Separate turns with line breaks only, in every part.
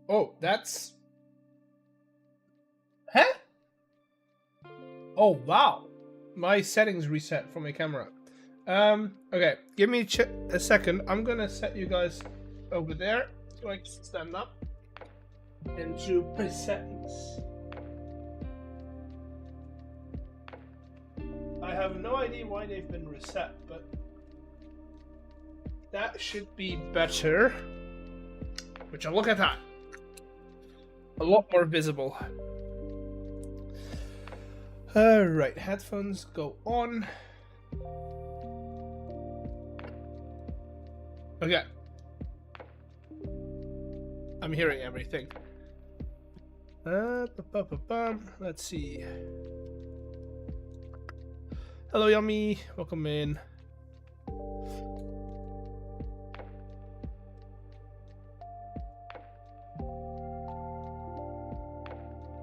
Oh, that's... Huh? Oh, wow. My settings reset from my camera. Okay, give me a second. I'm gonna set you guys over there so I can stand up into my settings. I have no idea why they've been reset, but that should be better. Which, look at that. A lot more visible. Alright, headphones go on. Okay. I'm hearing everything. Let's see. Hello, Yummy. Welcome in.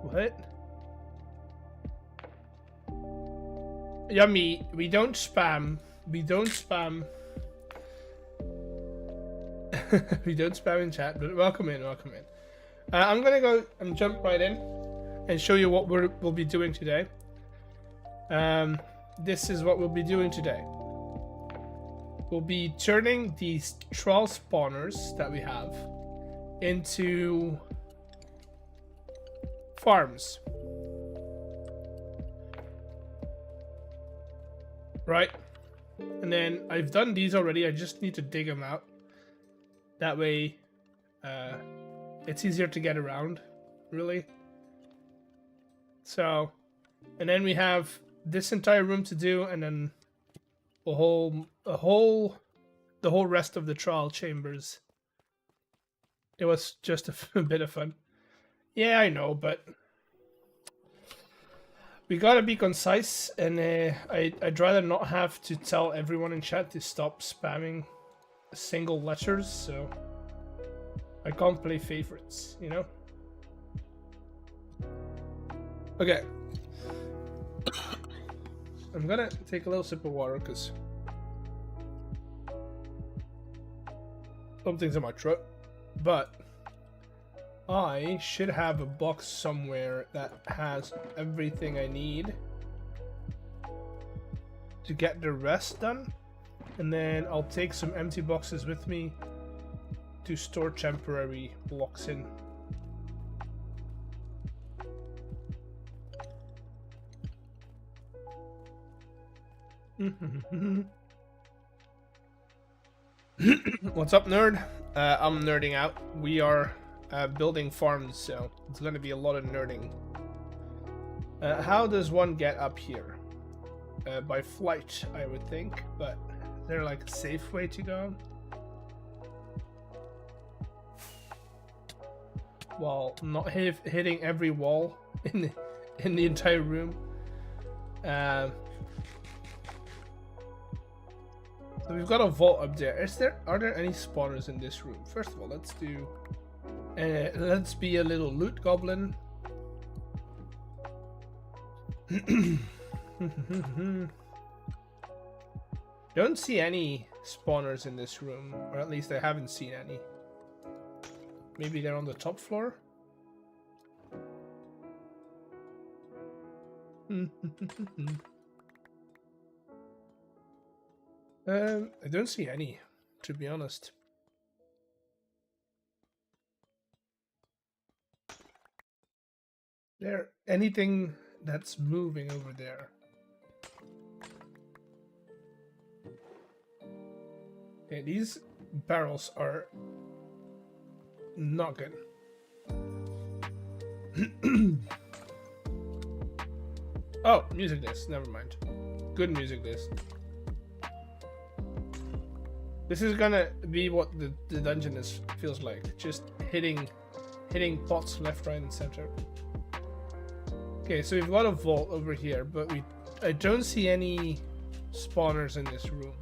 What? Yummy, we don't spam. We don't spam. We don't spam in chat, but welcome in, welcome in. I'm gonna go and jump right in and show you what we'll be doing today. This is what we'll be doing today. We'll be turning these troll spawners that we have into farms. Right? And then I've done these already, I just need to dig them out. That way, it's easier to get around, really. So, and then we have this entire room to do, and then the whole rest of the trial chambers. It was just a bit of fun. Yeah, I know, but we gotta be concise, and I'd rather not have to tell everyone in chat to stop spamming single letters, so I can't play favorites, you know? Okay. I'm gonna take a little sip of water because something's in my throat, but I should have a box somewhere that has everything I need to get the rest done. And then I'll take some empty boxes with me to store temporary blocks in. What's up, nerd? I'm nerding out. We are building farms, so it's going to be a lot of nerding. How does one get up here? By flight, I would think, but is there like a safe way to go? While not hitting every wall in the entire room. So we've got a vault up there. Are there any spawners in this room? First of all, let's do. Let's be a little loot goblin. Don't see any spawners in this room, or at least I haven't seen any. Maybe they're on the top floor? I don't see any, to be honest. There anything that's moving over there? Okay, these barrels are not good. Oh, music disc. Never mind. Good music disc. This is gonna be what the dungeon feels like. Just hitting pots left, right, and center. Okay, so we've got a vault over here, but I don't see any spawners in this room,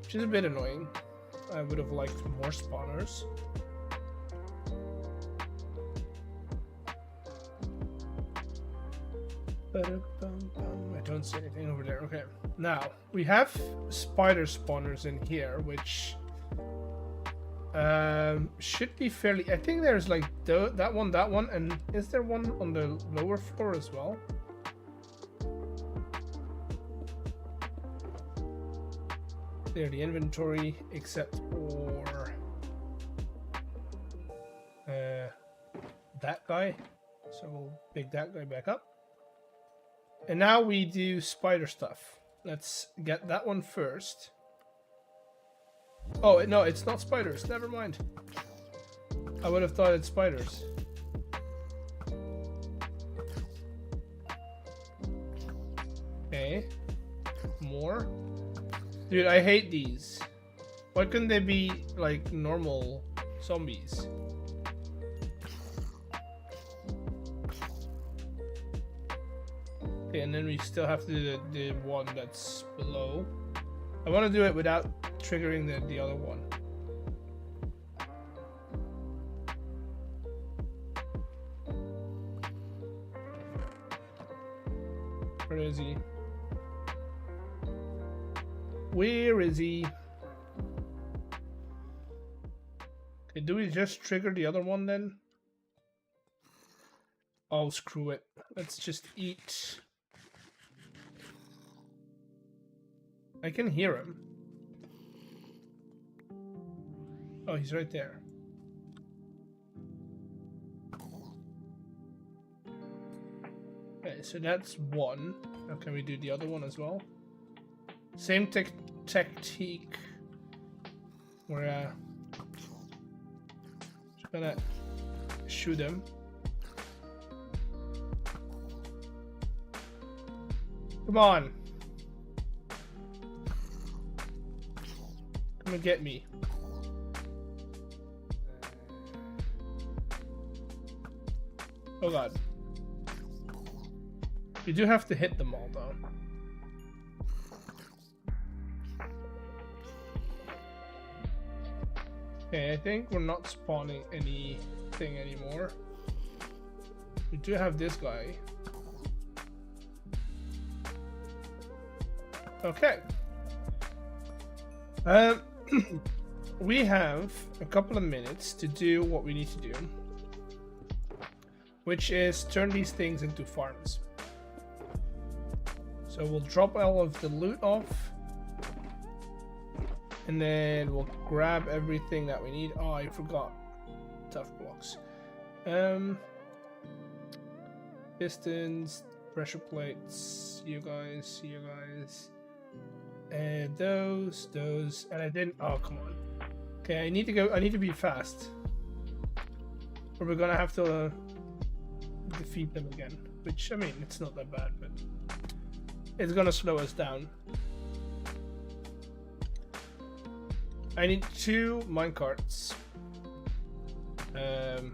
which is a bit annoying. I would have liked more spawners. I don't see anything over there. Okay, now we have spider spawners in here, which Should be fairly. I think there's like that one, and is there one on the lower floor as well? Clear the inventory except for that guy. So we'll pick that guy back up. And now we do spider stuff. Let's get that one first. Oh, no, it's not spiders. Never mind. I would have thought it's spiders. Okay. More. Dude, I hate these. Why couldn't they be like normal zombies? Okay, and then we still have to do the one that's below. I want to do it without triggering the other one. Where is he? Where is he? Okay, do we just trigger the other one then? Oh, screw it. Let's just eat. I can hear him. Oh, he's right there. Okay, so that's one. Now can we do the other one as well? Same technique. We're just gonna shoot him. Come on. Come and get me. Oh god. You do have to hit them all though. Okay, I think we're not spawning anything anymore. We do have this guy. Okay. We have a couple of minutes to do what we need to do, which is turn these things into farms. So we'll drop all of the loot off, and then we'll grab everything that we need. Oh, I forgot tough blocks. Pistons, pressure plates, you guys, and those, and I didn't. Oh, come on. Okay, I need to go. I need to be fast, or we're gonna have to defeat them again. Which, I mean, it's not that bad, but it's gonna slow us down. I need 2 minecarts. 2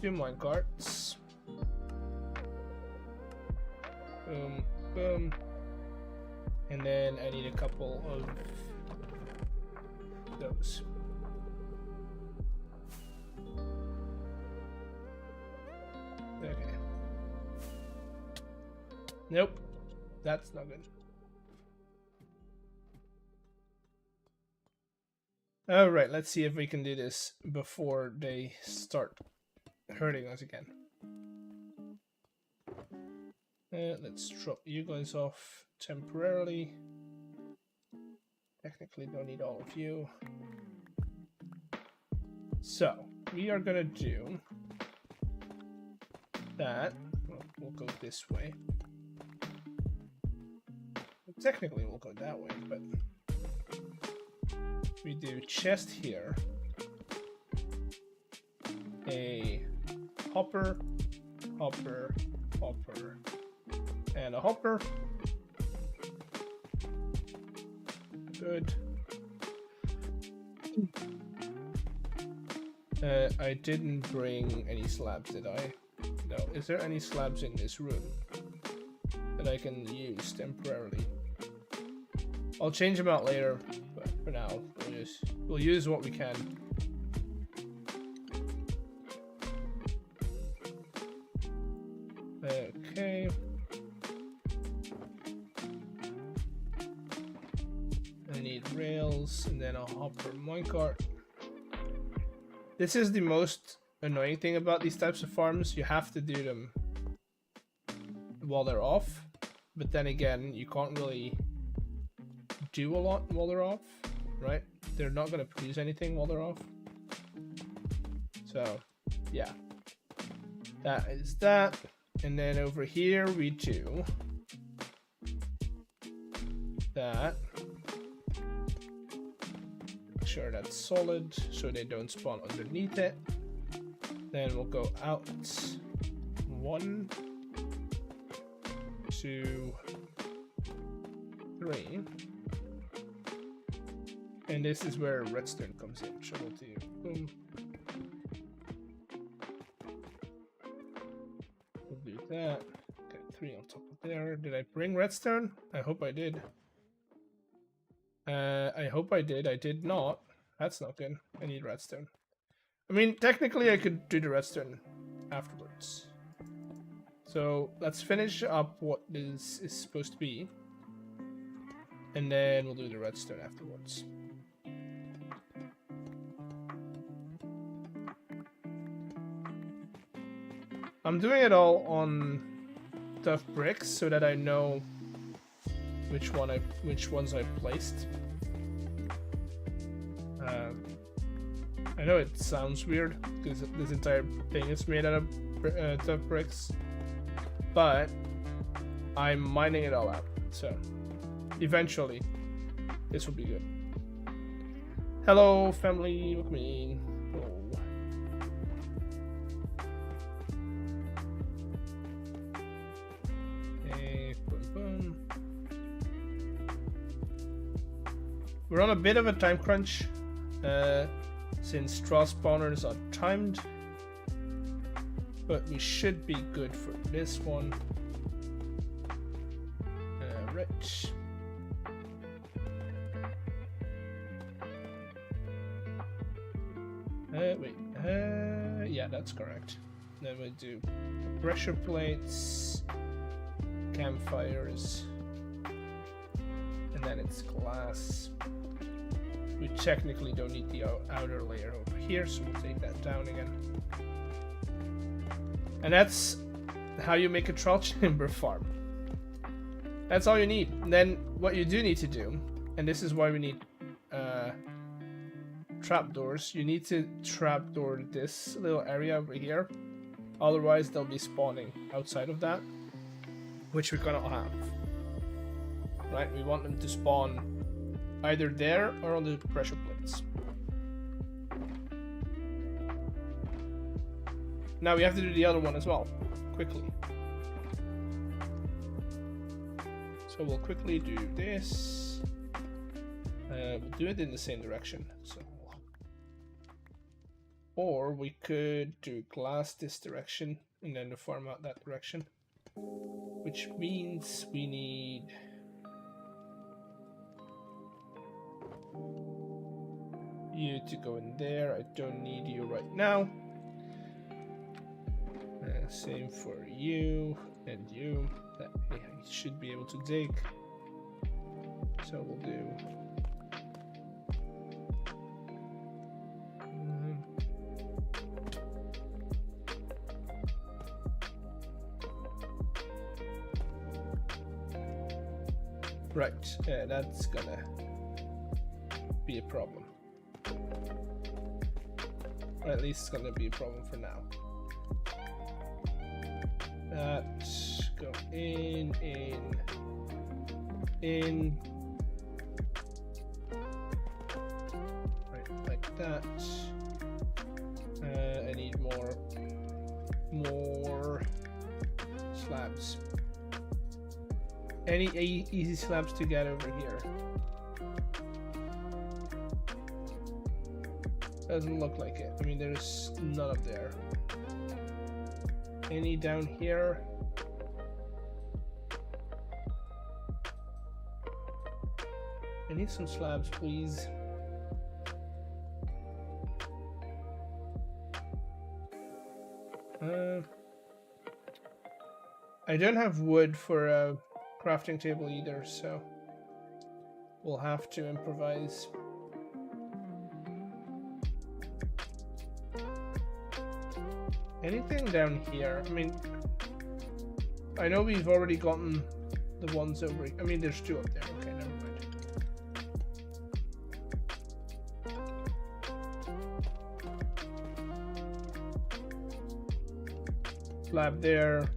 minecarts. Boom, boom. And then I need a couple of those. Okay. Nope. That's not good. Alright, let's see if we can do this before they start hurting us again. Let's drop you guys off temporarily. Technically don't need all of you. So, we are gonna do that. Well, we'll go this way. Technically we'll go that way, but we do chest here, a hopper, hopper, hopper, and a hopper. Good. I didn't bring any slabs, did I? No. Is there any slabs in this room that I can use temporarily? I'll change them out later, but for now, we'll use what we can. Okay. I need rails. materials, and then I'll hop for minecart. This is the most annoying thing about these types of farms. You have to do them while they're off, but then again, you can't really do a lot while they're off, right? They're not going to produce anything while they're off. So, yeah. That is that. And then over here we do that. Make sure that's solid so they don't spawn underneath it. Then we'll go out 1, 2, 3. And this is where redstone comes in. So we'll do boom. We'll do that. Got 3 on top of there. Did I bring redstone? I hope I did. I hope I did. I did not. That's not good. I need redstone. I mean, technically I could do the redstone afterwards. So let's finish up what this is supposed to be. And then we'll do the redstone afterwards. I'm doing it all on tough bricks so that I know which ones I placed. I know it sounds weird because this entire thing is made out of tough bricks, but I'm mining it all out. So eventually, this will be good. Hello, family. Welcome in. Oh. Okay, boom, boom. We're on a bit of a time crunch, since straw spawners are timed, but we should be good for this one. Right. Wait. Yeah, that's correct. Then we do pressure plates, campfires, and then it's glass. We technically don't need the outer layer over here, so we'll take that down again. And that's how you make a trial chamber farm. That's all you need. And then what you do need to do, and this is why we need trapdoors. You need to trapdoor this little area over here. Otherwise, they'll be spawning outside of that, which we're gonna have. Right? We want them to spawn either there or on the pressure plates. Now we have to do the other one as well, quickly. So we'll quickly do this. We'll do it in the same direction. So, or we could do glass this direction and then farm out that direction, which means we need you to go in there. I don't need you right now. Same for you and you. That we should be able to dig. So we'll do right. That's gonna be a problem. Or at least it's gonna be a problem for now. Go in. Right, like that. I need more slabs. Any easy slabs to get over here? Doesn't look like it. I mean, there's none up there. Any down here? I need some slabs, please. I don't have wood for a crafting table either, so we'll have to improvise. anything down here? I mean, I know we've already gotten the ones over. I mean, there's 2 up there. Okay, never mind. Slab there,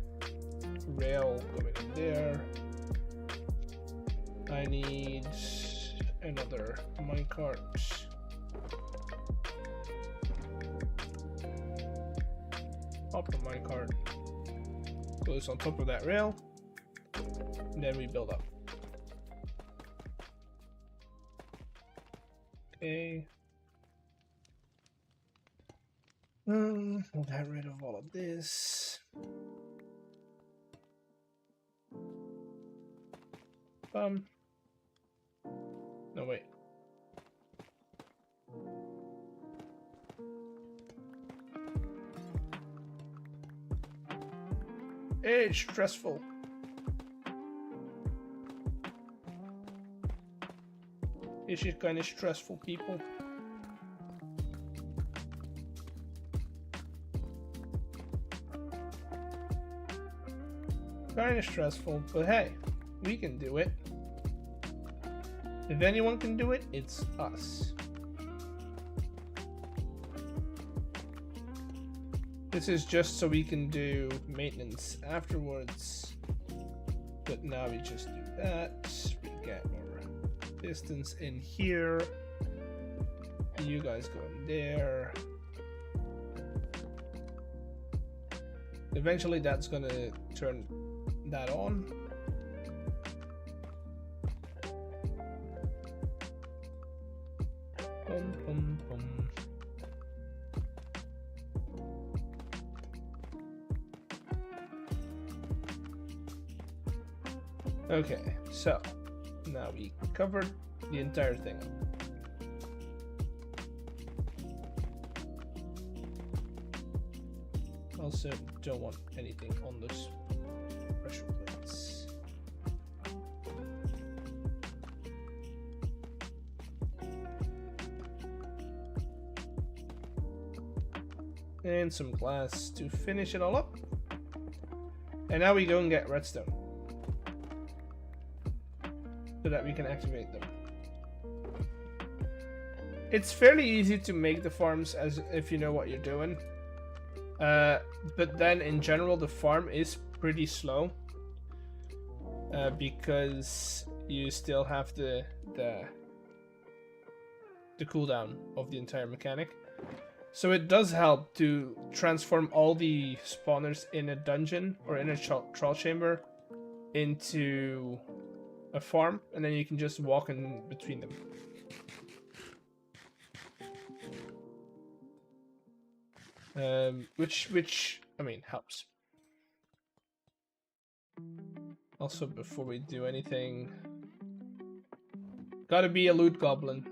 rail going in there. I need another minecart. Pop the minecart, goes on top of that rail, and then we build up. Okay. We'll get rid of all of this. No, wait. It's stressful. This is kind of stressful, people. Kind of stressful, but hey, we can do it. If anyone can do it, it's us. This is just so we can do maintenance afterwards. But now we just do that. We get our distance in here. You guys go in there. Eventually that's gonna turn that on. Okay, so now we covered the entire thing up. Also, don't want anything on those pressure plates. And some glass to finish it all up. And now we go and get redstone, so that we can activate them. It's fairly easy to make the farms as if you know what you're doing. But then in general the farm is pretty slow because you still have the cooldown of the entire mechanic. So it does help to transform all the spawners in a dungeon or in a troll chamber into a farm, and then you can just walk in between them. Which I mean helps. Also, before we do anything, gotta be a loot goblin.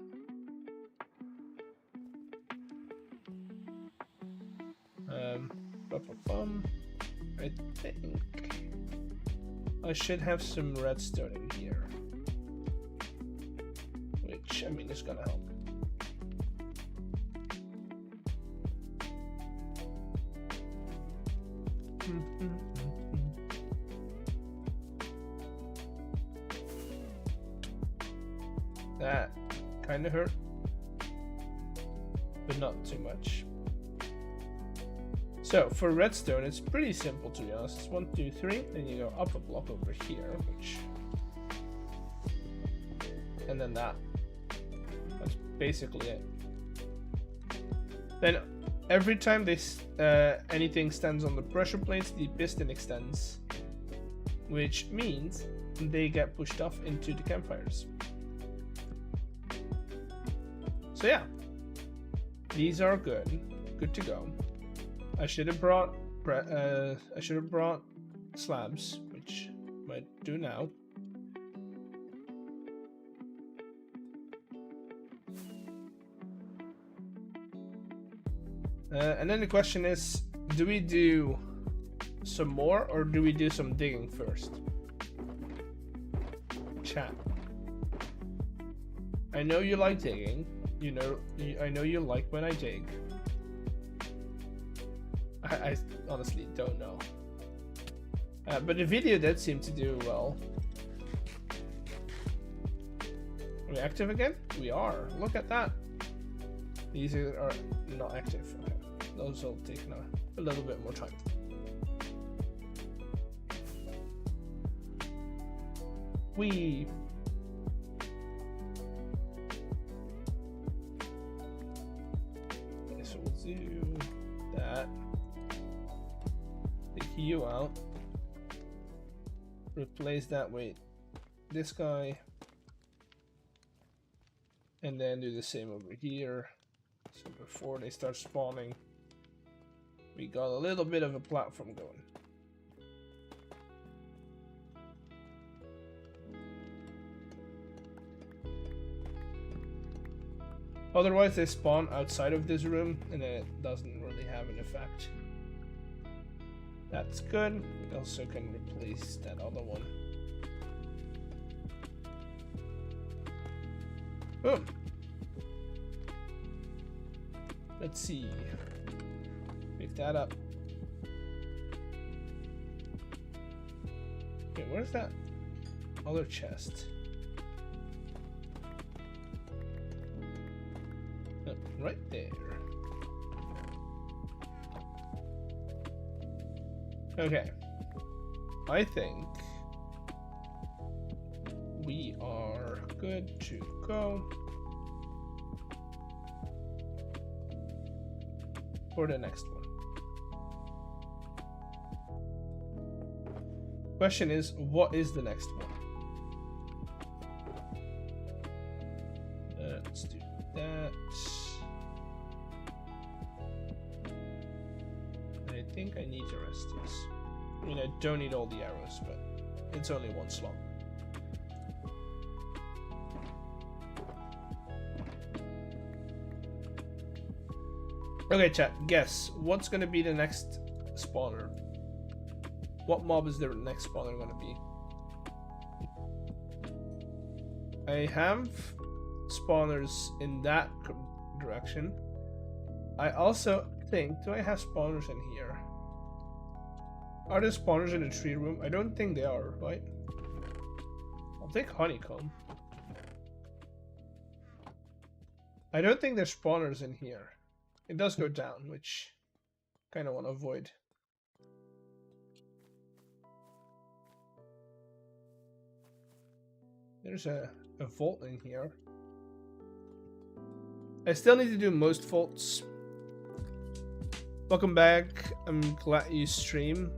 I think I should have some redstone in here, which I mean is gonna help. That kind of hurt, but not too much. So for redstone, it's pretty simple to be honest. It's 1, 2, 3, then you go up a block over here, and then that. That's basically it. Then every time anything stands on the pressure plates, the piston extends, which means they get pushed off into the campfires. So yeah, these are good to go. I should have brought slabs, which I might do now. And then the question is, do we do some more or do we do some digging first? Chat. I know you like digging. I know you like when I dig. I honestly don't know. But the video did seem to do well. Are we active again? We are. Look at that. These are not active. Okay. Those will take a little bit more time. Okay, so we'll do that. Take you out. Replace that with this guy. And then do the same over here. So before they start spawning, we got a little bit of a platform going. Otherwise they spawn outside of this room and it doesn't really have an effect. That's good. We also can replace that other one. Boom. Let's see. Pick that up. Okay, where's that other chest? Oh, right there. Okay. I think we are good to go for the next one. Question is, what is the next one? Let's do that. I think I need the rest of this. I mean, I don't need all the arrows, but it's only one slot. Okay, chat, guess what's gonna be the next spawner? What mob is the next spawner gonna be? I have spawners in that direction. I also think, do I have spawners in here? Are there spawners in the tree room? I don't think they are, right? I'll take honeycomb. I don't think there's spawners in here. It does go down, which I kind of want to avoid. There's a vault in here. I still need to do most vaults. Welcome back. I'm glad you stream.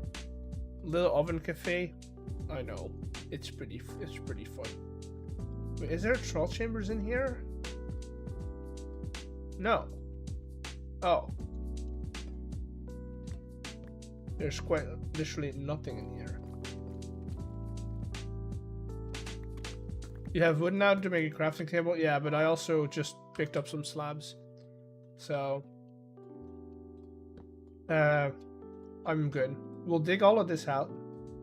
Little Oven Cafe. I know. It's pretty fun. Wait, is there troll chambers in here? No. Oh. There's quite literally nothing in here. You have wood now to make a crafting table? Yeah, but I also just picked up some slabs. So I'm good. We'll dig all of this out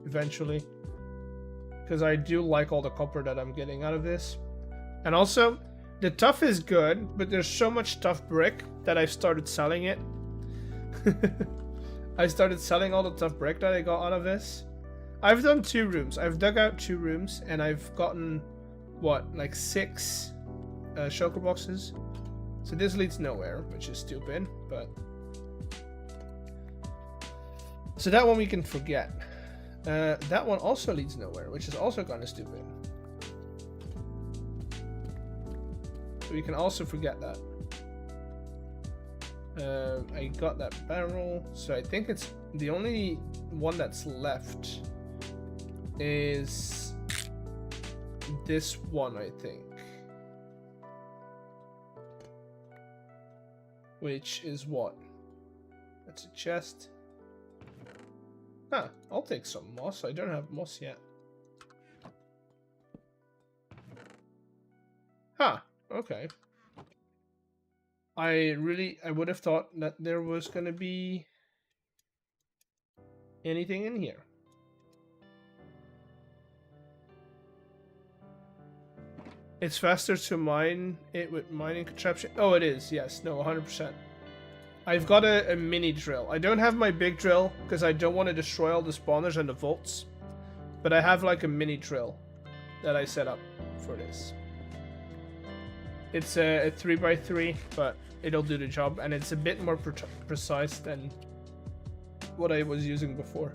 eventually, because I do like all the copper that I'm getting out of this. And also, the tuff is good, but there's so much tough brick that I've started selling it. I started selling all the tough brick that I got out of this. I've done 2 rooms. I've dug out 2 rooms, and I've gotten, what, like 6 shulker boxes. So this leads nowhere, which is stupid, but... So that one we can forget. That one also leads nowhere, which is also kind of stupid. So we can also forget that. I got that barrel, so I think it's the only one that's left is this one, I think. Which is what? That's a chest. Huh, I'll take some moss. I don't have moss yet. Huh, okay. I would have thought that there was gonna be anything in here. It's faster to mine it with mining contraption. Oh, it is. Yes. No, 100%. I've got a mini drill. I don't have my big drill because I don't want to destroy all the spawners and the vaults. But I have like a mini drill that I set up for this. It's a 3x3, but it'll do the job, and it's a bit more precise than what I was using before.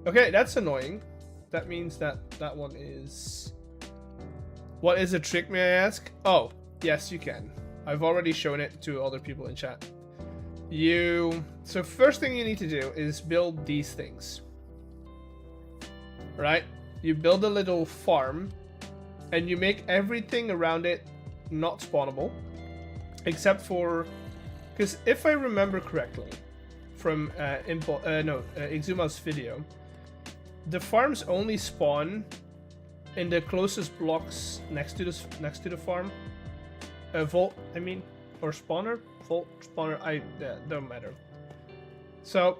Okay, that's annoying. That means that that one is... What is a trick, may I ask? Oh, yes, you can. I've already shown it to other people in chat. So first thing you need to do is build these things. Right? You build a little farm, and you make everything around it not spawnable, except for... Because if I remember correctly from Exuma's video, the farms only spawn in the closest blocks next to the farm. Vault, I mean, or spawner, vault, spawner. Don't matter. So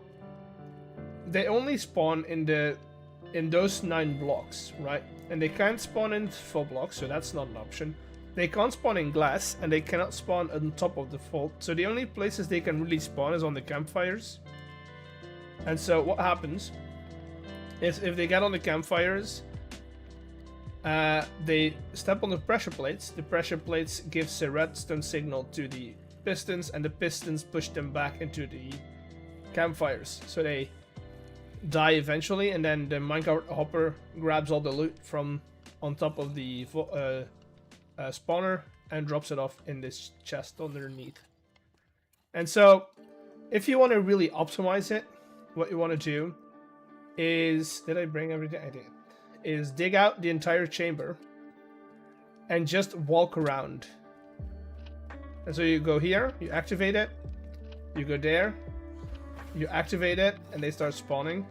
they only spawn in those 9 blocks, right? And they can't spawn in full blocks, so that's not an option. They can't spawn in glass, and they cannot spawn on top of the vault. So the only places they can really spawn is on the campfires. And so what happens is if they get on the campfires, they step on the pressure plates. The pressure plates gives a redstone signal to the pistons, and the pistons push them back into the campfires. So they die eventually, and then the minecart hopper grabs all the loot from on top of the spawner and drops it off in this chest underneath. And so if you want to really optimize it, what you want to do is... Did I bring everything? I did. Is dig out the entire chamber and just walk around. And so you go here, you activate it, you go there, you activate it, and they start spawning.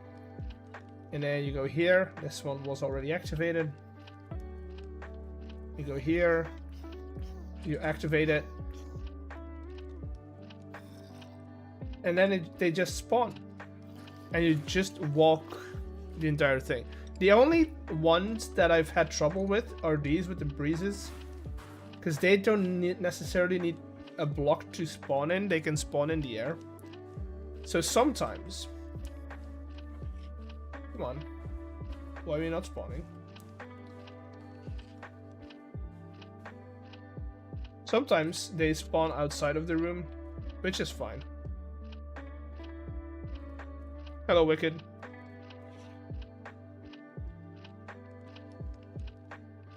And then you go here, this one was already activated. You go here, you activate it, and then they just spawn. And you just walk the entire thing. The only ones that I've had trouble with are these with the breezes, because they don't necessarily need a block to spawn in. They can spawn in the air. So sometimes... Come on. Why are we not spawning? Sometimes they spawn outside of the room, which is fine. Hello, Wicked.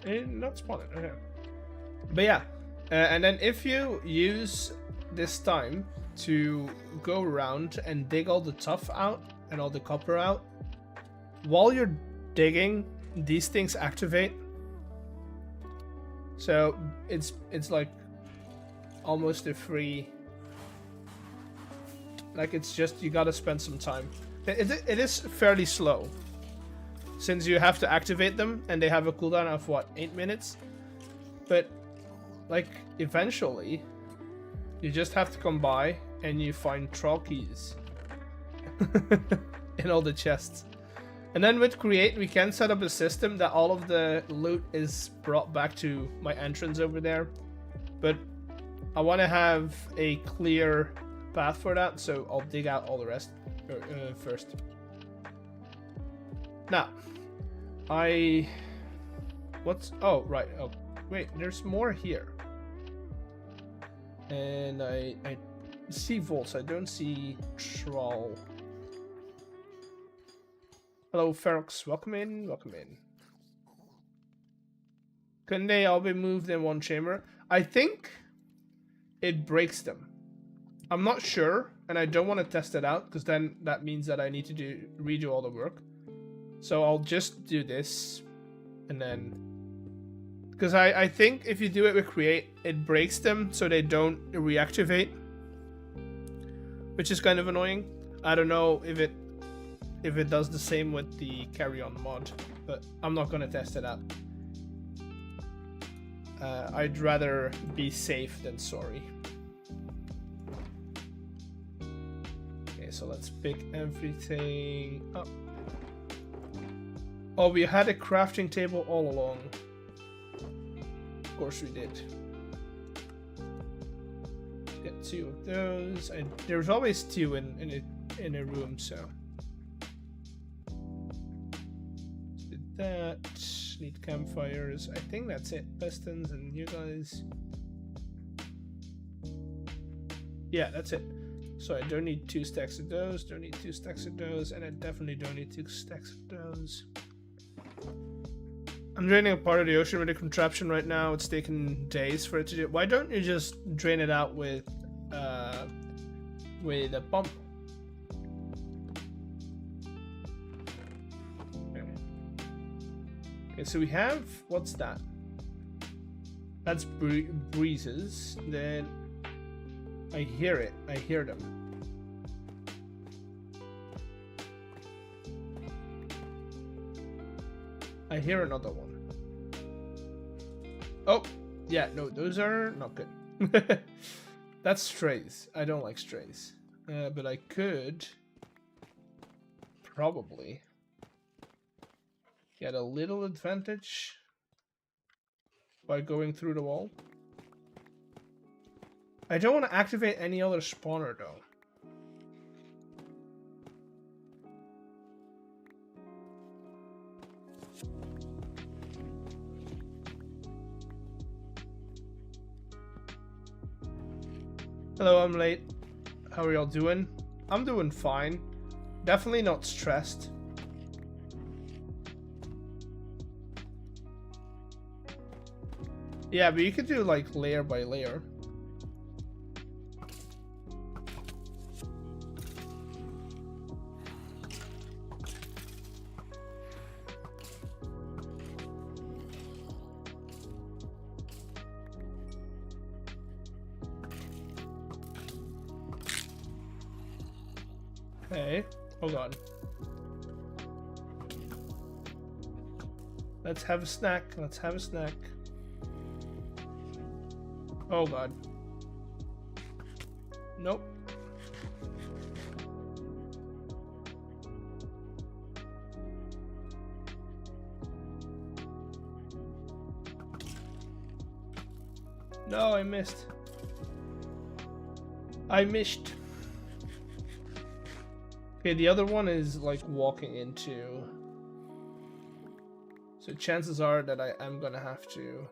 Not spawning, okay. But yeah, and then if you use this time to go around and dig all the tuff out and all the copper out, while you're digging, these things activate. So it's like almost a free... Like, it's just, you gotta spend some time. It is fairly slow, since you have to activate them, and they have a cooldown of, what, 8 minutes? But, like, eventually, you just have to come by, and you find troll keys in all the chests. And then with Create, we can set up a system that all of the loot is brought back to my entrance over there. But I want to have a clear path for that, so I'll dig out all the rest first. Now, oh, right. Oh, wait, there's more here. And I see vaults, I don't see troll. Hello, Ferox. Welcome in. Welcome in. Couldn't they all be moved in one chamber? I think it breaks them. I'm not sure, and I don't want to test it out, because then that means that I need to redo all the work. So I'll just do this, and then... Because I think if you do it with Create, it breaks them so they don't reactivate. Which is kind of annoying. I don't know if it does the same with the carry on mod, but I'm not gonna test it out. I'd rather be safe than sorry. Okay, so let's pick everything up. Oh, we had a crafting table all along. Of course we did. 2 of those. And there's always 2 in a room, so. Did that. Need campfires. I think that's it. Pistons and you guys. Yeah, that's it. So I don't need 2 stacks of those, don't need 2 stacks of those, and I definitely don't need 2 stacks of those. I'm draining a part of the ocean with a contraption right now. It's taking days for it to do. Why don't you just drain it out with a pump? Okay, so we have, what's that? That's breezes. Then I hear it. I hear them. I hear another one. Oh, yeah, no, those are not good. That's strays. I don't like strays. But I could probably get a little advantage by going through the wall. I don't want to activate any other spawner though. Hello, I'm late. How are y'all doing? I'm doing fine. Definitely not stressed. Yeah, but you could do like layer by layer. Hey, hold on. Let's have a snack. Let's have a snack. Oh god. Nope. No, I missed. I missed. Okay, the other one is like walking into. So chances are that I am gonna have to.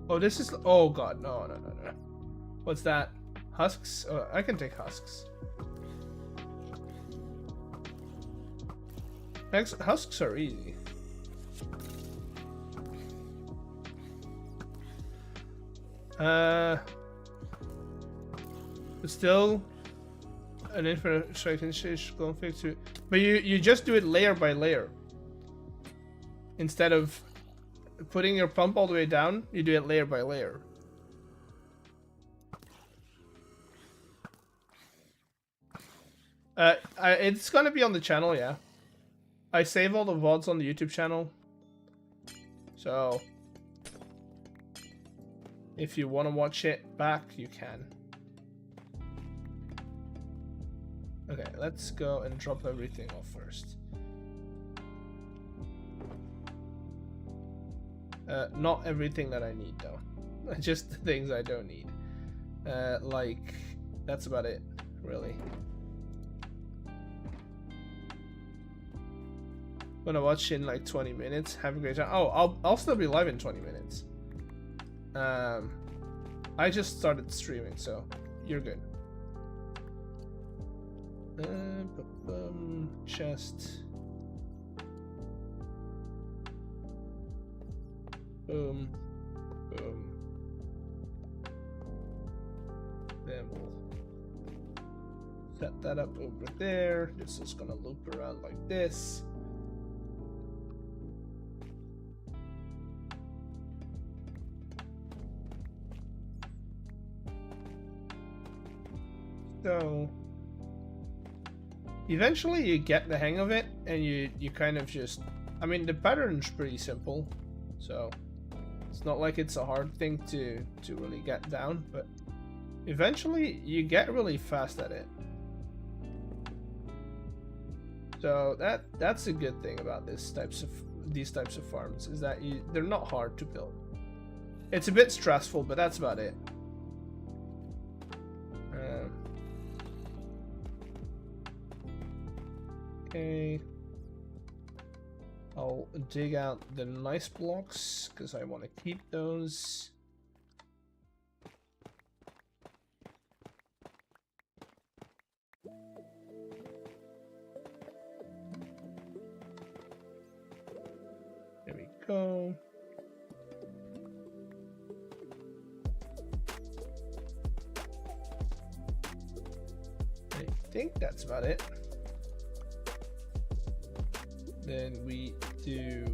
Oh, this is. Oh god, no. What's that? Husks? Oh, I can take husks. Husks are easy. But still, an infinite striking stage config to. But you just do it layer by layer. Instead of putting your pump all the way down, you do it layer by layer. It's gonna be on the channel, yeah. I save all the VODs on the YouTube channel. So if you want to watch it back, you can. Okay, let's go and drop everything off first. Not everything that I need though. Just the things I don't need. Like, that's about it, really. Gonna watch in like 20 minutes. Have a great time. Oh, I'll still be live in 20 minutes. I just started streaming, so you're good. Chest. Boom. Boom. Then we'll set that up over there. This is gonna loop around like this. So eventually you get the hang of it, and you kind of just, I mean, the pattern's pretty simple, so it's not like it's a hard thing to really get down, but eventually you get really fast at it. So that's a good thing about this types of these types of farms is that they're not hard to build. It's a bit stressful, but that's about it. Okay. I'll dig out the nice blocks because I want to keep those. There we go. I think that's about it. Then we do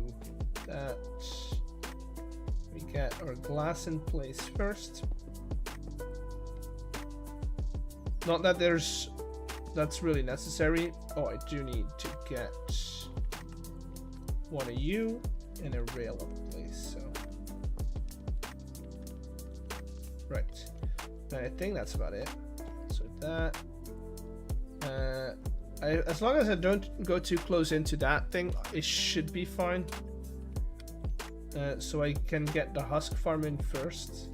that. We get our glass in place first. Not that that's really necessary. Oh, I do need to get one of you and a rail in place. So, right. I think that's about it. So that. As long as I don't go too close into that thing, it should be fine. So I can get the husk farm in first.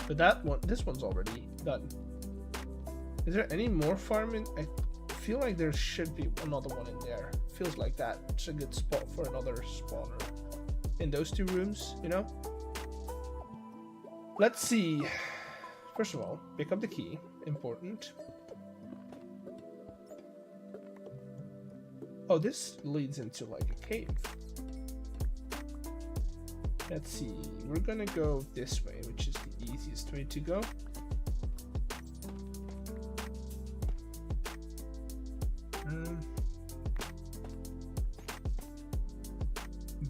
But that one, this one's already done. Is there any more farming? I feel like there should be another one in there. Feels like that's a good spot for another spawner in those two rooms, you know? Let's see. First of all, pick up the key. Important. Oh, this leads into like a cave. Let's see. We're gonna go this way, which is the easiest way to go.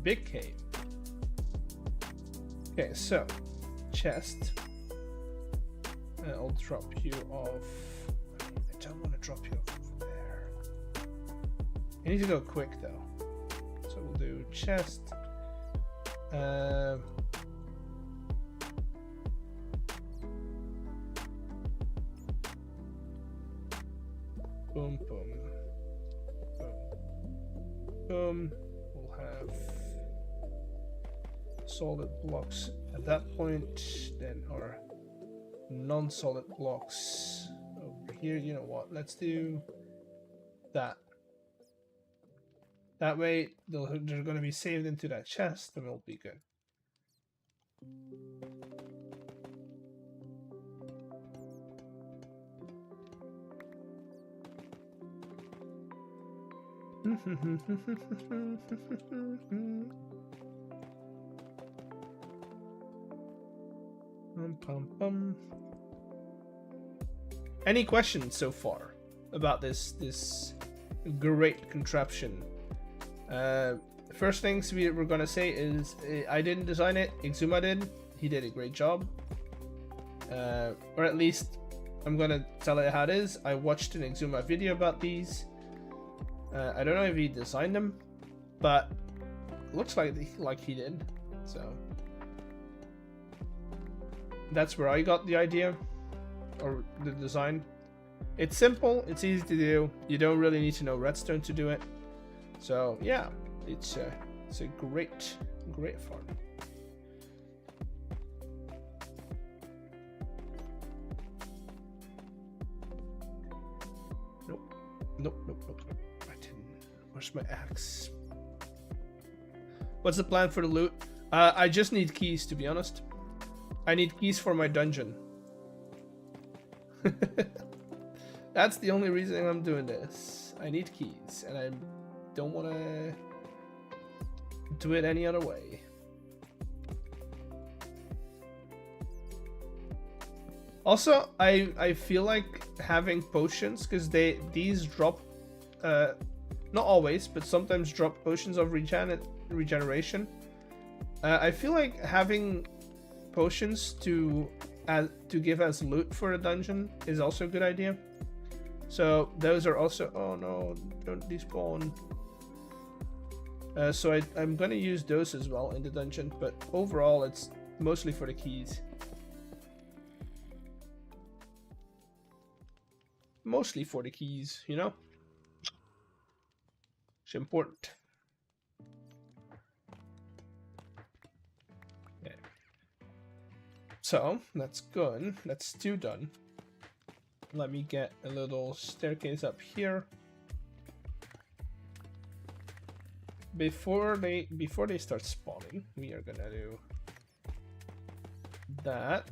Big cave. Okay, so chest. I'll drop you off. I don't want to drop you off over there. I need to go quick though. So we'll do chest. Boom, boom, boom, boom. We'll have solid blocks at that point. Then our non-solid blocks over here. You know what, let's do that. That way they're going to be saved into that chest and we'll be good. Any questions so far about this great contraption? First things we're gonna say is I didn't design it, Exuma did. He did a great job, or at least I'm gonna tell it how it is. I watched an Exuma video about these. I don't know if he designed them, but it looks like he did. So that's where I got the idea, or the design. It's simple, it's easy to do. You don't really need to know redstone to do it. So yeah, it's a great farm. Nope. I didn't. Where's my axe? What's the plan for the loot? I just need keys, to be honest. I need keys for my dungeon. That's the only reason I'm doing this. I need keys, and I don't want to do it any other way. Also, I feel like having potions, because these drop, not always, but sometimes drop potions of regeneration. I feel like having potions to give as loot for a dungeon is also a good idea. So those are also, oh no, don't despawn. So I'm gonna use those as well in the dungeon, but overall it's mostly for the keys. Mostly for the keys, you know? It's important. Okay. So that's good. That's 2 done. Let me get a little staircase up here. Before they start spawning, we are gonna do that.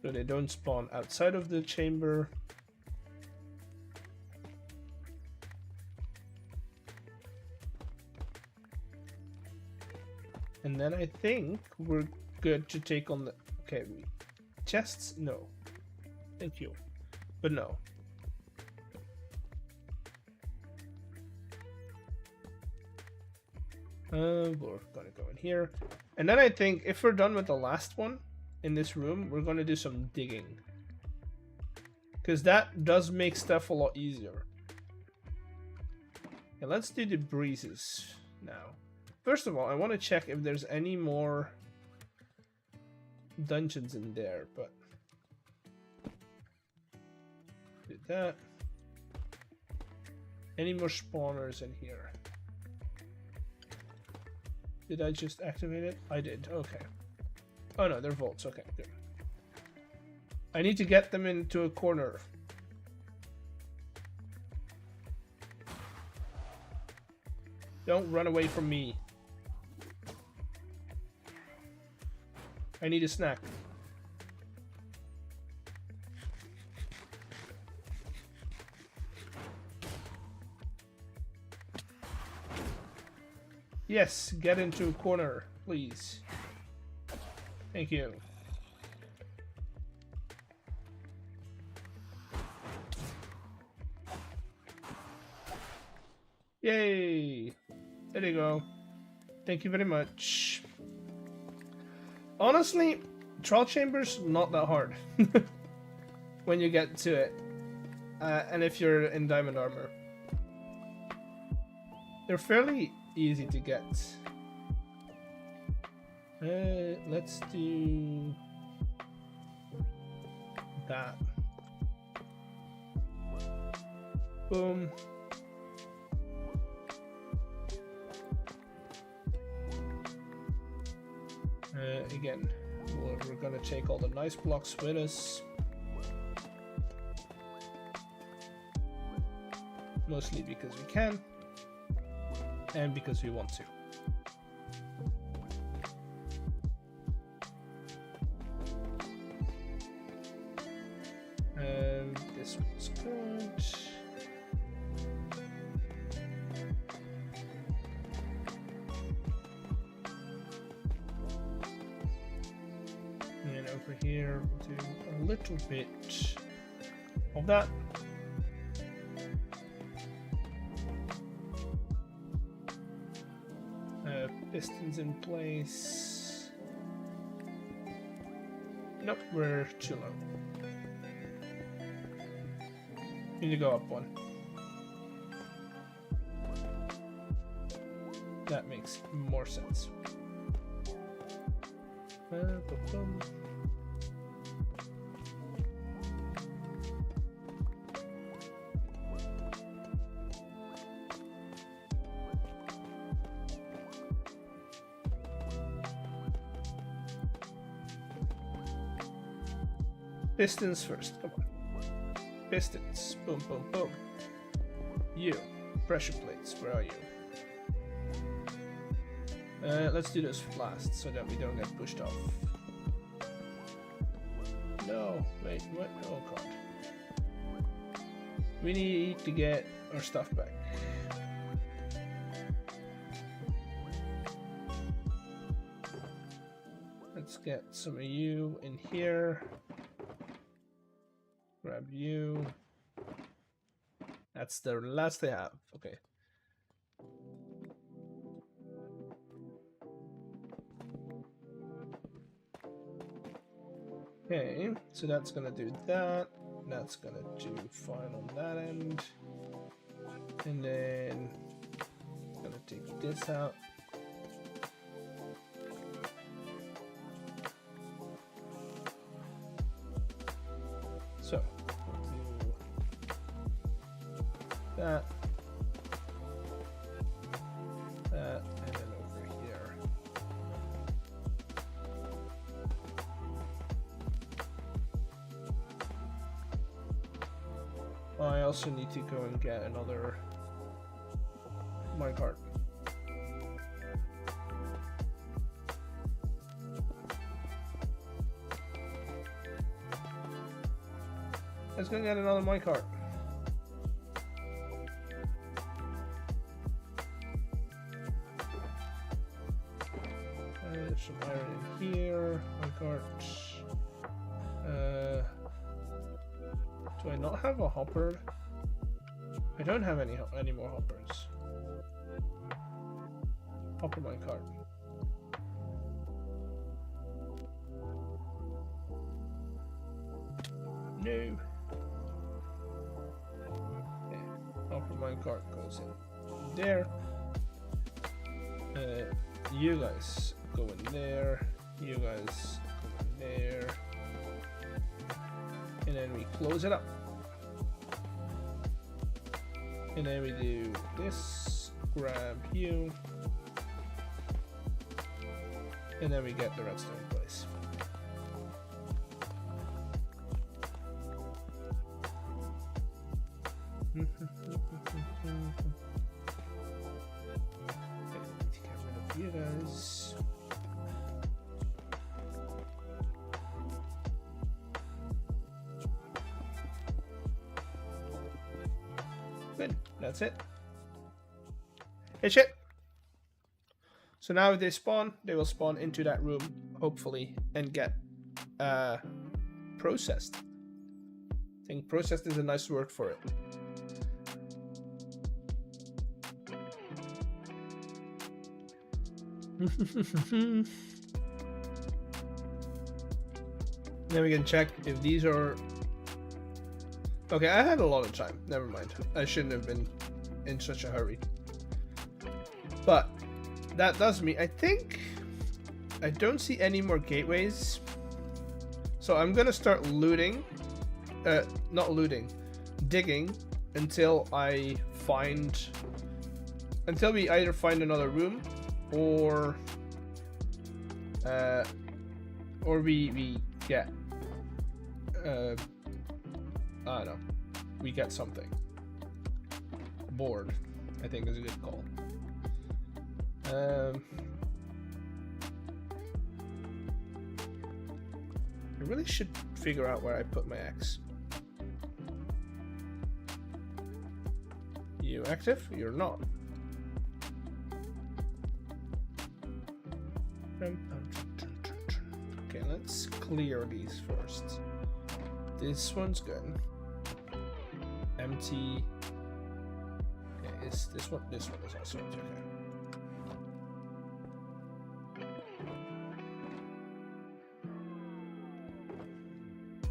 So they don't spawn outside of the chamber. And then I think we're good to take on the... Okay, chests? No. Thank you. But no. We're gonna go in here. And then I think if we're done with the last one in this room, we're gonna do some digging. Because that does make stuff a lot easier. Okay, let's do the breezes now. First of all, I want to check if there's any more dungeons in there, but do that. Any more spawners in here? Did I just activate it? I did. Okay. Oh no, they're vaults. Okay, good. I need to get them into a corner. Don't run away from me. I need a snack. Yes, get into a corner, please. Thank you. Yay! There you go. Thank you very much. Honestly, troll chambers not that hard when you get to it, and if you're in diamond armor, they're fairly easy to get. Let's do that. Boom. Again, we're gonna take all the nice blocks with us. Mostly because we can, and because we want to. And this one's good. And over here, we'll do a little bit of that. Pistons in place. Nope, we're too low. Need to go up one. That makes more sense. Boom. Pistons first, come on. Pistons, boom, boom, boom. You, pressure plates, where are you? Let's do this last so that we don't get pushed off. No, wait, what? Oh god. We need to get our stuff back. Let's get some of you in here. Grab you. That's the last they have. Okay. Okay, so that's gonna do that. That's gonna do fine on that end. And then gonna take this out. So we'll do that, and then over here. I also need to go and get another minecart. Let's go get another minecart. There's some iron in here. Minecart. Do I not have a hopper? I don't have any more hoppers. Hopper minecart. No. Hopper minecart goes in there. You guys go in there. You guys go in there. And then we close it up. And then we do this. Grab you. And then we get the redstone in place. Okay, need to get rid of you guys. Good, that's it. It's it. So now if they spawn, they will spawn into that room, hopefully, and get processed. I think processed is a nice word for it. Then we can check if these are... Okay, I had a lot of time. Never mind. I shouldn't have been in such a hurry. But that does mean I think I don't see any more gateways. So I'm gonna start looting. Not looting. Digging until I find... Until we either find another room or we get I don't know, we get something. Board, I think is a good call. I really should figure out where I put my X. You active? You're not. Okay, let's clear these first. This one's good. Empty. Okay, is this one? This one is also empty.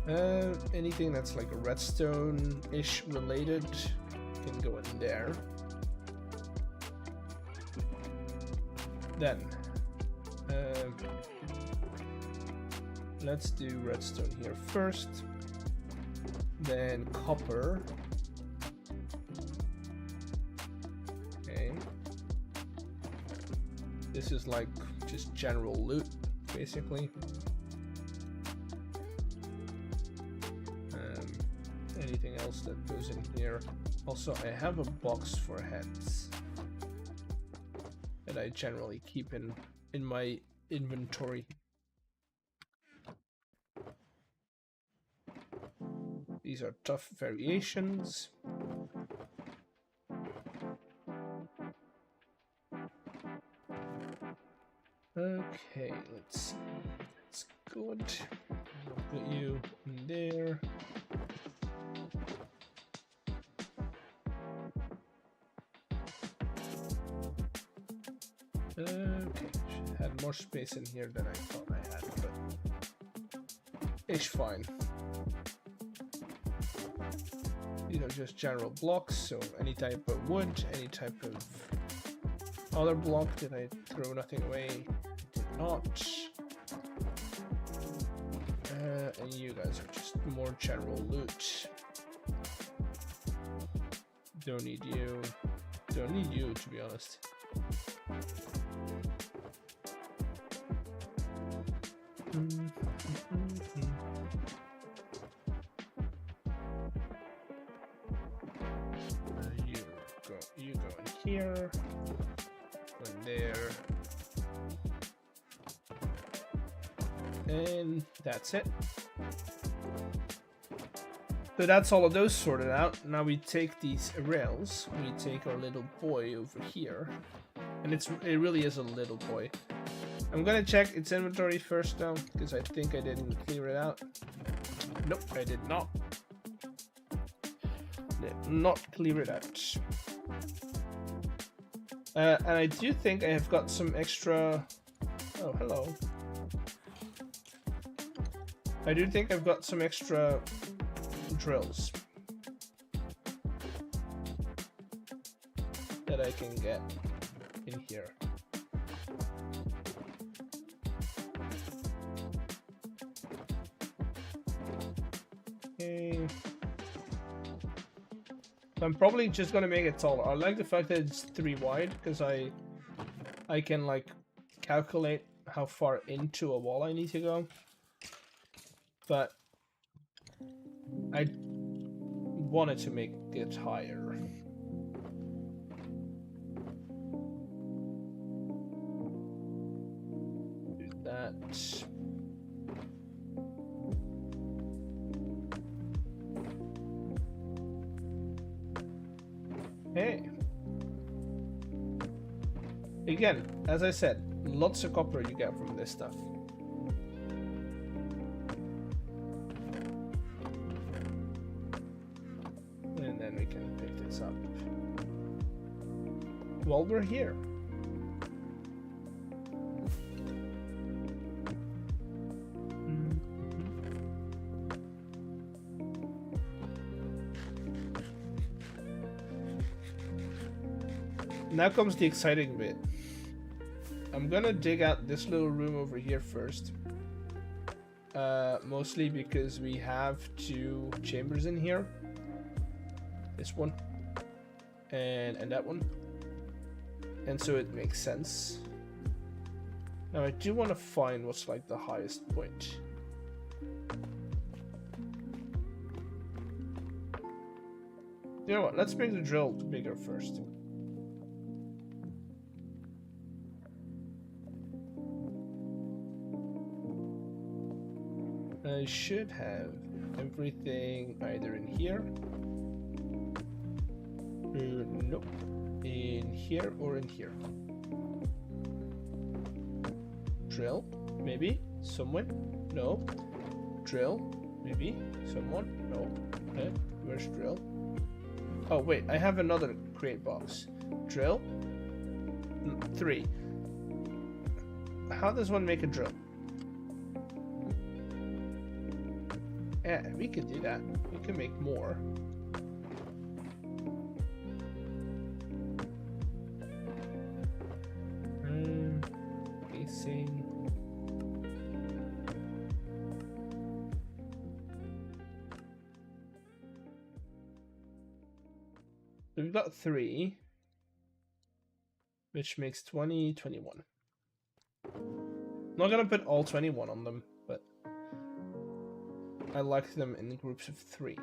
Okay. Anything that's like a redstone-ish related can go in there. Then. Let's do redstone here first, then copper. Okay. This is like just general loot, basically. Anything else that goes in here? Also, I have a box for heads that I generally keep in my inventory. These are tough variations. Okay, let's see. That's good. I'll put you in there. Okay, had more space in here than I thought I had, but it's fine. These are just general blocks, so any type of wood, any type of other block. Did I throw nothing away? Did not. and you guys are just more general loot. Don't need you. Don't need you, to be honest. You go in here, go in there, and that's it. So that's all of those sorted out. Now we take these rails, we take our little boy over here, and it really is a little boy. I'm gonna check its inventory first though, because I think I didn't clear it out. Nope, I did not. Did not clear it out. And I do think I have got some extra... Oh, hello. I do think I've got some extra drills that I can get in here. Okay. I'm probably just gonna make it taller. I like the fact that it's 3 wide because I can like calculate how far into a wall I need to go. But I wanted to make it higher. Do that. Hey. Again, as I said, lots of copper you get from this stuff. And then we can pick this up while we're here. Now comes the exciting bit. I'm gonna dig out this little room over here first. Mostly because we have 2 chambers in here. This one and that one. And so it makes sense. Now I do want to find what's like the highest point. You know what? Let's make the drill bigger first. I should have everything either in here. Nope. In here or in here. Drill, maybe. Someone? No. Drill, maybe. Someone? No. Okay. Where's drill? Oh wait, I have another crate box. Drill. 3. How does one make a drill? Yeah, we could do that. We can make more. Facing. We've got 3, which makes 20, 21. Not gonna put all 21 on them, but I like them in groups of 3.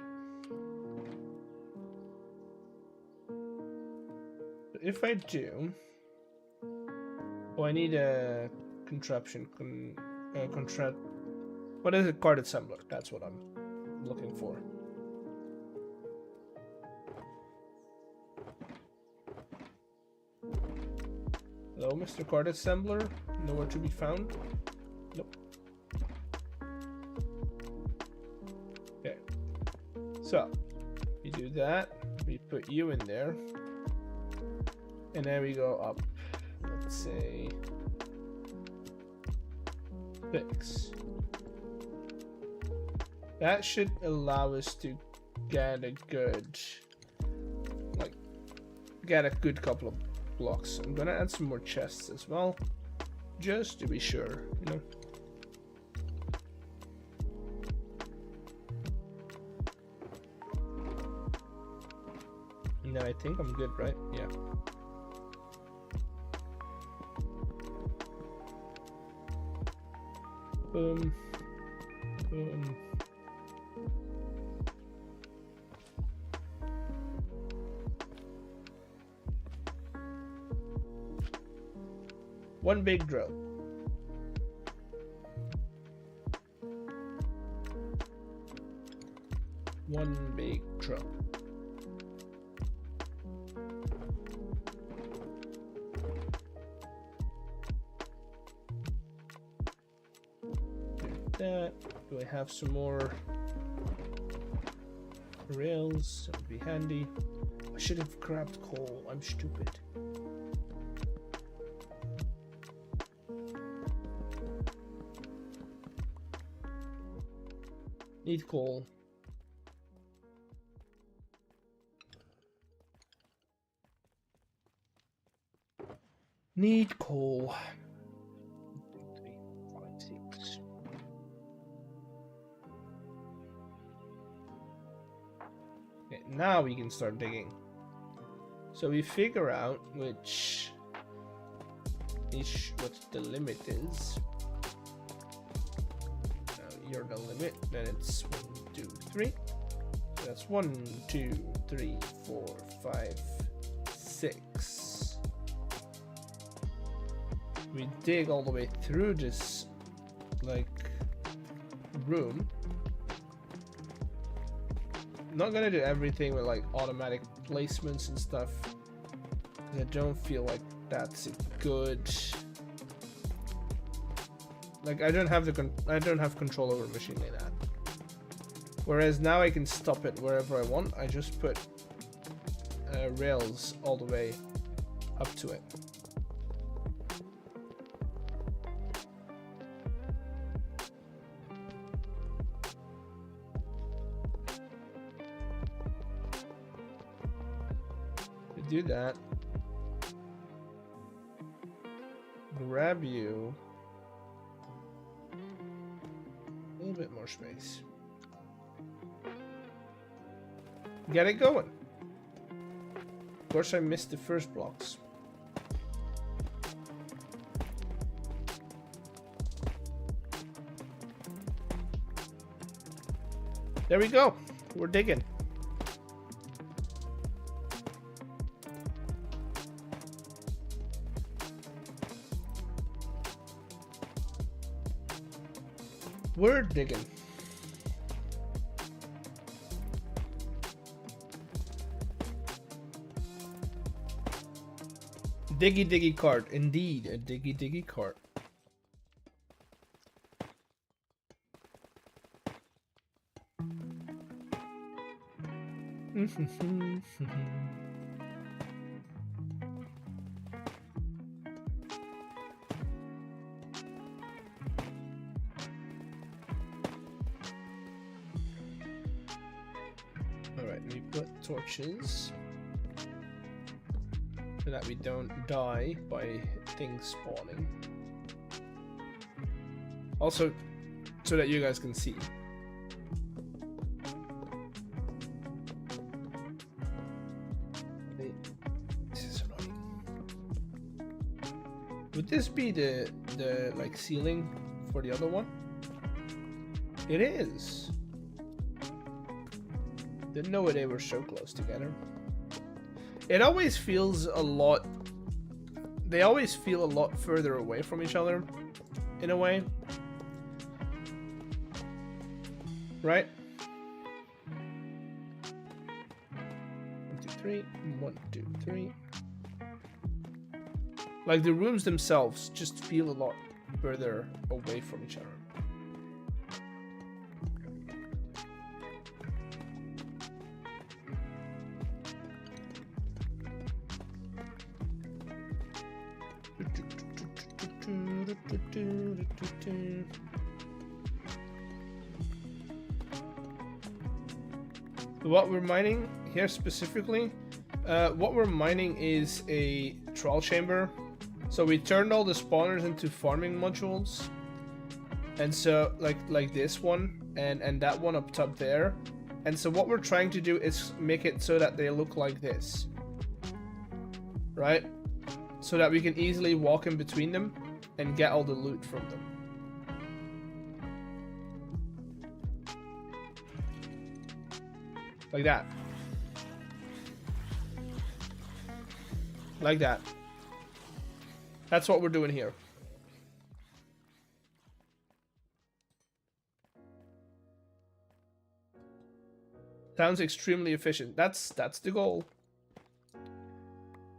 But if I do, oh, I need a contraption. What is it? Card assembler. That's what I'm looking for. Hello, Mr. Card assembler. Nowhere to be found. Nope. Okay. So we do that. We put you in there, and then we go up. Let's say 6. That should allow us to get a good, couple of blocks. I'm gonna add some more chests as well, just to be sure, you know. And then I think I'm good, right? Yeah. Boom. Boom. One big drill. One big drill. That. Do I have some more rails? That would be handy. I should have grabbed coal. I'm stupid. Need coal. Need coal. 1, 2, 3, 4, 5, 6. Okay, now we can start digging. So we figure out which what the limit is. You're the limit, then it's 1, 2, 3. So that's 1, 2, 3, 4, 5, 6. We dig all the way through this like room. I'm not gonna do everything with like automatic placements and stuff, because I don't feel like that's a good. Like I don't have control over a machine like that. Whereas now I can stop it wherever I want. I just put rails all the way up to it. To do that, grab you. A little bit more space. Get it going. Of course, I missed the first blocks. There we go. We're digging. We're digging. Diggy diggy cart, indeed, a diggy diggy cart. Alright, we put torches so that we don't die by things spawning. Also, so that you guys can see. This is annoying. Would this be the like ceiling for the other one? It is. Didn't know they were so close together. It always feels a lot. They always feel a lot further away from each other, in a way. Right? 1, 2, 3. 1, 2, 3. Like the rooms themselves just feel a lot further away from each other. What we're mining here specifically, what we're mining is a troll chamber. So we turned all the spawners into farming modules, and so like this one and that one up top there, And so what we're trying to do is make it so that they look like this. Right? So that we can easily walk in between them and get all the loot from them. Like that. Like that. That's what we're doing here. Sounds extremely efficient. That's the goal.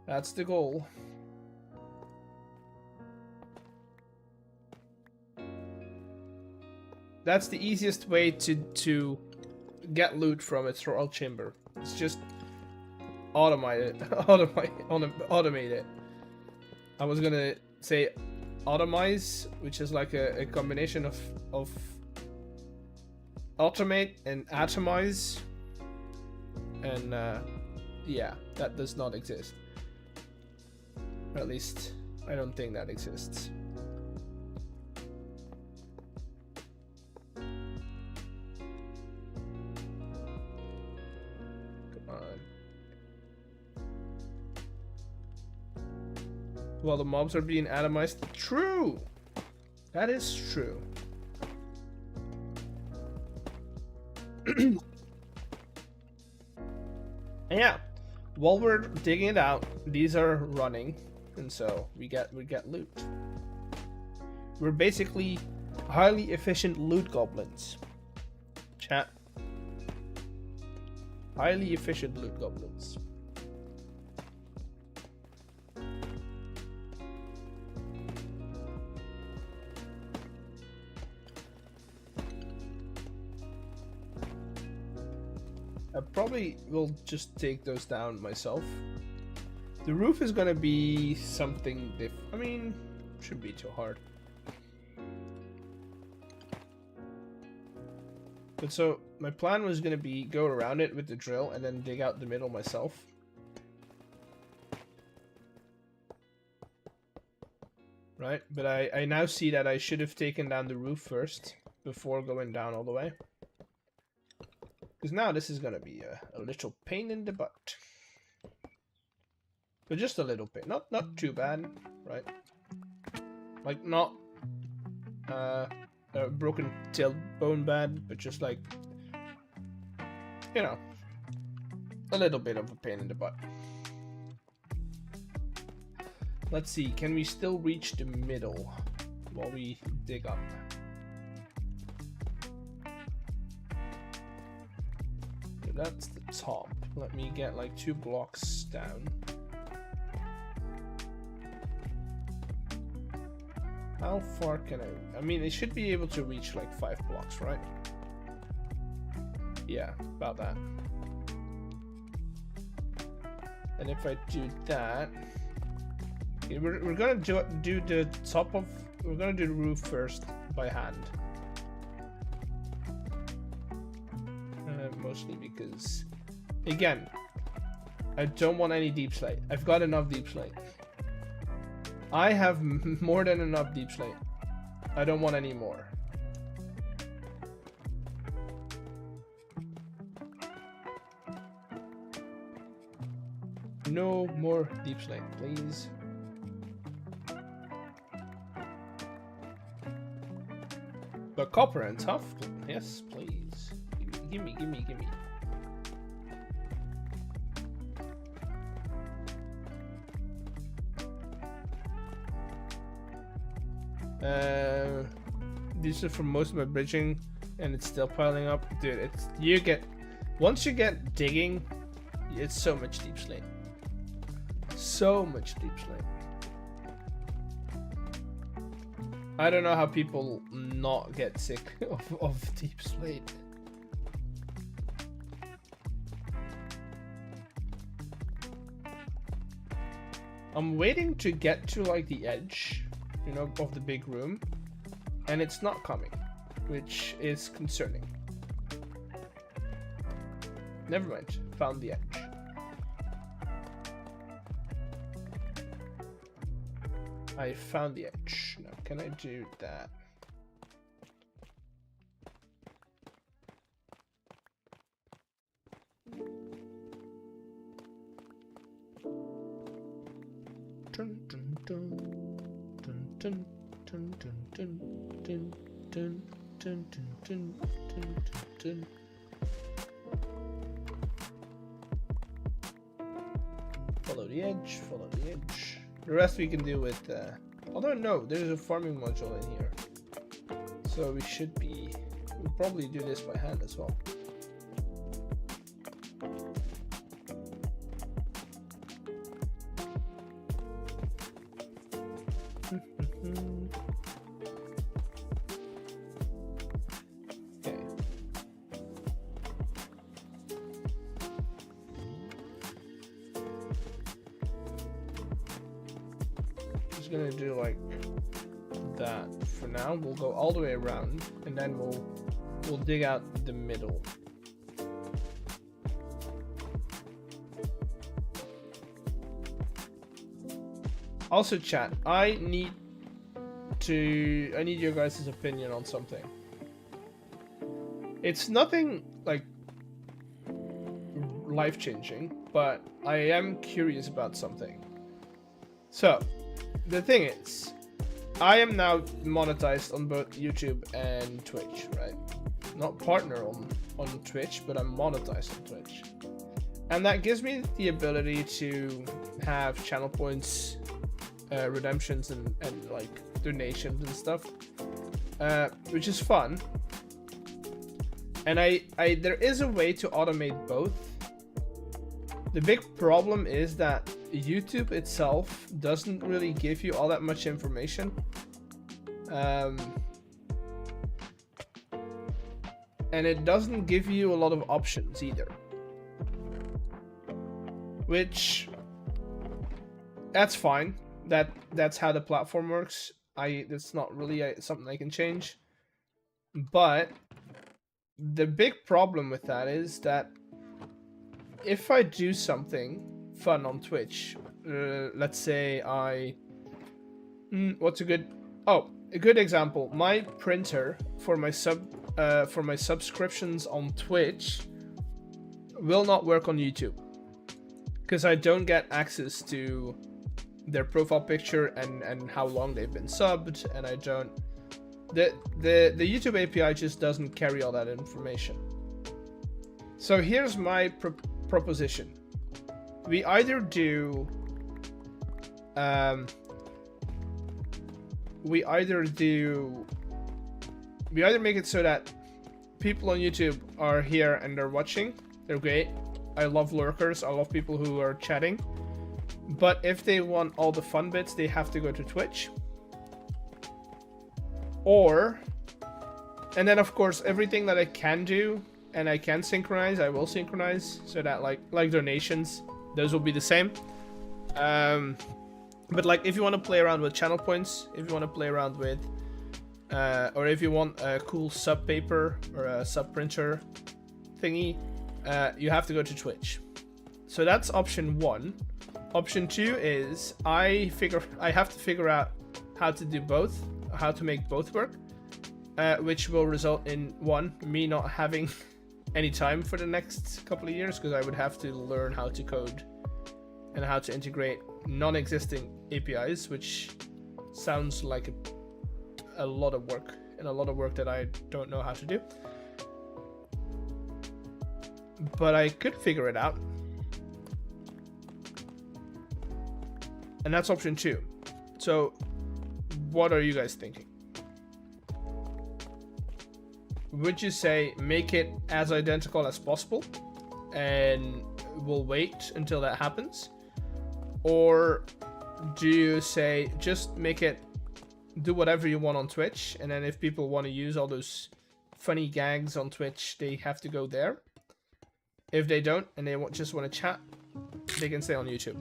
That's the goal. That's the easiest way to get loot from a thrall chamber. It's just automate it. Automate it. I was gonna say automize, which is like a combination of automate and atomize. And yeah, that does not exist. Or at least I don't think that exists. While the mobs are being atomized. True! That is true. Yeah. While we're digging it out, these are running. And so we get loot. We're basically highly efficient loot goblins. Chat. Highly efficient loot goblins. I probably will just take those down myself. The roof is gonna be something I mean, shouldn't be too hard. But so, my plan was gonna be go around it with the drill and then dig out the middle myself. Right, but I now see that I should have taken down the roof first before going down all the way. Because now this is going to be a little pain in the butt. But just a little bit. Not too bad, right? Like, not broken tailbone bad, but just like, you know, a little bit of a pain in the butt. Let's see, can we still reach the middle while we dig up? That's the top. Let me get like 2 blocks down. How far can I mean, it should be able to reach like 5 blocks, right? Yeah, about that. And if I do that, okay, we're gonna do the top of, we're gonna do the roof first by hand. Mostly because, again, I don't want any deep slate. I've got enough deep slate. I have more than enough deep slate. I don't want any more. No more deep slate, please. But copper and tough, yes, please. Gimme. These are from most of my bridging, and it's still piling up. Dude, once you get digging, it's so much deep slate. So much deep slate. I don't know how people not get sick of deep slate. I'm waiting to get to like the edge, you know, of the big room, and it's not coming, which is concerning. Never mind, found the edge. I found the edge. Now, can I do that? Follow the edge, follow the edge. The rest we can do with, although no, there's a farming module in here. So we'll probably do this by hand as well. Gonna do like that for now. We'll go all the way around and then we'll dig out the middle. Also chat, I need your guys' opinion on something. It's nothing like life-changing, but I am curious about something. So the thing is, I am now monetized on both YouTube and Twitch, right? Not partner on Twitch, but I'm monetized on Twitch. And that gives me the ability to have channel points, redemptions, and like donations and stuff, which is fun. And there is a way to automate both. The big problem is that YouTube itself doesn't really give you all that much information. And it doesn't give you a lot of options either. Which, that's fine. That's how the platform works. That's not really something I can change. But the big problem with that is that if I do something fun on Twitch, let's say what's a good example? My printer for my subscriptions on Twitch will not work on YouTube because I don't get access to their profile picture and how long they've been subbed, and I don't. The YouTube API just doesn't carry all that information. So here's my proposition. We either do we either make it so that people on YouTube are here and they're watching. They're great. I love lurkers. I love people who are chatting. But if they want all the fun bits, they have to go to Twitch. And then of course everything that I can do and I can synchronize, I will synchronize so that like donations, those will be the same. But like if you want to play around with channel points, if you want to play around with or if you want a cool sub paper or a sub printer thingy, you have to go to Twitch. So that's option one. Option two is I have to figure out how to do both, how to make both work, which will result in one, me not having any time for the next couple of years because I would have to learn how to code and how to integrate non-existing APIs, which sounds like a lot of work and a lot of work that I don't know how to do. But I could figure it out. And that's option two. So what are you guys thinking? Would you say make it as identical as possible and we'll wait until that happens? Or do you say just make it, do whatever you want on Twitch, and then if people want to use all those funny gags on Twitch, they have to go there? If they don't and they just want to chat, they can stay on YouTube.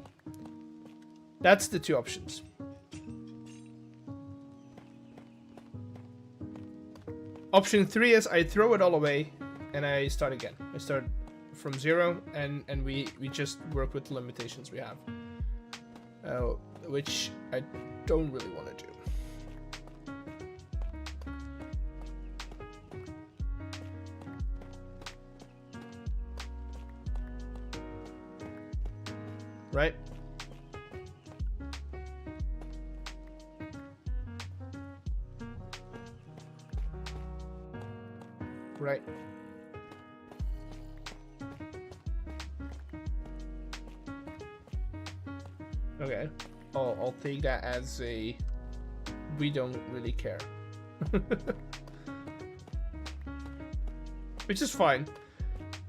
That's the two options. Option three is I throw it all away and I start again. I start from zero and we just work with the limitations we have. Which I don't really want to do. Right? right? Okay, I'll take that as a we don't really care. Which is fine.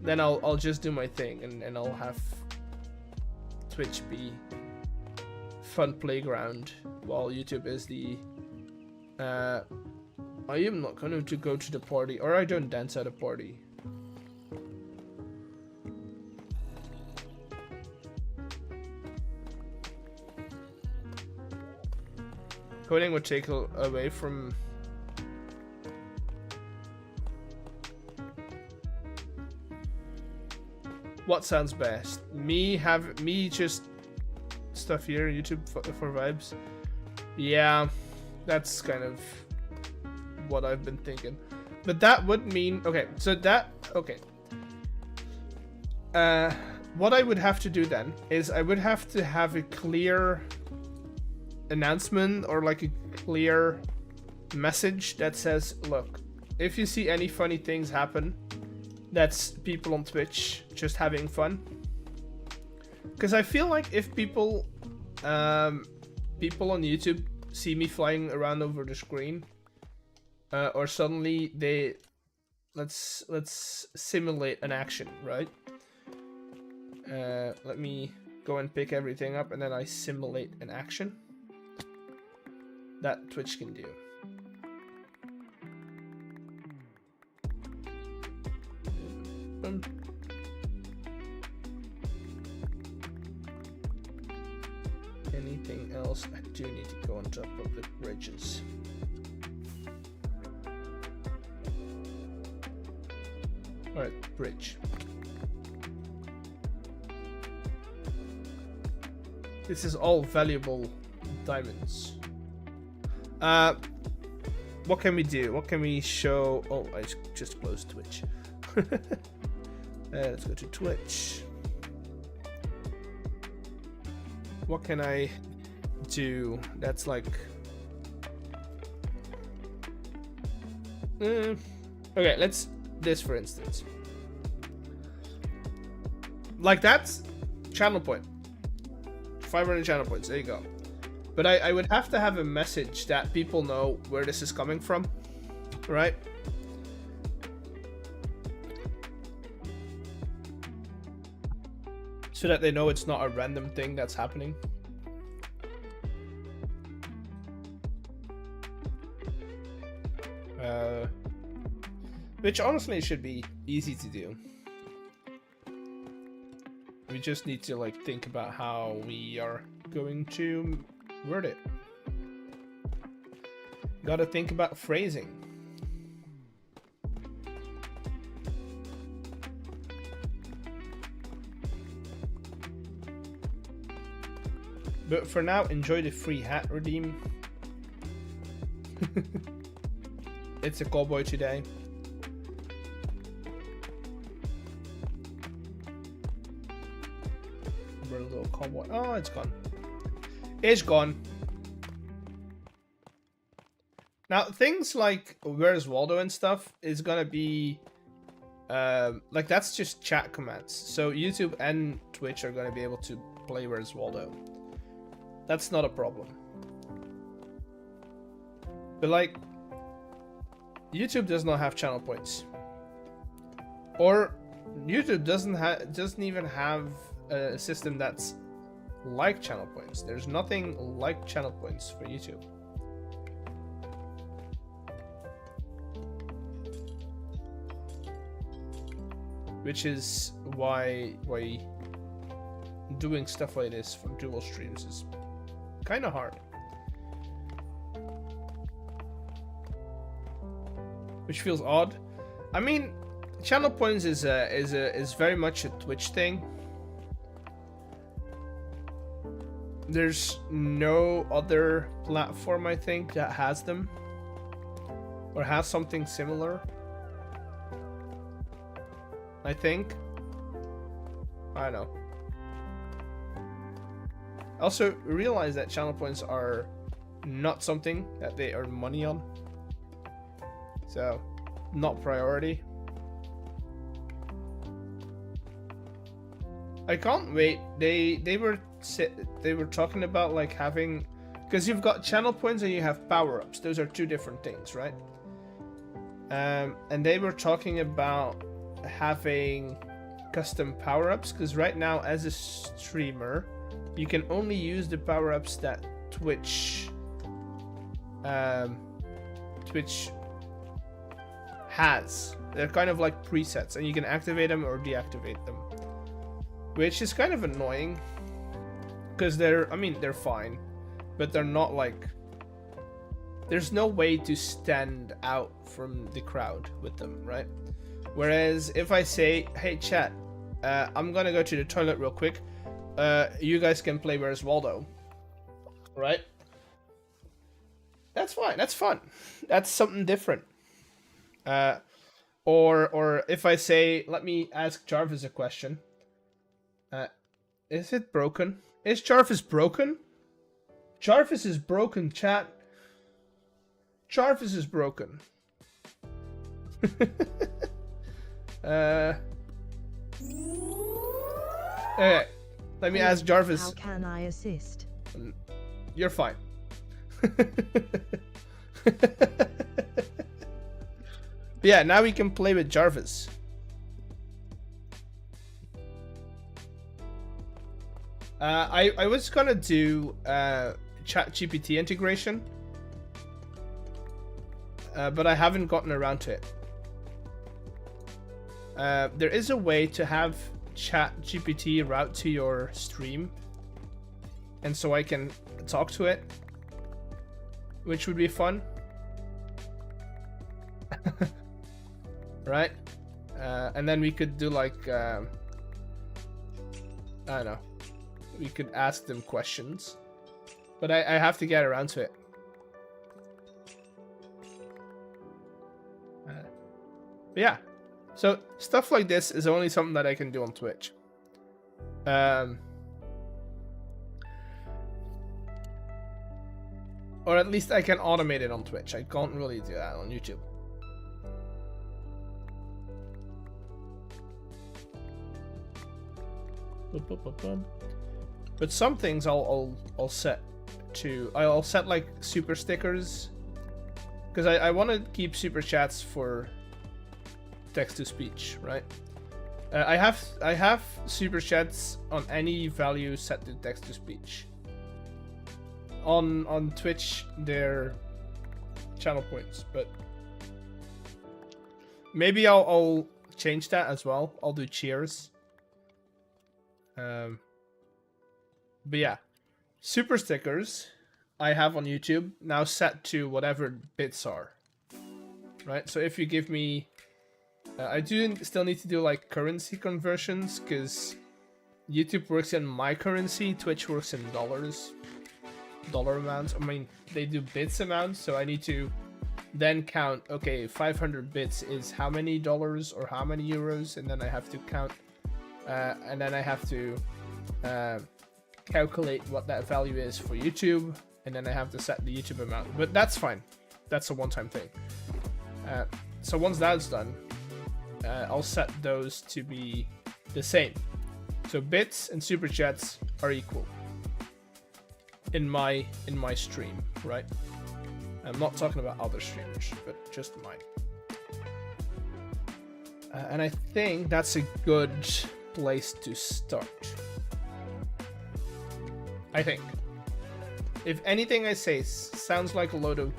Then I'll just do my thing and I'll have Twitch be fun playground while YouTube is the I am not going to go to the party, or I don't dance at a party. Coding would take away from what sounds best. Me just stuff here on YouTube for vibes. Yeah, that's kind of what I've been thinking. But that would mean okay. So that okay. What I would have to do then is I would have to have a clear announcement or like a clear message that says, look, if you see any funny things happen, that's people on Twitch just having fun. Because I feel like if people on YouTube see me flying around over the screen, or suddenly they let's simulate an action, right? Let me go and pick everything up and then I simulate an action that Twitch can do. Anything else? I do need to go on top of the bridges. Alright, bridge. This is all valuable diamonds. What can we do? What can we show? Oh, I just closed Twitch. Let's go to Twitch. What can I do? That's like... okay, let's... This, for instance. Like that's channel point. 500 channel points, there you go. But I would have to have a message that people know where this is coming from, right? So that they know it's not a random thing that's happening. Which honestly should be easy to do. We just need to like think about how we are going to word it. Gotta think about phrasing. But for now, enjoy the free hat redeem. It's a cowboy today. Little cowboy. Oh, it's gone. It's gone. Now, things like Where's Waldo and stuff is gonna be like that's just chat commands. So YouTube and Twitch are gonna be able to play Where's Waldo. That's not a problem. But like, YouTube does not have channel points, or YouTube doesn't even have a system that's like channel points. There's nothing like channel points for YouTube. Which is why doing stuff like this for dual streams is kind of hard. Which feels odd. I mean, channel points is very much a Twitch thing. There's no other platform, I think, that has them or has something similar. I think. I don't know. Also, realize that channel points are not something that they earn money on. So, not priority. I can't wait. They were talking about like having, because you've got channel points and you have power-ups. Those are two different things, right? And they were talking about having custom power-ups, because right now as a streamer you can only use the power-ups that Twitch has. They're kind of like presets, and you can activate them or deactivate them, which is kind of annoying because they're fine, but they're not like, there's no way to stand out from the crowd with them, right? Whereas if I say, hey chat, I'm gonna go to the toilet real quick, you guys can play Where's Waldo, right? That's fine, that's fun, that's something different. Or if I say, let me ask Jarvis a question, is it broken? Is Jarvis broken? Jarvis is broken, chat. Jarvis is broken. Okay, let me ask Jarvis.
How can I assist?
You're fine. Yeah, now we can play with Jarvis. I was gonna do ChatGPT integration, but I haven't gotten around to it. There is a way to have ChatGPT route to your stream, and so I can talk to it, which would be fun. Right? And then we could do like, I don't know, we could ask them questions, but I have to get around to it. But yeah, so stuff like this is only something that I can do on Twitch. Or at least I can automate it on Twitch. I can't really do that on YouTube. But some things I'll set to, I'll set like super stickers, because I want to keep super chats for text to speech, right? I have super chats on any value set to text to speech. On Twitch they're channel points, but maybe I'll change that as well. I'll do cheers. But yeah, super stickers I have on YouTube now set to whatever bits are, right? So if you give me, I do still need to do like currency conversions, because YouTube works in my currency, Twitch works in dollar amounts. I mean, they do bits amounts, so I need to then count, okay, 500 bits is how many dollars or how many euros, and then I have to count, and then I have to calculate what that value is for YouTube, and then I have to set the YouTube amount. But that's fine, that's a one-time thing. So once that's done, I'll set those to be the same. So bits and super chats are equal in my stream, right? I'm not talking about other streamers, but just mine. And I think that's a good place to start. I think. If anything I say sounds like a load of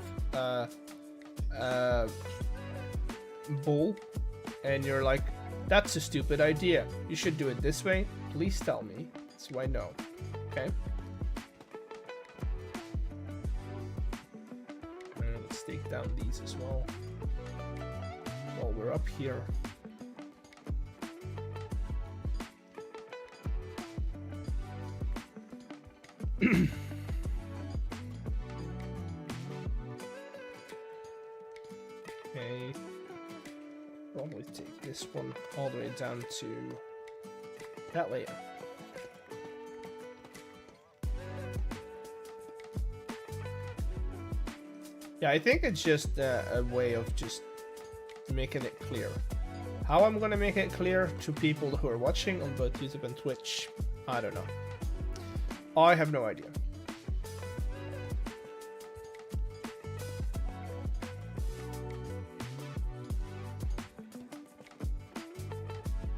bull, and you're like, that's a stupid idea, you should do it this way, please tell me, so I know. Okay? And let's take down these as well while we're up here. Okay, probably take this one all the way down to that layer. Yeah, I think it's just a way of just making it clear. How I'm gonna make it clear to people who are watching on both YouTube and Twitch, I don't know. I have no idea.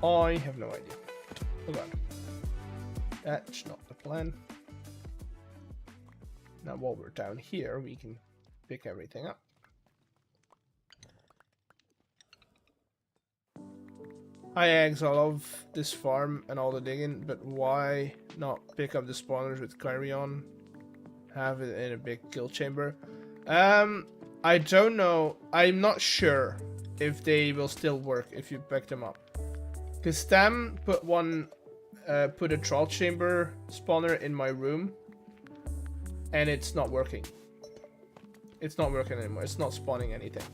I have no idea. Hold on. That's not the plan. Now while we're down here, we can pick everything up. Hi eggs, I love this farm and all the digging, but why not pick up the spawners with Carrion? Have it in a big kill chamber? I don't know. I'm not sure if they will still work if you pick them up. Because Stam put a troll chamber spawner in my room, and it's not working. It's not working anymore. It's not spawning anything.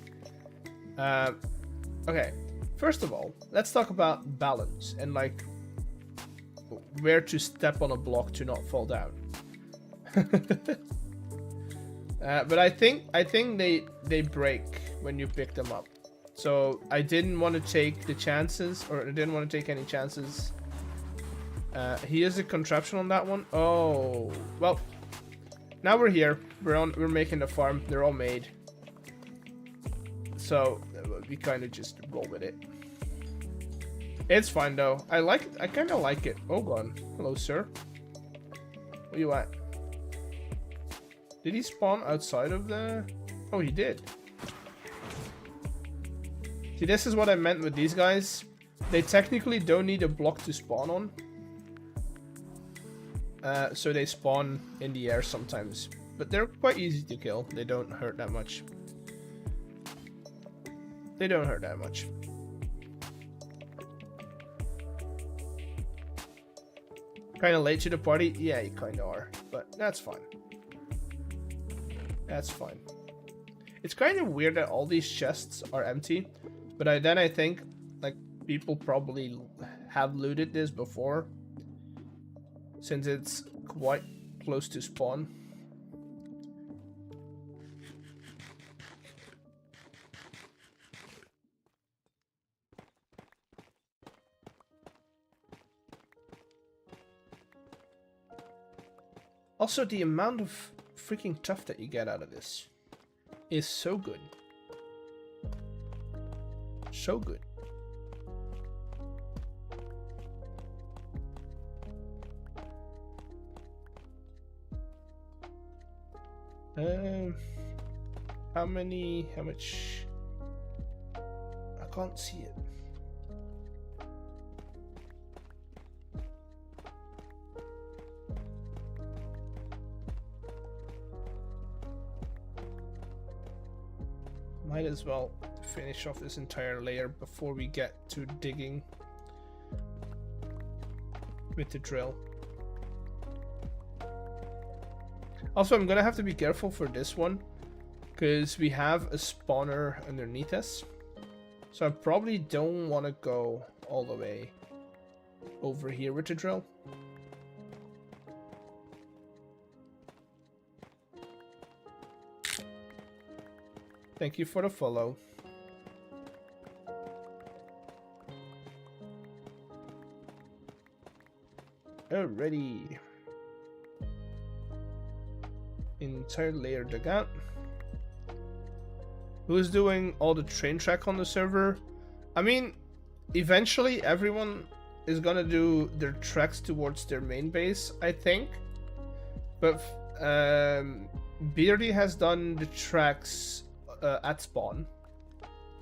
Okay. First of all, let's talk about balance and like where to step on a block to not fall down. But I think they break when you pick them up. So I didn't want to take the chances, or I didn't want to take any chances. He has a contraption on that one. Oh, well. Now we're here. We're making the farm. They're all made. So we kind of just roll with it. It's fine though. I like it. I kind of like it. Oh god. Hello, sir. Where you at? Did he spawn outside of the... Oh, he did. See, this is what I meant with these guys. They technically don't need a block to spawn on. So they spawn in the air sometimes. But they're quite easy to kill. They don't hurt that much. They don't hurt that much. Kind of late to the party? Yeah, you kind of are. But that's fine. That's fine. It's kind of weird that all these chests are empty. But then I think like people probably have looted this before. Since it's quite close to spawn. Also, the amount of freaking tuff that you get out of this is so good. So good. How much? I can't see it. Might as well finish off this entire layer before we get to digging with the drill. Also, I'm gonna have to be careful for this one because we have a spawner underneath us, so I probably don't want to go all the way over here with the drill. Thank you for the follow. Alrighty. Entire layer dug out. Who's doing all the train track on the server? I mean, eventually everyone is gonna do their tracks towards their main base, I think. But Beardy has done the tracks at spawn.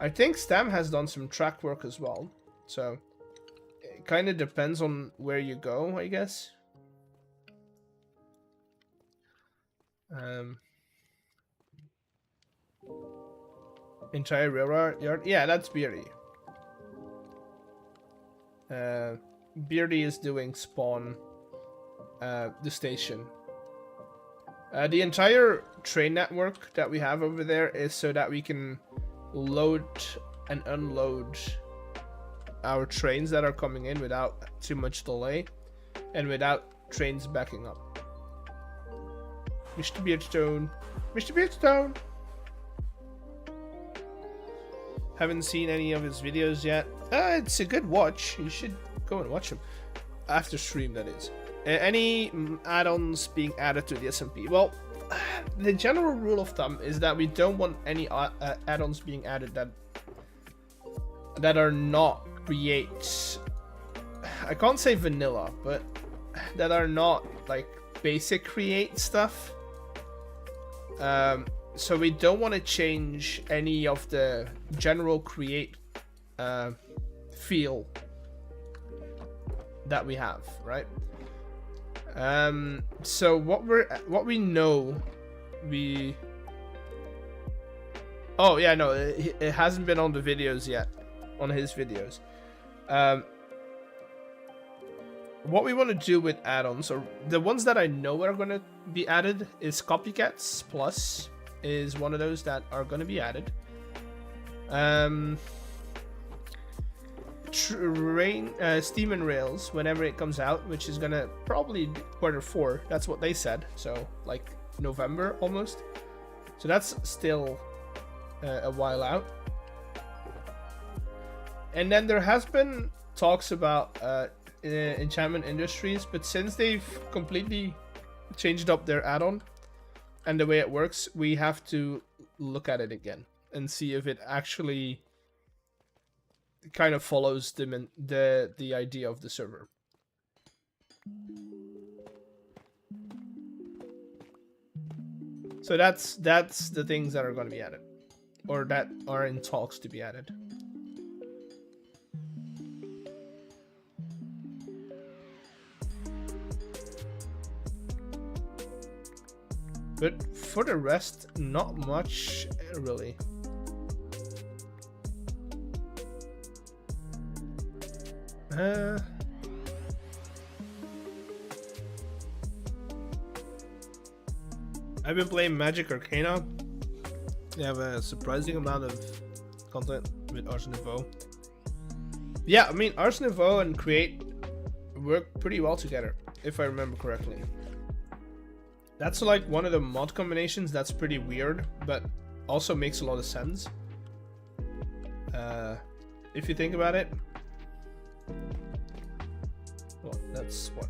I think Stam has done some track work as well. So it kind of depends on where you go, I guess. Entire railroad yard? Yeah, that's Beardy. Beardy is doing spawn the station. The entire train network that we have over there is so that we can load and unload our trains that are coming in without too much delay and without trains backing up. Mr. Beardstone. Mr. Beardstone! Haven't seen any of his videos yet. It's a good watch. You should go and watch him after stream, that is. Any add-ons being added to the SMP? Well, the general rule of thumb is that we don't want any add-ons being added that are not Create. I can't say vanilla, but that are not like basic Create stuff. So we don't want to change any of the general Create feel that we have, right? So what we know, oh yeah, no, it hasn't been on the videos yet, on his videos. What we want to do with add-ons, or the ones that I know are going to be added, is Copycats Plus is one of those that are going to be added. Steam and Rails, whenever it comes out, which is gonna probably Q4. That's what they said. So like November almost. So that's still a while out. And then there has been talks about Enchantment Industries, but since they've completely changed up their add-on and the way it works, we have to look at it again and see if it actually kind of follows the idea of the server. So that's the things that are going to be added, or that are in talks to be added. But for the rest, not much really. I've been playing Magic Arcana. They have a surprising amount of content with Ars Nouveau. Yeah, I mean, Ars Nouveau and Create work pretty well together, if I remember correctly. That's like one of the mod combinations that's pretty weird, but also makes a lot of sense. If you think about it. Well, that's what.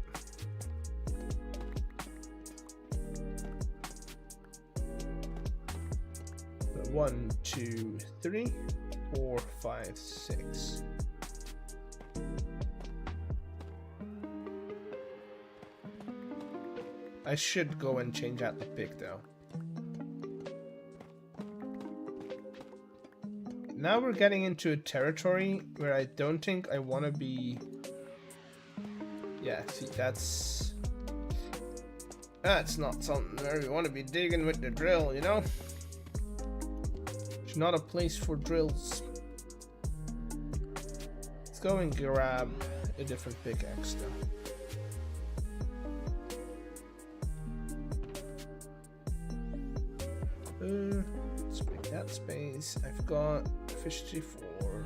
So 1, 2, 3, 4, 5, 6. I should go and change out the pick though. Now we're getting into a territory where I don't think I want to be. Yeah, see, that's not something where we want to be digging with the drill, you know? It's not a place for drills. Let's go and grab a different pickaxe though. Let's make that space. I've got efficiency 4,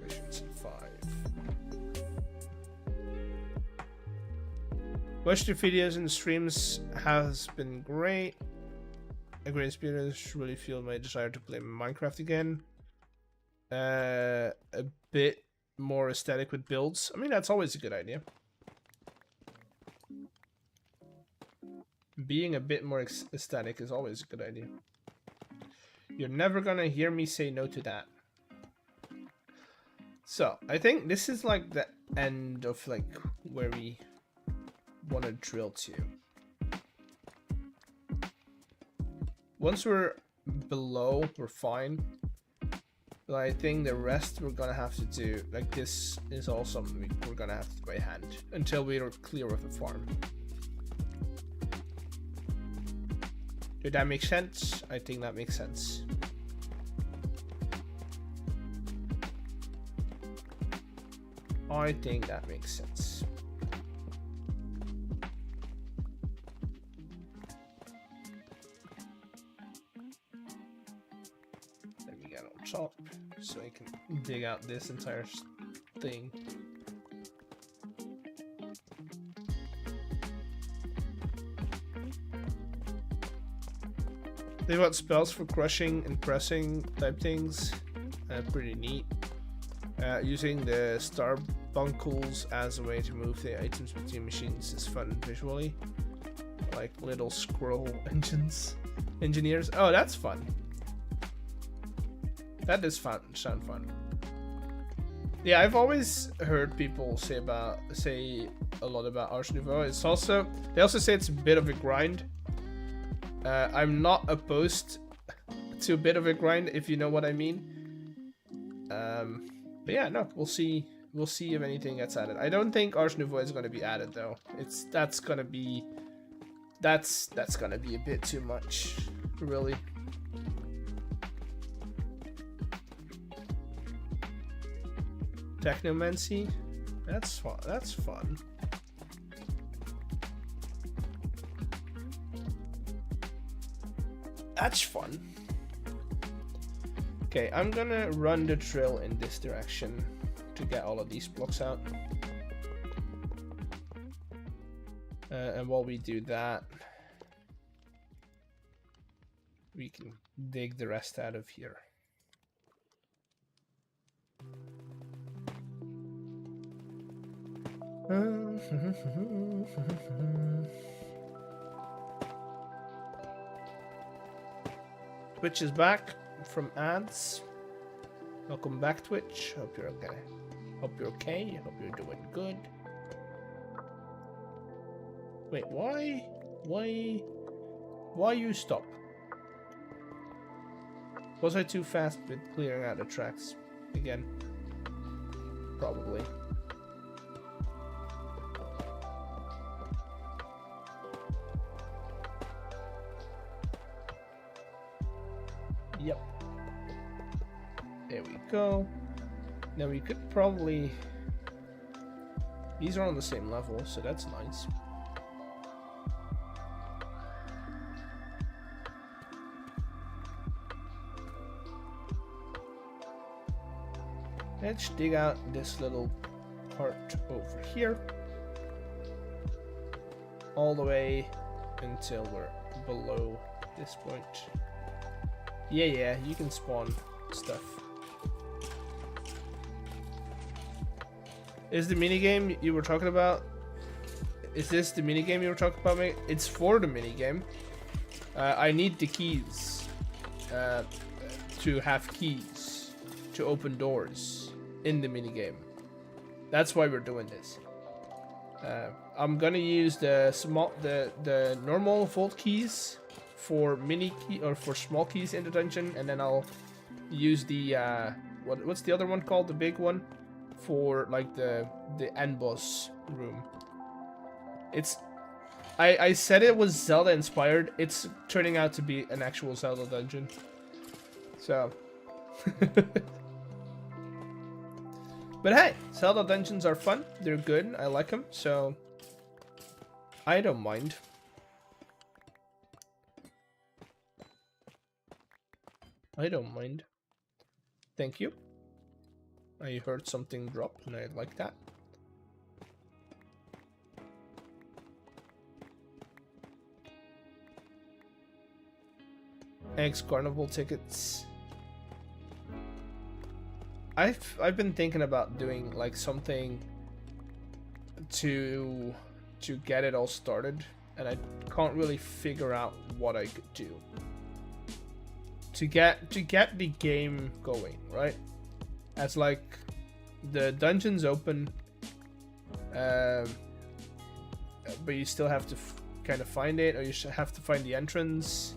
efficiency 5. Watching the videos and the streams has been great. A great experience. Really feel my desire to play Minecraft again. A bit more aesthetic with builds. I mean, that's always a good idea. Being a bit more aesthetic is always a good idea. You're never gonna hear me say no to that. So, I think this is like the end of like where we want to drill to. Once we're below, we're fine. But I think the rest we're gonna have to do, like this is all something we're gonna have to do by hand until we are clear of the farm. Did that make sense? I think that makes sense. I think that makes sense. Let me get on top so I can dig out this entire thing. They've got spells for crushing and pressing type things. Pretty neat. Using the starbuncles as a way to move the items between machines is fun visually. Like little scroll engineers. Oh, that's fun. That is fun. Sound fun. Yeah, I've always heard people say a lot about Ars Nouveau. It's also, they also say it's a bit of a grind. I'm not opposed to a bit of a grind, if you know what I mean. But yeah, no, we'll see if anything gets added. I don't think Ars Nouveau is going to be added though. That's gonna be a bit too much, really. Technomancy, that's fun. That's fun. That's fun. Okay, I'm gonna run the drill in this direction to get all of these blocks out. And while we do that, we can dig the rest out of here. Twitch is back from ads. Welcome back, Twitch. Hope you're okay. Hope you're okay. Hope you're doing good. Wait, why you stop? Was I too fast with clearing out the tracks again? Probably. Yep. There we go. Now we could probably... These are on the same level, so that's nice. Let's dig out this little part over here. All the way until we're below this point. Yeah, you can spawn stuff. Is the minigame you were talking about? Is this the minigame you were talking about, mate? It's for the minigame. I need the keys to have keys to open doors in the minigame. That's why we're doing this. I'm gonna use the normal vault keys for mini key or for small keys in the dungeon, and then I'll use the what's the other one called, the big one, for like the end boss room. It's I said it was Zelda inspired. It's turning out to be an actual Zelda dungeon. So but hey, Zelda dungeons are fun. They're good. I like them, so I don't mind. I don't mind. Thank you. I heard something drop and I like that. Eggs carnival tickets. I've been thinking about doing like something to get it all started, and I can't really figure out what I could do to get the game going, right? As like the dungeon's open, but you still have to kind of find it, or you should have to find the entrance.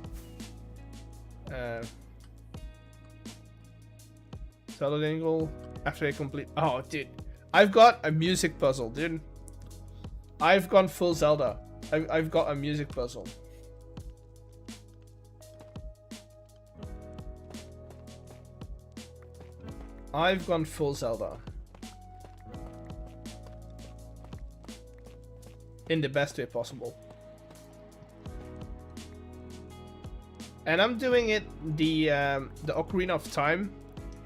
Zelda angle after I complete. Oh, dude, I've got a music puzzle, dude. I've gone full Zelda. I've got a music puzzle. I've gone full Zelda. In the best way possible. And I'm doing it the Ocarina of Time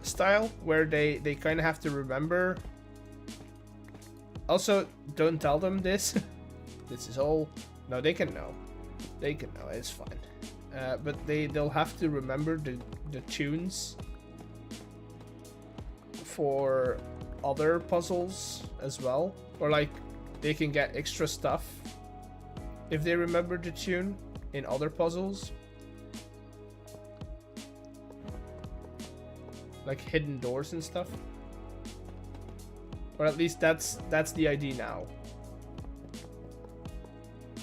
style, where they kind of have to remember. Also, don't tell them this. This is all... No, they can know. They can know, it's fine. But they'll have to remember the tunes for other puzzles as well, or like they can get extra stuff if they remember the tune in other puzzles, like hidden doors and stuff. Or at least that's the idea now.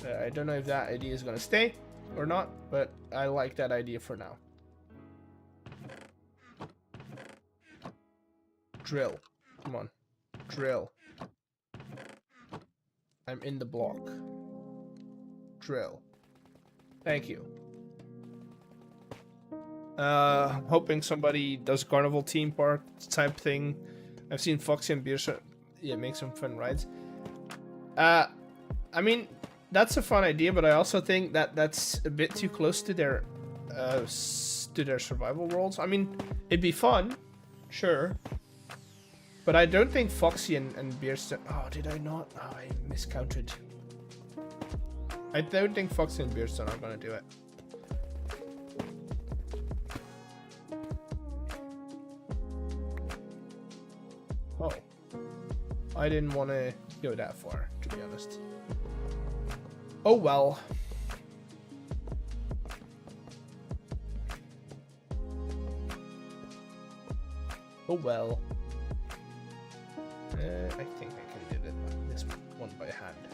I don't know if that idea is gonna stay or not, but I like that idea for now. Drill. Come on. Drill. I'm in the block. Drill. Thank you. Hoping somebody does carnival theme park type thing. I've seen Foxy and Beersa, yeah, make some fun rides. I mean, that's a fun idea, but I also think that that's a bit too close to their survival worlds. I mean, it'd be fun, sure, but I don't think Foxy and Beersa. Oh, did I not? Oh, I miscounted. I don't think Foxy and Beersa are gonna do it. Oh, I didn't want to go that far, to be honest. Oh well. Oh well. I think I can do this one by hand.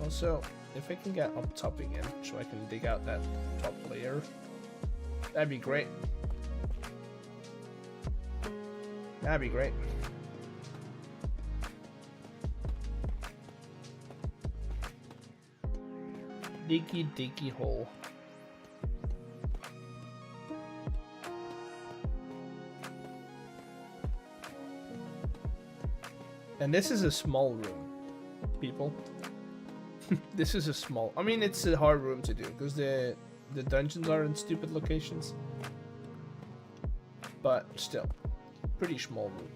Also, if I can get up top again, so I can dig out that top layer, that'd be great. That'd be great. Diggy hole. And this is a small room, people. This is a small. I mean, it's a hard room to do because the dungeons are in stupid locations. But still, pretty small room.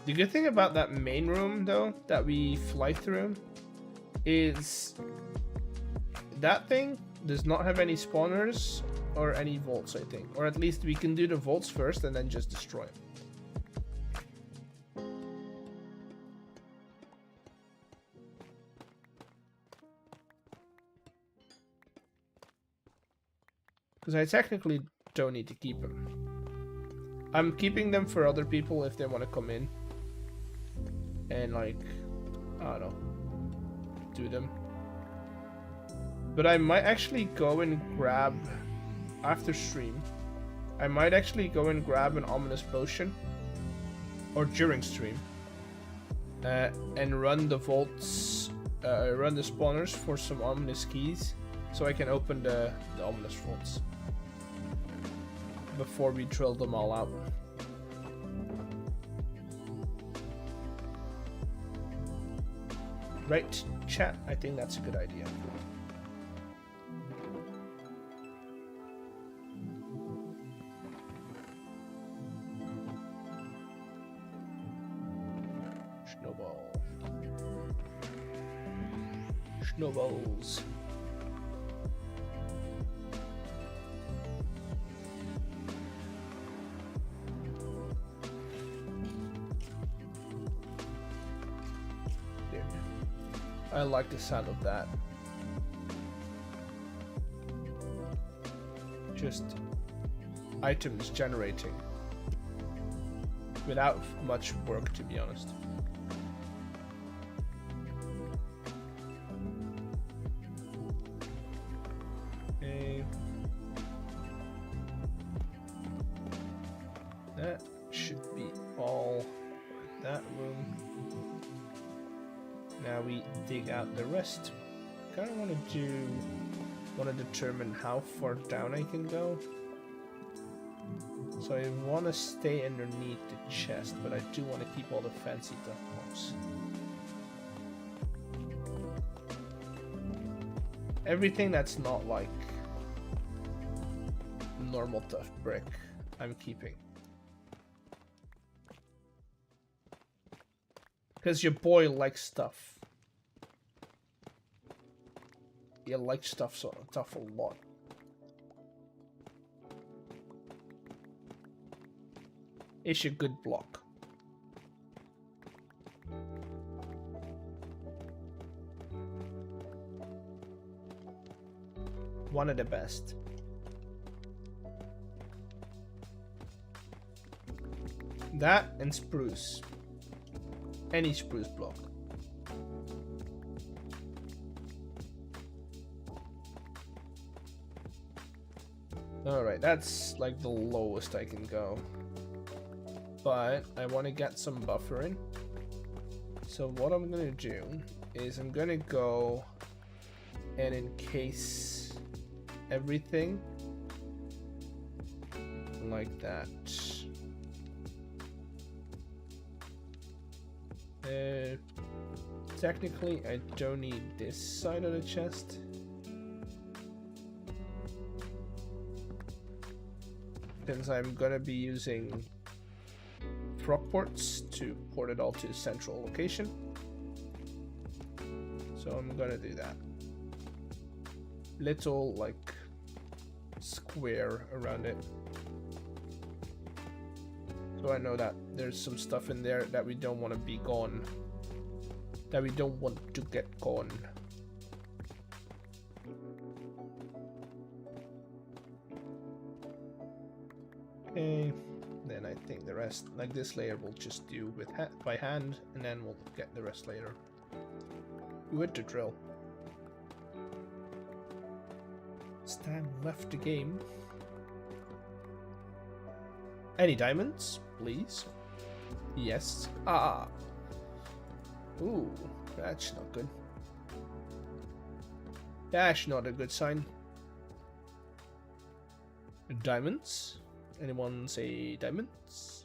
The good thing about that main room, though, that we fly through, is that thing does not have any spawners or any vaults, I think. Or at least we can do the vaults first and then just destroy them. Because I technically don't need to keep them. I'm keeping them for other people if they want to come in. And like, I don't know, do them. But I might actually go and grab, after stream, I might actually go and grab an ominous potion, or during stream, and run the vaults, run the spawners for some ominous keys, so I can open the ominous vaults before we drill them all out. Right, chat? I think that's a good idea. Snowball. Snowballs. I like the sound of that. Just items generating without much work, to be honest. Okay. That should be all for that room. Now we dig out the rest. Kind of want to determine how far down I can go. So I want to stay underneath the chest, but I do want to keep all the fancy duck blocks. Everything that's not like normal tough brick, I'm keeping. Because your boy likes stuff. You like stuff a lot. It's a good block. One of the best. That and spruce. Any spruce block. Alright, that's like the lowest I can go. But I want to get some buffer in. So what I'm going to do is I'm going to go and encase everything like that. Technically, I don't need this side of the chest. Since I'm gonna be using frog ports to port it all to the central location. So I'm gonna do that. Little, like, square around it. So I know that there's some stuff in there that we don't want to be gone. That we don't want to get gone. Okay, then I think the rest, like this layer, we'll just do with by hand, and then we'll get the rest later. With the drill. Stan left the game. Any diamonds, please? Yes. Ah. Ooh, that's not good. That's not a good sign. Diamonds? Anyone say diamonds?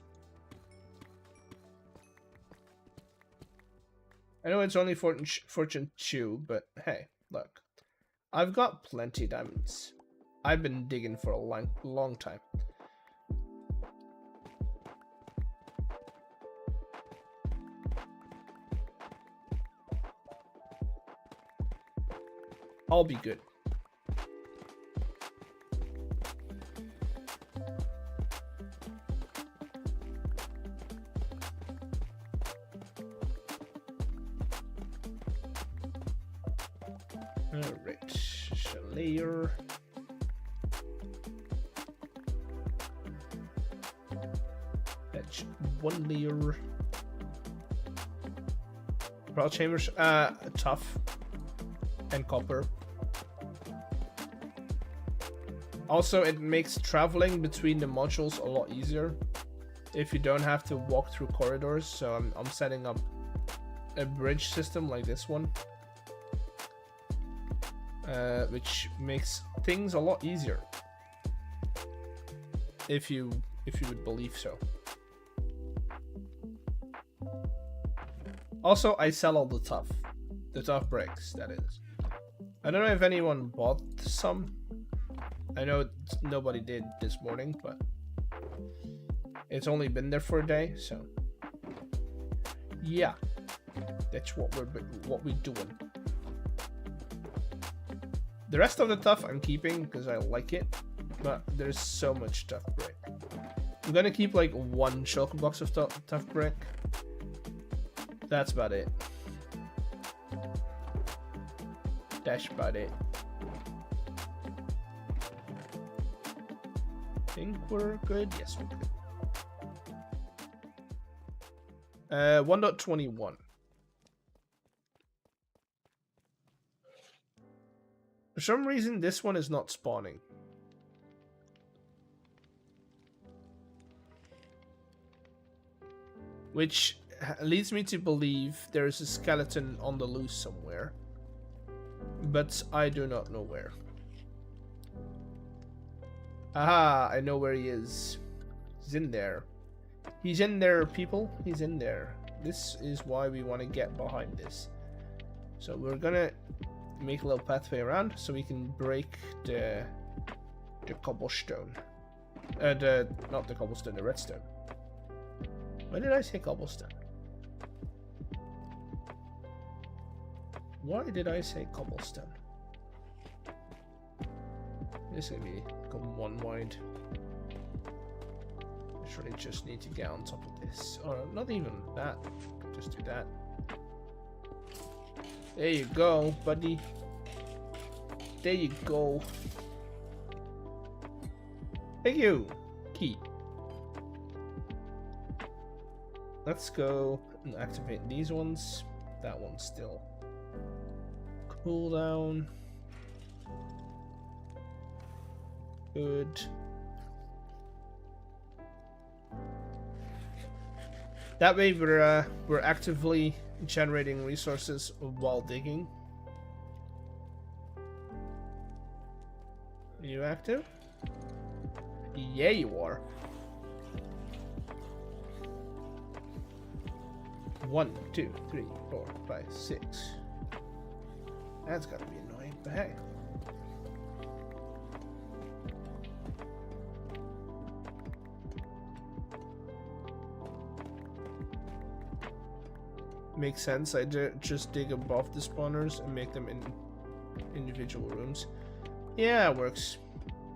I know it's only fortune 2, but hey, look. I've got plenty of diamonds. I've been digging for a long time. I'll be good. Alright, layer. That's one layer. Proud chambers, tough and copper. Also, it makes traveling between the modules a lot easier if you don't have to walk through corridors. So I'm setting up a bridge system like this one, which makes things a lot easier. If you would believe so. Also, I sell all the tough bricks. That is. I don't know if anyone bought some. I know nobody did this morning, but it's only been there for a day, so yeah, that's what we're doing. The rest of the stuff I'm keeping because I like it, but there's so much tough brick. I'm gonna keep like one shulker box of tough brick. That's about it. That's about it. Think we're good? Yes, we're good. 1.21. For some reason, this one is not spawning. Which leads me to believe there is a skeleton on the loose somewhere. But I do not know where. Aha, I know where he is. He's in there. He's in there, people. He's in there. This is why we want to get behind this. So we're gonna make a little pathway around so we can break the cobblestone. Not the cobblestone, the redstone. When did I say cobblestone? Why did I say cobblestone? This is gonna be one wide. Literally just need to get on top of this. Or not even that. Just do that. There you go, buddy. There you go. Thank you. Key. Let's go and activate these ones. That one's still cooldown. Good. That way we're actively generating resources while digging. Are you active? Yeah, you are. 1, 2, 3, 4, 5, 6. That's gotta be annoying, but hey. Makes sense. I just dig above the spawners and make them in individual rooms. Yeah, it works.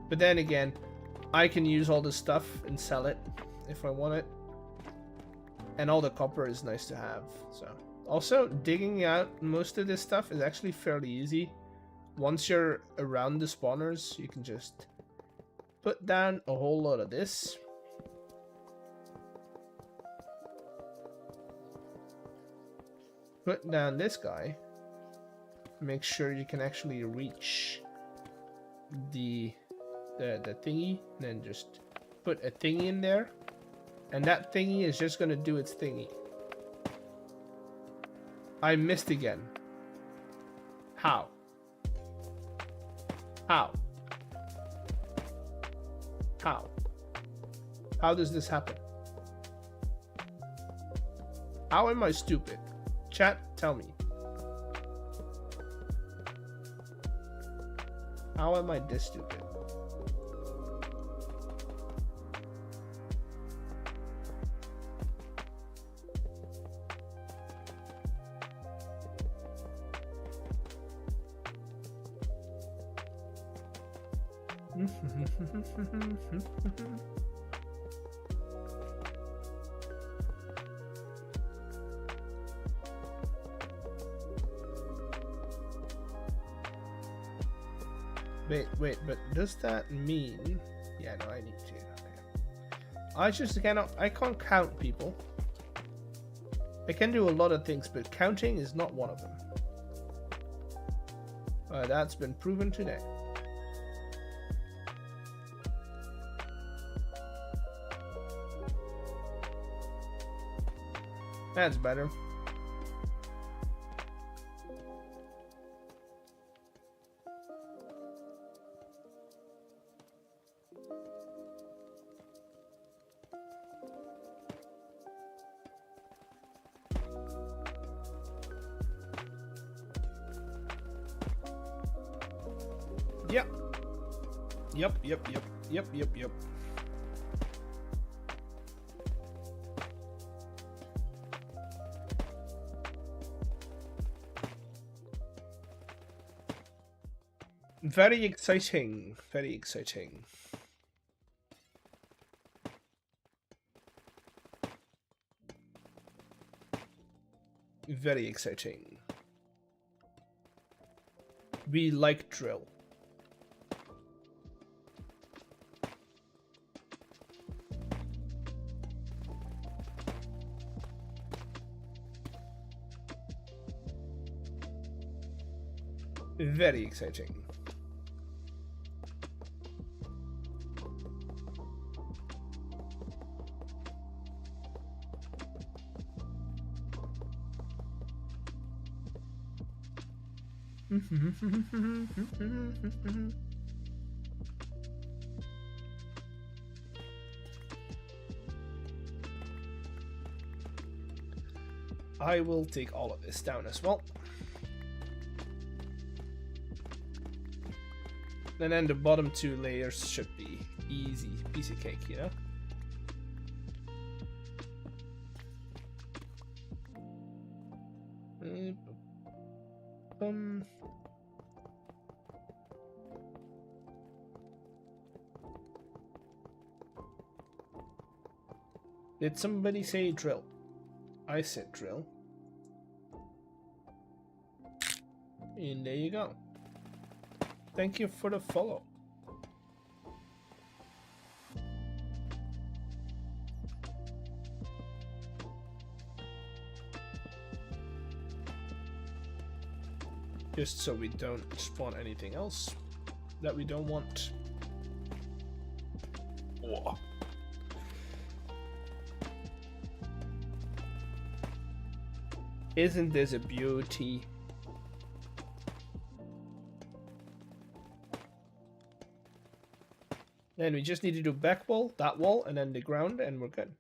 But then again, I can use all this stuff and sell it if I want it. And all the copper is nice to have. So also, digging out most of this stuff is actually fairly easy. Once you're around the spawners, you can just put down a whole lot of this. Put down this guy. Make sure you can actually reach the thingy. And then just put a thingy in there. And that thingy is just gonna do its thingy. I missed again. How? How? How? How does this happen? How am I stupid? Chat, tell me. How am I this stupid? Wait, but does that mean... Yeah, no, I need to. Okay. I can't count people. I can do a lot of things, but counting is not one of them. That's been proven today. That's better. Yep. Very exciting. Very exciting. Very exciting. We like drill. Very exciting. I will take all of this down as well. And then the bottom two layers should be easy, piece of cake, you know? Did somebody say drill? I said drill. And there you go. Thank you for the follow. Just so we don't spawn anything else that we don't want. Whoa. Isn't this a beauty? Then we just need to do back wall, that wall, and then the ground, and we're good.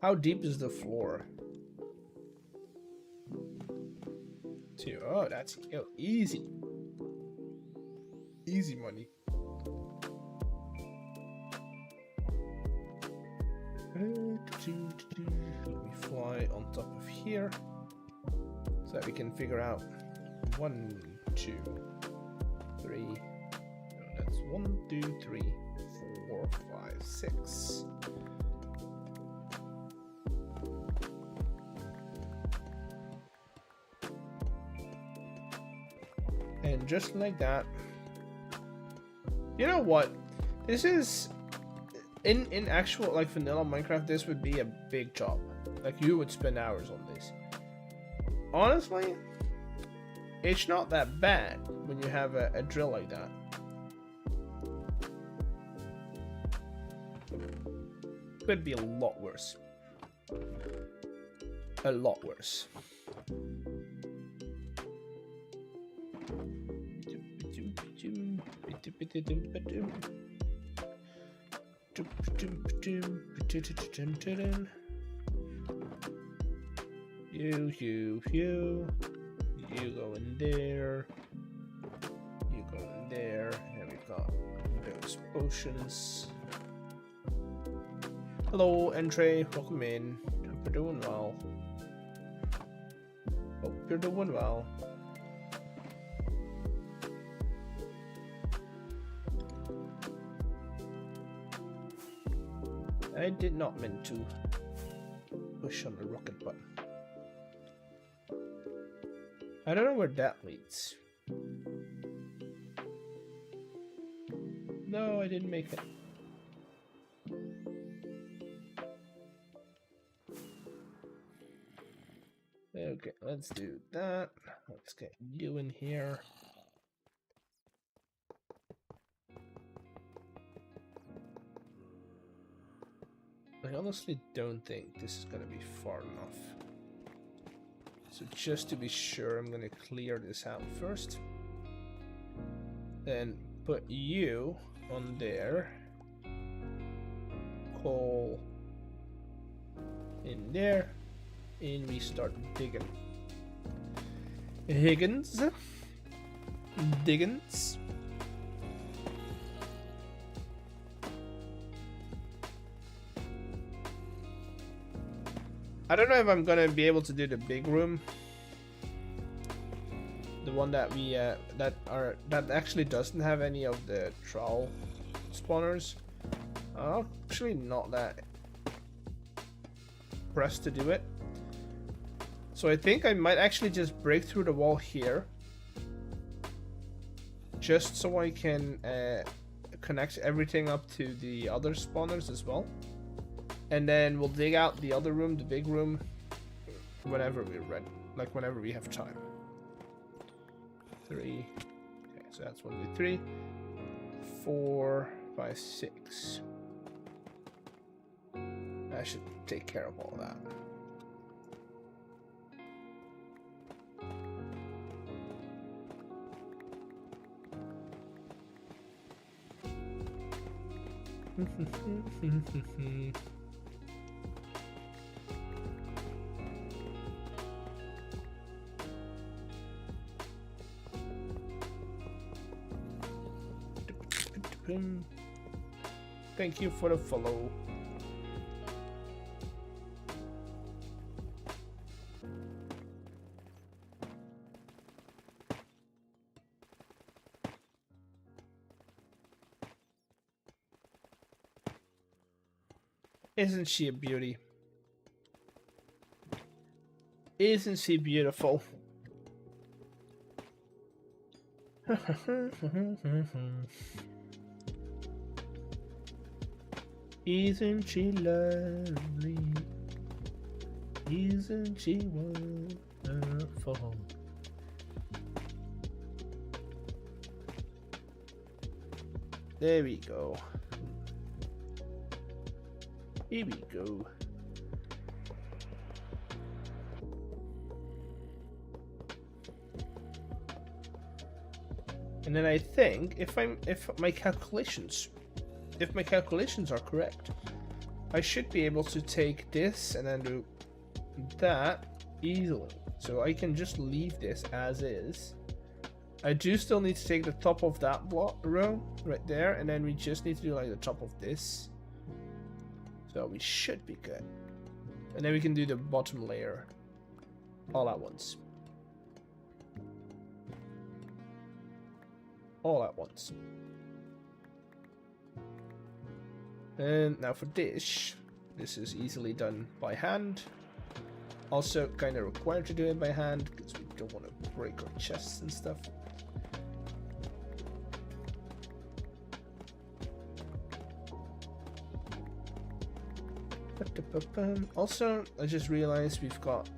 How deep is the floor? Oh, that's easy. Easy money. Let me fly on top of here so that we can figure out 1, 2, 3. No, that's 1, 2, 3, 4, 5, 6. And just like that. You know what? This is in actual like vanilla Minecraft, this would be a big job. Like you would spend hours on this. Honestly, it's not that bad when you have a drill like that. Could be a lot worse. A lot worse. You go in there. You go in there. And we've got those potions. Hello, Entree. Welcome in. Hope you're doing well. Hope you're doing well. I did not mean to push on the rocket button. I don't know where that leads. No, I didn't make it. Okay, let's do that. Let's get you in here. I honestly don't think this is gonna be far enough. So just to be sure, I'm gonna clear this out first. Then put you on there. Coal in there. And we start digging. Higgins. Diggins. I don't know if I'm gonna be able to do the big room, the one that we that actually doesn't have any of the trowel spawners. I'm actually not that pressed to do it, so I think I might actually just break through the wall here, just so I can connect everything up to the other spawners as well. And then we'll dig out the other room, the big room, whenever we're ready. Like whenever we have time. 3. Okay, so that's 1, 2, 3. 4, 5, 6. I should take care of all that. Thank you for the follow. Isn't she a beauty? Isn't she beautiful? Isn't she lovely? Isn't she wonderful? There we go. Here we go. And then I think if my calculations are correct, I should be able to take this and then do that easily. So I can just leave this as is. I do still need to take the top of that block row right there, and then we just need to do like the top of this. So we should be good. And then we can do the bottom layer all at once. All at once. And now for this is easily done by hand. Also kind of required to do it by hand because we don't want to break our chests and stuff. Also, I just realized we've got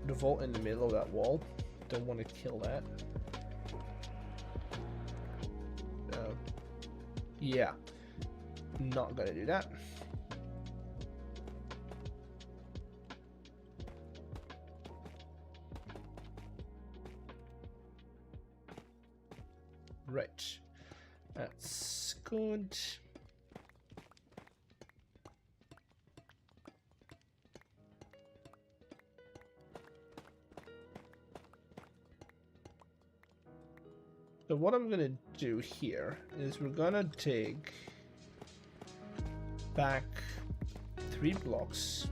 the vault in the middle of that wall. Don't want to kill that. Yeah, not gonna do that. Right, that's good. So what I'm gonna do here is we're gonna dig back 3 blocks.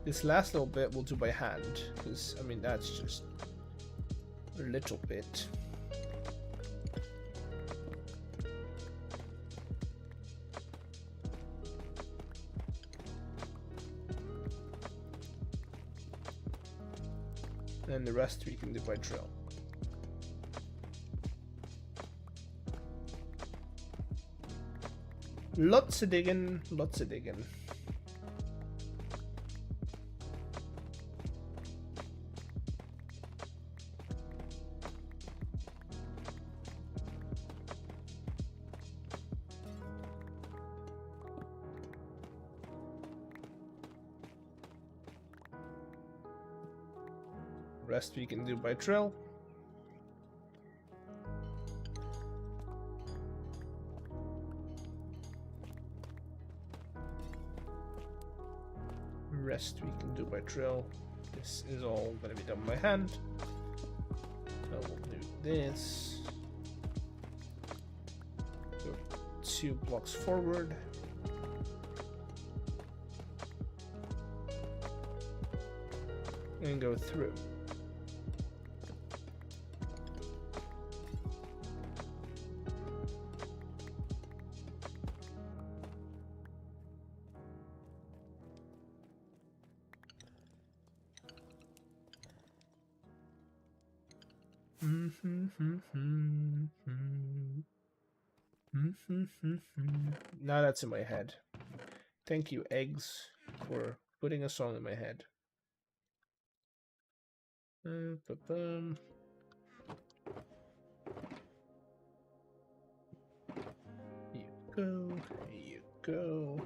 This last little bit we'll do by hand, because I mean that's just a little bit. And the rest we can do by drill. Lots of digging, lots of digging. Rest we can do by drill. Rest we can do by drill. This is all going to be done by hand. So we'll do this. Go 2 blocks forward. And go through. Now that's in my head. Thank you, eggs, for putting a song in my head. You go, you go.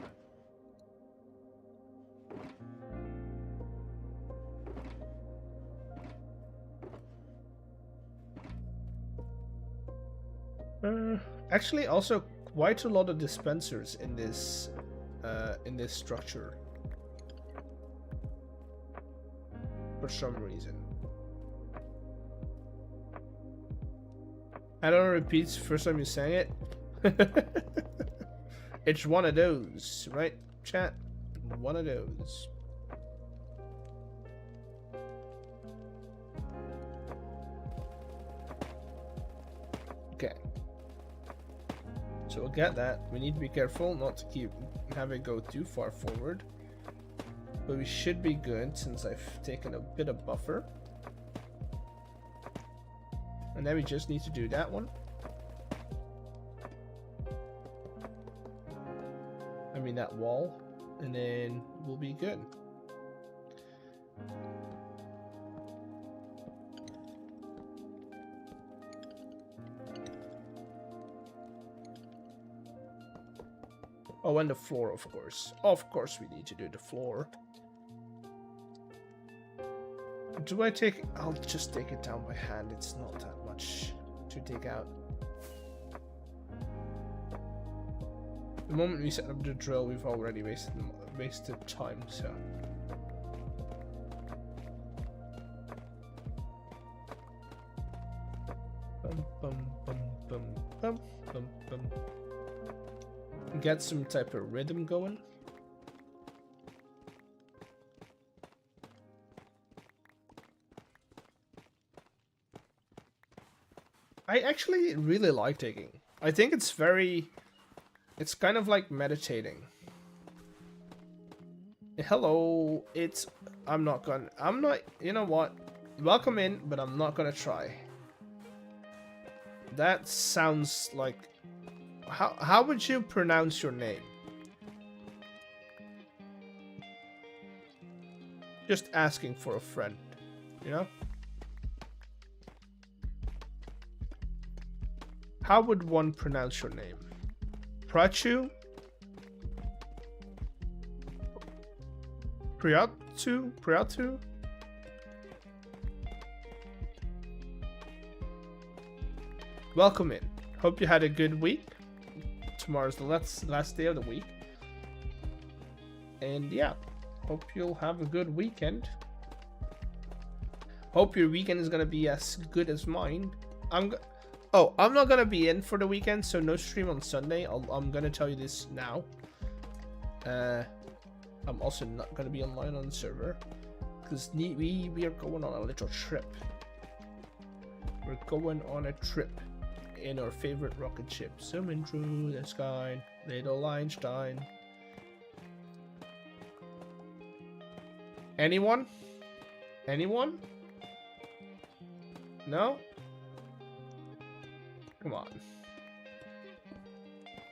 Actually, also quite a lot of dispensers in this structure for some reason. I don't repeat first time you sang it. It's one of those, right, chat? One of those. Okay. So we'll get that. We need to be careful not to keep have it go too far forward. But we should be good since I've taken a bit of buffer. And then we just need to do that one. I mean that wall. And then we'll be good. Oh, and the floor, of course. Of course we need to do the floor. Do I take... I'll just take it down by hand. It's not that much to dig out. The moment we set up the drill, we've already wasted time, so... Bum, bum, bum, bum, bum, bum, bum. Get some type of rhythm going. I actually really like digging. I think it's very... It's kind of like meditating. Hello, it's... I'm not... You know what? Welcome in, but I'm not gonna try. That sounds like... How would you pronounce your name? Just asking for a friend, you know? How would one pronounce your name? Prachu? Priatu? Priatu? Welcome in. Hope you had a good week. Tomorrow's the last day of the week. And yeah, hope you'll have a good weekend. Hope your weekend is gonna be as good as mine. I'm not gonna be in for the weekend, so no stream on Sunday. I'm gonna tell you this now. I'm also not gonna be online on the server because we are going on a little trip. We're going on a trip in our favorite rocket ship, zooming through the sky, little Einstein. Anyone? Anyone? No? Come on.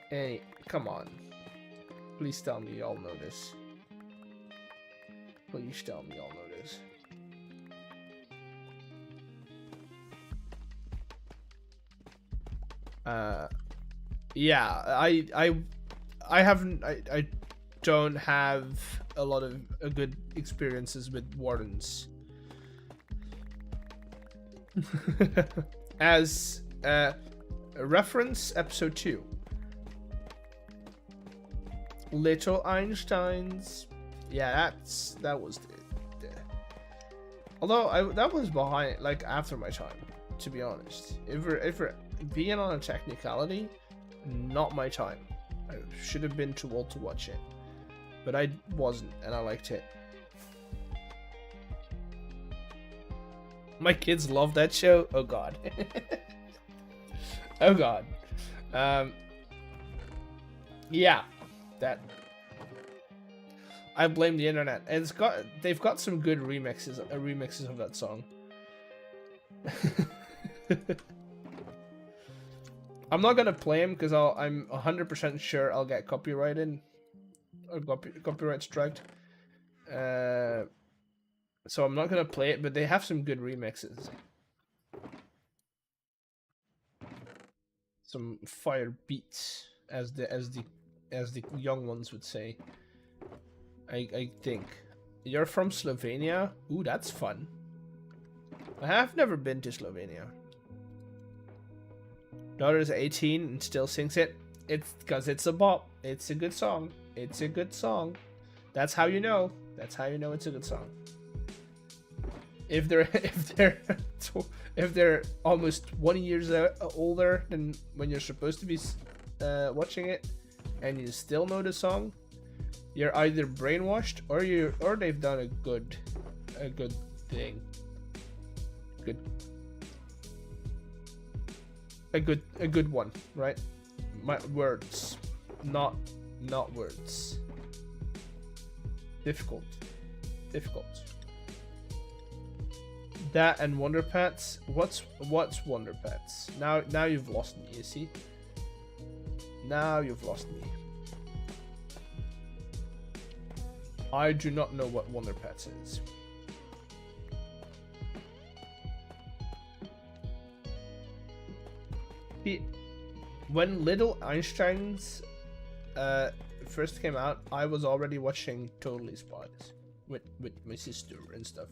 Hey, come on. Please tell me y'all know this. Please tell me y'all know this. Yeah, I don't have a lot of good experiences with wardens. As reference episode 2. Little Einsteins. Yeah, that was although that was behind, like, after my time, to be honest. If we're being on a technicality, not my time. I should have been too old to watch it, but I wasn't, and I liked it. My kids love that show. Oh god. Oh god. Yeah, that. I blame the internet. And they've got some good remixes of that song. I'm not gonna play him because I'm 100% sure I'll get copyrighted or copyright striked. So I'm not gonna play it, but they have some good remixes. Some fire beats, as the young ones would say. I think. You're from Slovenia? Ooh, that's fun. I have never been to Slovenia. Daughter's 18 and still sings it. It's because it's a bop. It's a good song. It's a good song. That's how you know. That's how you know it's a good song. if they're if they're almost 20 years older than when you're supposed to be watching it, and you still know the song, you're either brainwashed or they've done a good thing. A good one, right? My words, not words. Difficult. That and Wonder Pets. What's Wonder Pets? Now you've lost me. You see? Now you've lost me. I do not know what Wonder Pets is. When Little Einsteins first came out, I was already watching Totally Spies with my sister and stuff.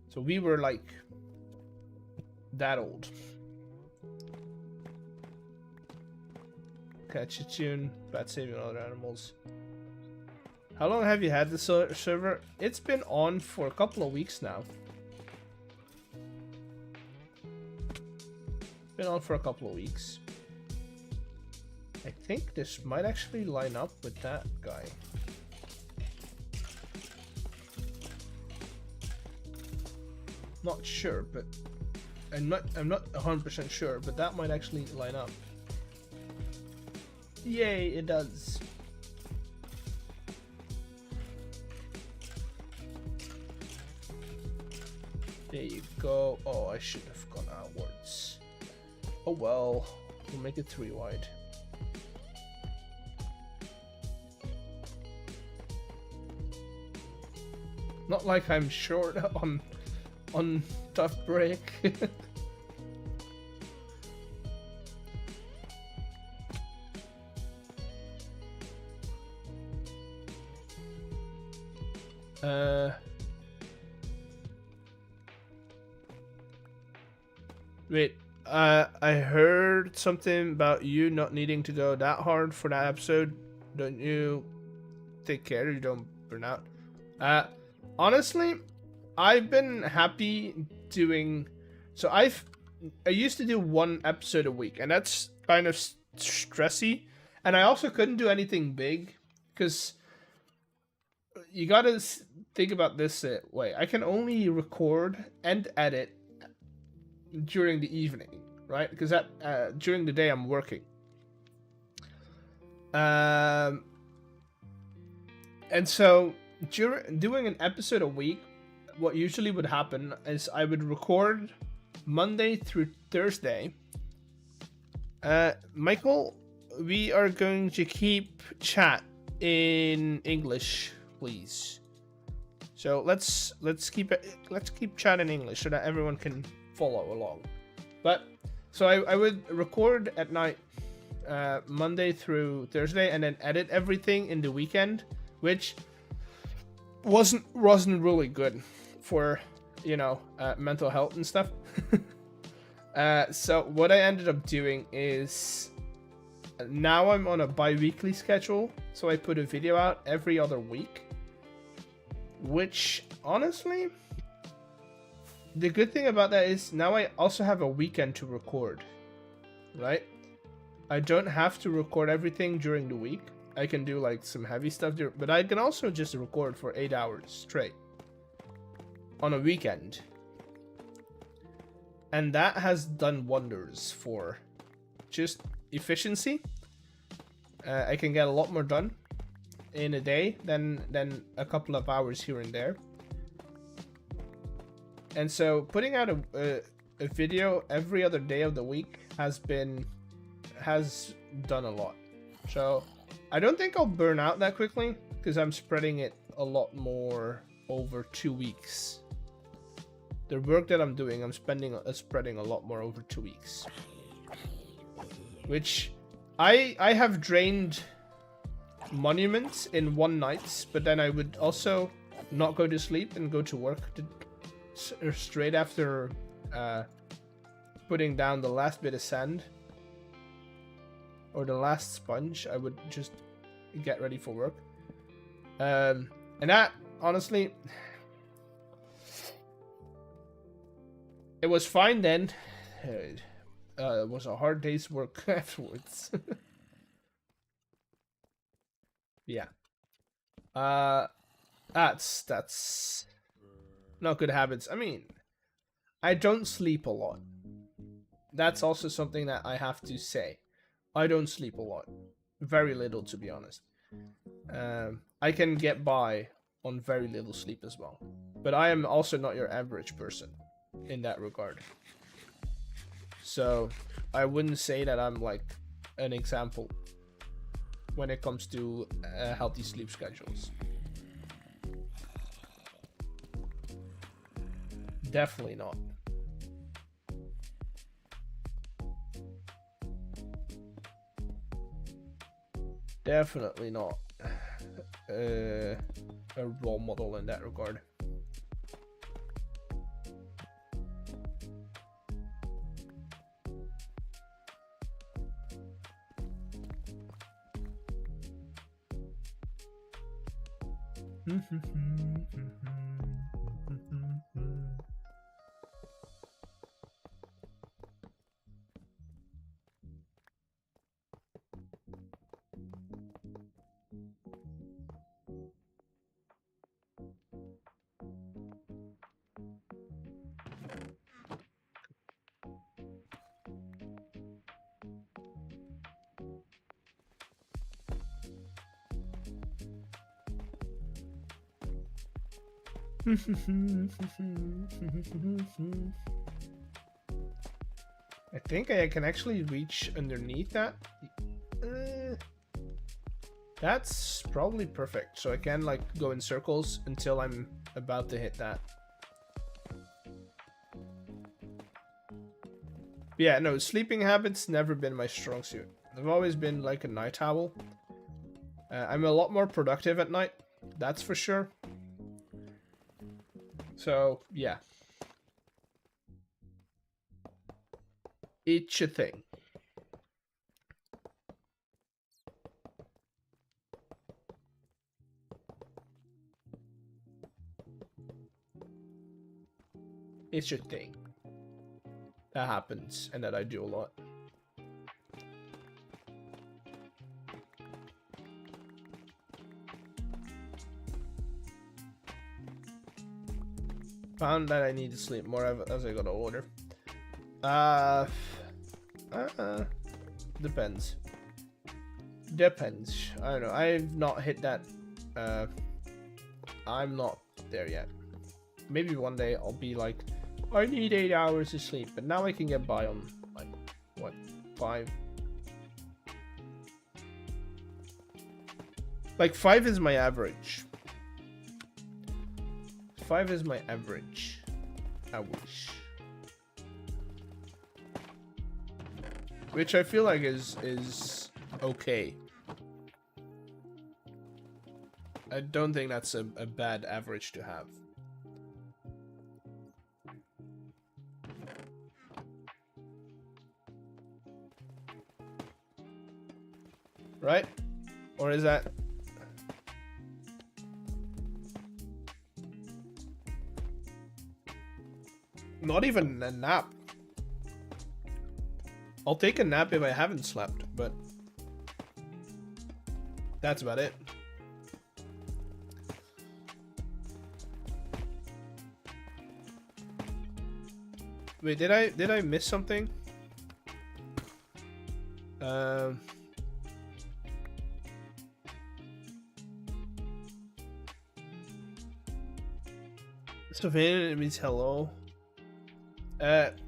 So we were like that old. Catch a tune, Bat Saving Other Animals. How long have you had the server? It's been on for a couple of weeks now. Been on for a couple of weeks. I think this might actually line up with that guy. Not sure, but I'm not 100% sure, but that might actually line up. Yay, it does. There you go. Oh, I should have gone outwards. Oh well, we'll make it 3 wide. Not like I'm short on tough break. Wait, I heard something about you not needing to go that hard for that episode. Don't you take care you don't burn out? Honestly, I've been happy doing... So I used to do 1 episode a week, and that's kind of stressy. And I also couldn't do anything big, because you gotta think about this way. I can only record and edit during the evening, right? Because during the day I'm working. And so doing an episode a week, what usually would happen is I would record Monday through Thursday. Michael, we are going to keep chat in English, please. So let's keep chat in English so that everyone can follow along. But so I would record at night, Monday through Thursday, and then edit everything in the weekend, which wasn't really good for, you know, mental health and stuff. So what I ended up doing is now I'm on a bi-weekly schedule, so I put a video out every other week, which honestly, the good thing about that is now I also have a weekend to record, right? I don't have to record everything during the week. I can do like some heavy stuff there, but I can also just record for 8 hours straight on a weekend. And that has done wonders for just efficiency. I can get a lot more done in a day than a couple of hours here and there. And so putting out a video every other day of the week has done a lot. So I don't think I'll burn out that quickly because I'm spreading it a lot more over 2 weeks. The work that I'm doing, I'm spreading a lot more over 2 weeks. Which I have drained monuments in 1 night, but then I would also not go to sleep and go to work straight after putting down the last bit of sand or the last sponge. I would just get ready for work, and that honestly, It was fine then. It was a hard day's work afterwards. Yeah. That's not good habits. I mean, I don't sleep a lot. That's also something that I have to say. I don't sleep a lot. Very little, to be honest. I can get by on very little sleep as well. But I am also not your average person in that regard. So I wouldn't say that I'm like an example when it comes to healthy sleep schedules. Definitely not. Definitely not a role model in that regard. I think I can actually reach underneath that. That's probably perfect. So I can like go in circles until I'm about to hit that. Yeah, no, sleeping habits never been my strong suit. I've always been like a night owl. I'm a lot more productive at night, that's for sure. So, yeah. It's a thing. It's a thing. That happens, and that I do a lot. Found that I need to sleep more as I got older. Depends. Depends. I don't know. I've not hit that. I'm not there yet. Maybe one day I'll be like, I need 8 hours of sleep, but now I can get by on like what, 5? Like 5 is my average. 5 is my average. I wish. Which I feel like is okay. I don't think that's a bad average to have. Right? Or is that... Not even a nap. I'll take a nap if I haven't slept, but that's about it. Wait, did I miss something? Savannah means hello.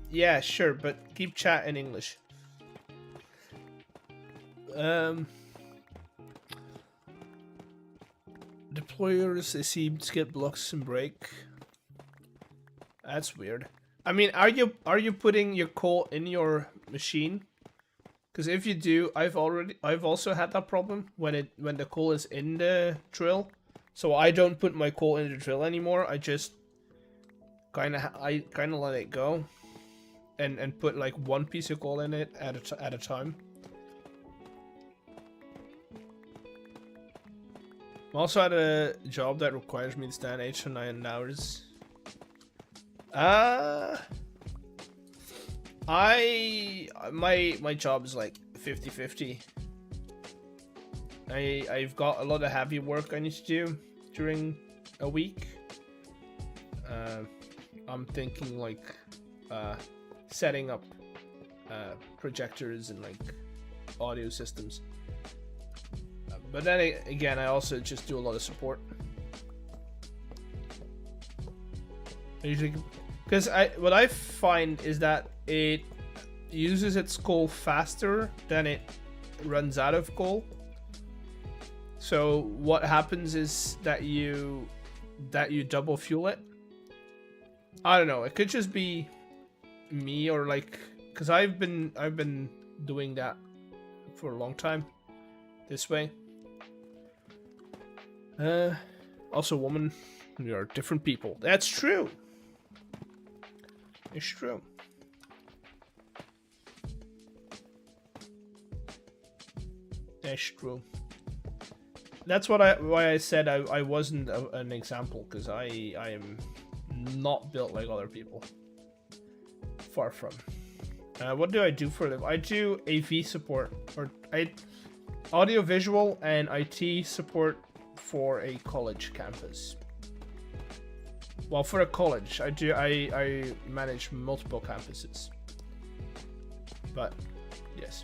Yeah, sure, but keep chat in English. Deployers, I see skip blocks and break. That's weird. I mean, are you putting your coal in your machine? Because if you do, I've also had that problem when the coal is in the drill. So I don't put my coal in the drill anymore. I just kind of let it go, and put like one piece of coal in it at a time. I'm also at a job that requires me to stand 8 to 9 hours. My job is like 50-50. I've got a lot of heavy work I need to do during a week. I'm thinking like setting up projectors and like audio systems. But then again, I also just do a lot of support. Usually, because what I find is that it uses its coal faster than it runs out of coal. So what happens is that you double fuel it. I don't know. It could just be me, or like, because I've been doing that for a long time this way. Also, woman, we are different people. That's true. It's true. That's true. That's why I said I wasn't an example, because I am not built like other people. Far from. What do I do for them? I do AV support, or audio visual and IT support for a college campus. Well, for a college, I manage multiple campuses. But yes.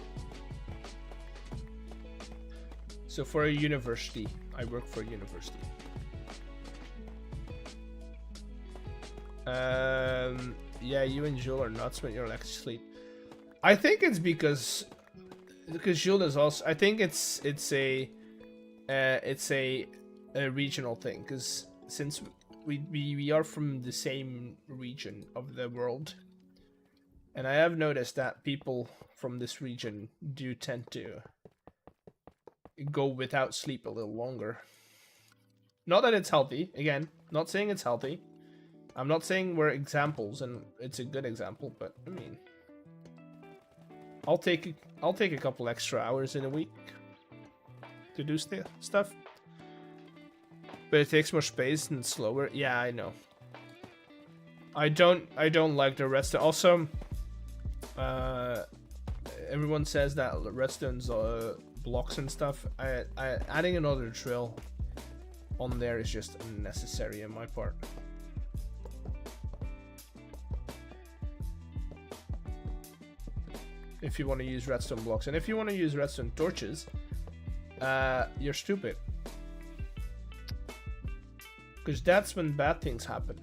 So for a university, I work for a university. Yeah, you and Jules are nuts when you're actually asleep. I think it's because Jules is also. I think it's a regional thing, because since we are from the same region of the world, and I have noticed that people from this region do tend to go without sleep a little longer. Not that it's healthy. Again, not saying it's healthy. I'm not saying we're examples, and it's a good example, but I mean, I'll take a couple extra hours in a week to do stuff, but it takes more space and it's slower. Yeah, I know. I don't like the redstone. Also, everyone says that redstone's blocks and stuff. Adding another drill on there is just unnecessary on my part. If you want to use redstone blocks, and if you want to use redstone torches, you're stupid, because that's when bad things happen.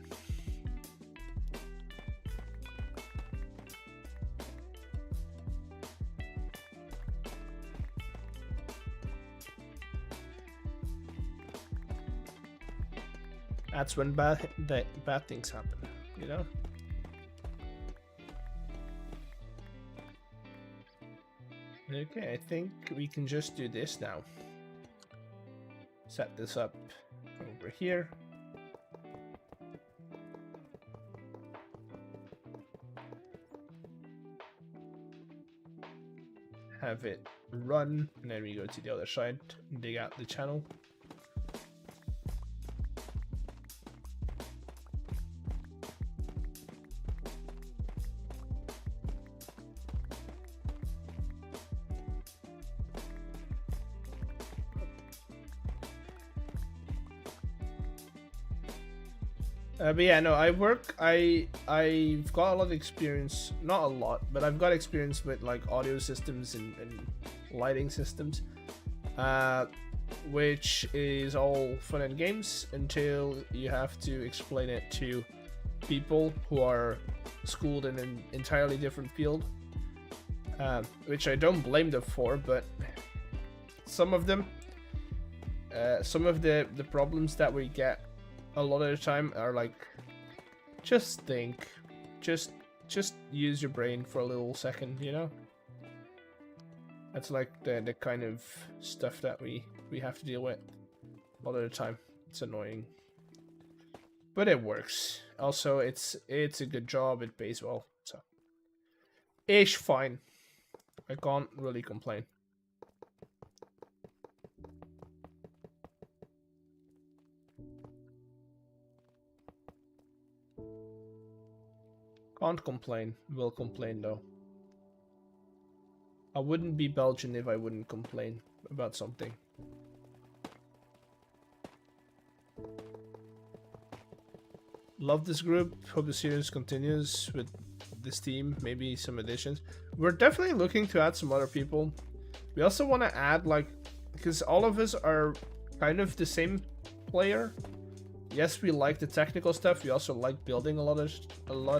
That's when bad things happen, you know? Okay, I think we can just do this now. Set this up over here. Have it run, and then we go to the other side and dig out the channel. But yeah, no, I've got a lot of experience, not a lot, but I've got experience with like audio systems and lighting systems, which is all fun and games until you have to explain it to people who are schooled in an entirely different field, which I don't blame them for, but some of them, some of the problems that we get a lot of the time are like, just think, just use your brain for a little second, you know? That's like the kind of stuff that we have to deal with a lot of the time. It's annoying, but it works. Also, it's a good job, it pays well, so ish fine. I can't really complain. Can't complain. Will complain though. I wouldn't be Belgian if I wouldn't complain about something. Love this group. Hope the series continues with this team. Maybe some additions. We're definitely looking to add some other people. We also want to add, like, because all of us are kind of the same player. Yes, we like the technical stuff. We also like building a lot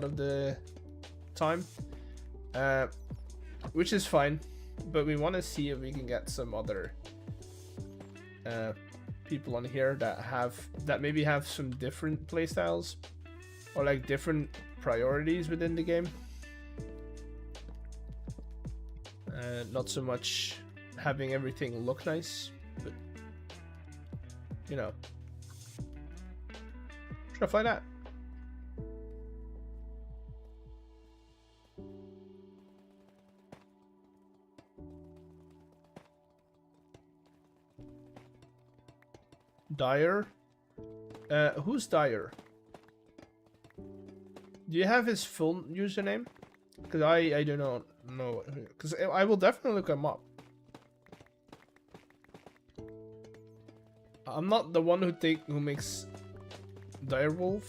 of the time, which is fine. But we want to see if we can get some other people on here that maybe have some different playstyles or like different priorities within the game. Not so much having everything look nice, but you know, stuff like that. Dyer? Who's Dyer? Do you have his full username? Because I do not know. Because I will definitely look him up. I'm not the one who makes Direwolf.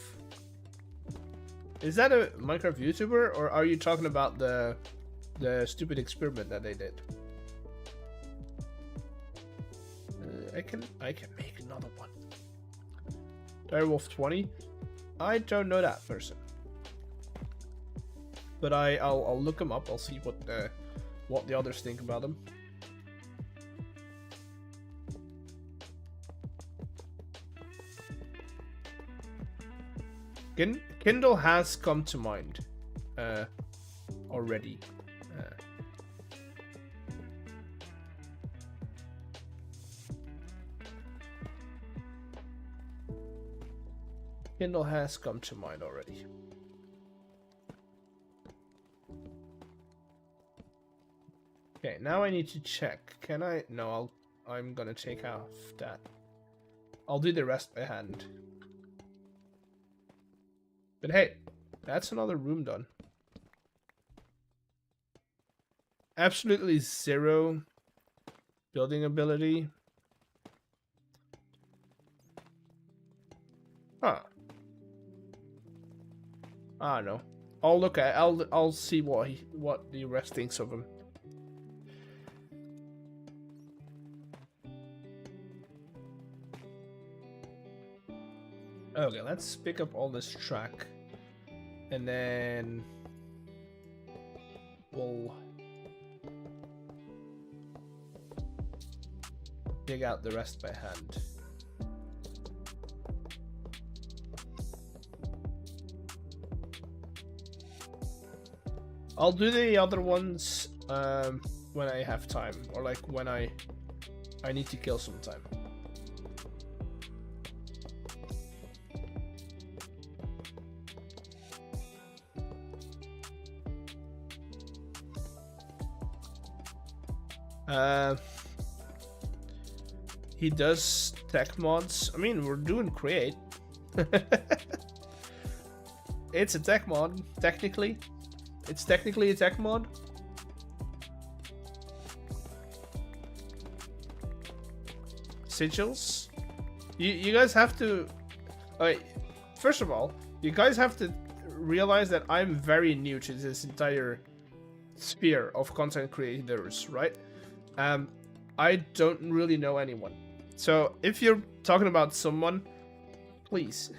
Is that a Minecraft YouTuber, or are you talking about the stupid experiment that they did? I can make another one. Direwolf 20. I don't know that person, but I'll look him up. I'll see what the others think about him. Kindle has come to mind already. Kindle has come to mind already. Okay, now I need to check. Can I? No, I'm gonna take off that. I'll do the rest by hand. But hey, that's another room done. Absolutely zero building ability. Huh. I don't know. I'll look at. I'll see what the rest thinks of him. Okay, let's pick up all this track, and then we'll dig out the rest by hand. I'll do the other ones when I have time, or like when I need to kill some time. He does tech mods. I mean, we're doing Create. It's a tech mod, technically. It's technically a tech mod. Sigils. You guys have to... first of all, you guys have to realize that I'm very new to this entire sphere of content creators, right? I don't really know anyone. So if you're talking about someone, please,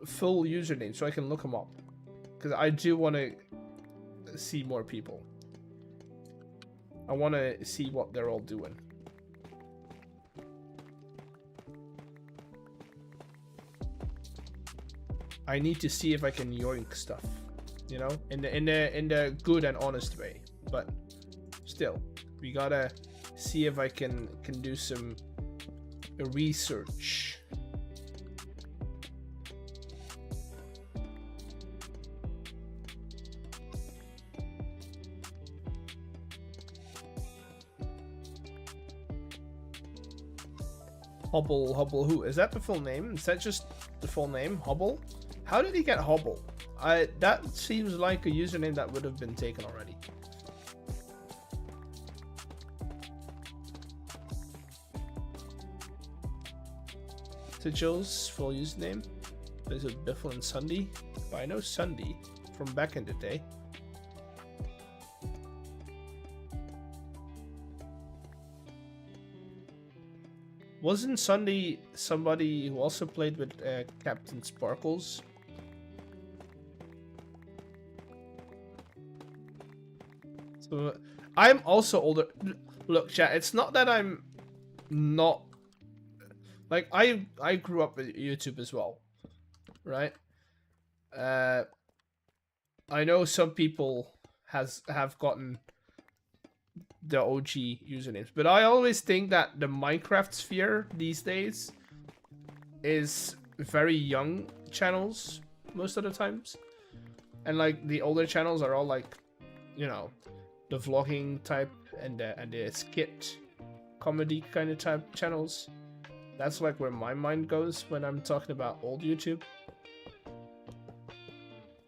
full username so I can look them up, because I do want to see more people. I want to see what they're all doing. I need to see if I can yoink stuff, you know, in the good and honest way. But still, we gotta see if I can do some research. Hobble who? Is that the full name? Is that just the full name? Hobble? How did he get Hobble? That seems like a username that would have been taken already. Sigil's full username. There's a Biffle and Sunday. But I know Sunday from back in the day. Wasn't Sunday somebody who also played with Captain Sparkles? So I'm also older. Look, chat, it's not that I'm not like I grew up with YouTube as well, right? I know some people have gotten the OG usernames, but I always think that the Minecraft sphere these days is very young channels most of the times, and like the older channels are all like, you know, the vlogging type and the skit comedy kind of type channels. That's like where my mind goes when I'm talking about old YouTube.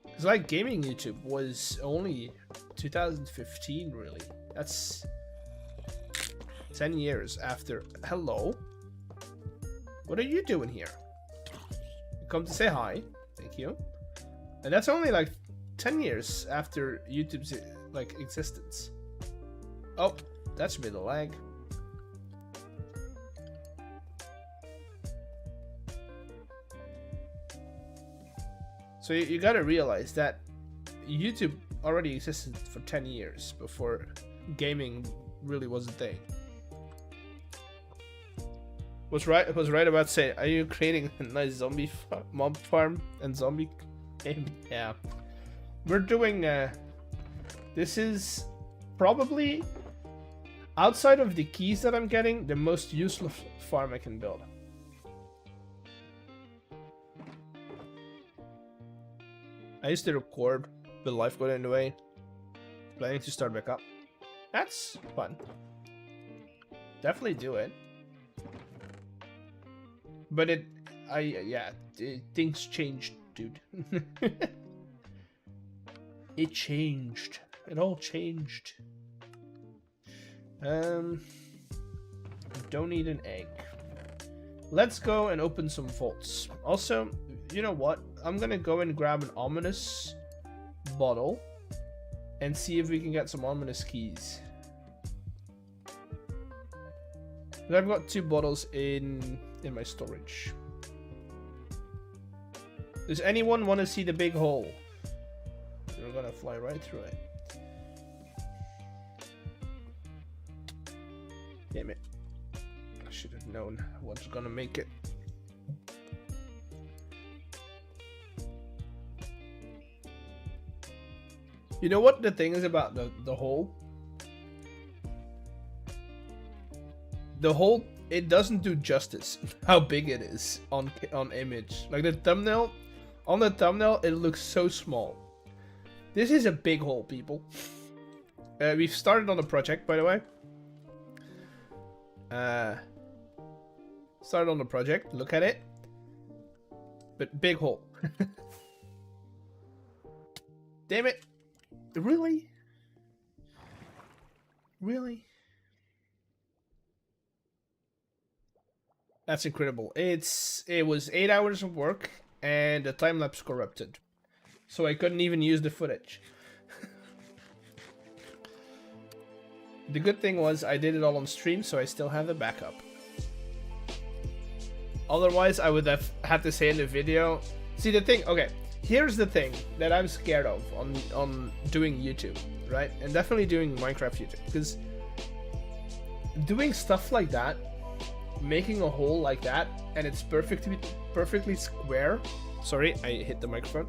Because like gaming YouTube was only 2015 really. That's 10 years after. Hello? What are you doing here? You come to say hi. Thank you. And that's only like 10 years after YouTube's like existence. Oh, that's a bit of lag. So you gotta realize that YouTube already existed for 10 years before gaming really was a thing. Was right about saying, are you creating a nice zombie mob farm and zombie game? Yeah. We're doing, this is probably, outside of the keys that I'm getting, the most useless farm I can build. I used to record, but life got in the way. Planning to start back up. That's fun. Definitely do it. But things changed, dude. It changed. It all changed. Don't need an egg. Let's go and open some vaults. Also, you know what? I'm gonna go and grab an ominous bottle and see if we can get some ominous keys. But I've got 2 bottles in my storage. Does anyone want to see the big hole? We're gonna fly right through it. Damn it. I should have known what's gonna make it. You know what the thing is about the hole? The hole, it doesn't do justice how big it is on image. Like the thumbnail, on the thumbnail it looks so small. This is a big hole, people. We've started on the project, by the way. Started on the project, look at it. But big hole. Damn it. Really? Really? That's incredible. It was 8 hours of work and the time lapse corrupted. So I couldn't even use the footage. The good thing was I did it all on stream, so I still have the backup. Otherwise, I would have had to say in the video. See the thing, okay. Here's the thing that I'm scared of on doing YouTube, right? And definitely doing Minecraft YouTube, because doing stuff like that, making a hole like that, and it's perfectly square. Sorry, I hit the microphone.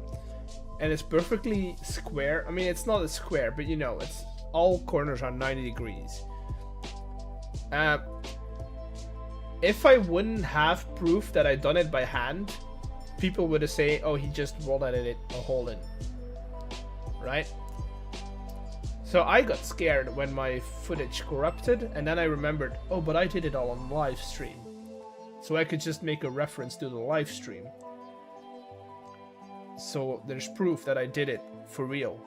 And it's perfectly square. I mean, it's not a square, but you know, it's all corners are 90 degrees. If I wouldn't have proof that I done it by hand, people would have say, oh, he just rolled edited a hole in, right? So I got scared when my footage corrupted, and then I remembered, oh, but I did it all on live stream. So I could just make a reference to the live stream. So there's proof that I did it for real.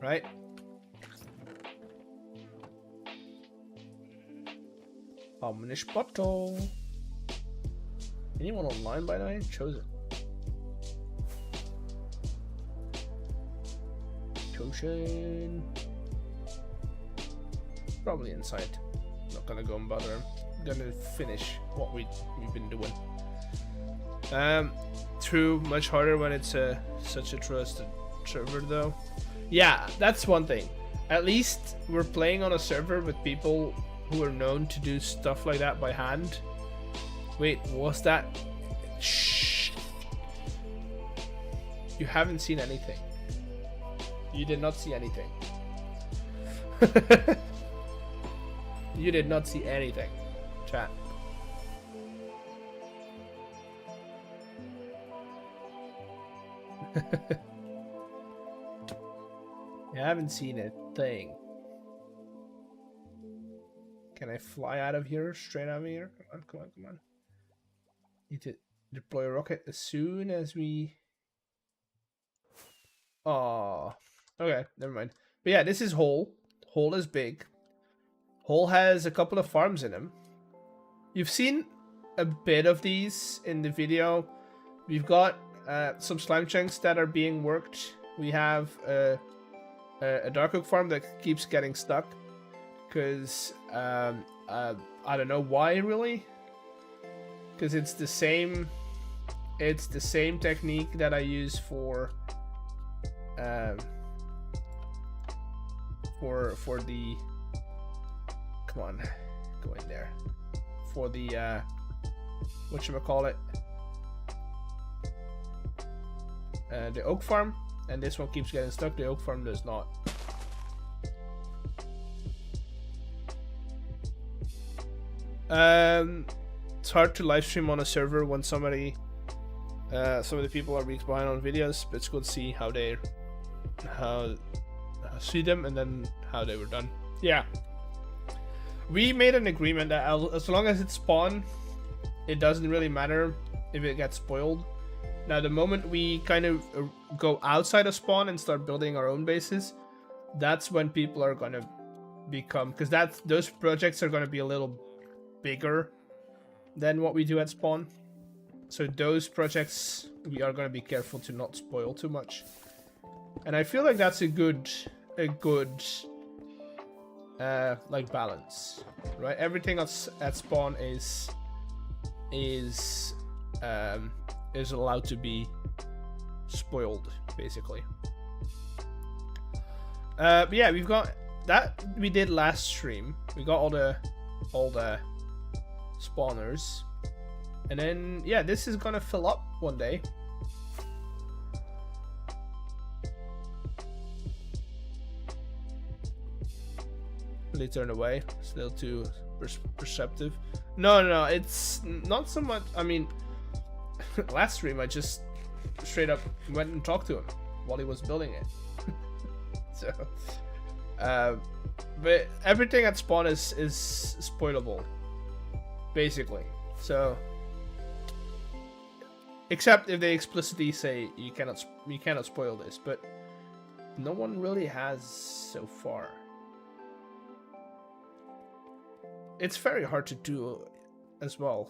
Right? Ominous bottle. Anyone online by the way? Chosen. Chosen. Probably inside. Not gonna go and bother him. Gonna finish what we've been doing. True, much harder when it's such a trusted server though. Yeah, that's one thing. At least we're playing on a server with people who are known to do stuff like that by hand. Wait, what's that? Shh. You haven't seen anything. You did not see anything. You did not see anything. Chat. You haven't seen a thing. Can I fly out of here? Straight out of here? Come on, come on, come on. Need to deploy a rocket as soon as we... Oh, okay, never mind. But yeah, this is Hole. Hole is big. Hole has a couple of farms in him. You've seen a bit of these in the video. We've got some slime chunks that are being worked. We have a dark oak farm that keeps getting stuck. Because I don't know why really. Because it's the same technique that I use for the, come on, go in there, for the whatchamacallit, the oak farm, and this one keeps getting stuck. The oak farm does not. It's hard to live stream on a server when some of the people are weeks behind on videos, but it's good to see how see them and then how they were done. Yeah, we made an agreement that as long as it's spawn, it doesn't really matter if it gets spoiled. Now the moment we kind of go outside of spawn and start building our own bases, that's when people are gonna become, because those projects are gonna be a little bigger than what we do at spawn. So those projects we are going to be careful to not spoil too much. And I feel like that's a good like balance, right? Everything at spawn is allowed to be spoiled basically. But yeah, we've got that we did last stream. We got all the spawners, and then yeah, this is gonna fill up one day. They turn away, still too perceptive. No, it's not so much. I mean, last stream I just straight up went and talked to him while he was building it. So but everything at spawn is spoilable basically. So except if they explicitly say you cannot spoil this, but no one really has so far. It's very hard to do as well,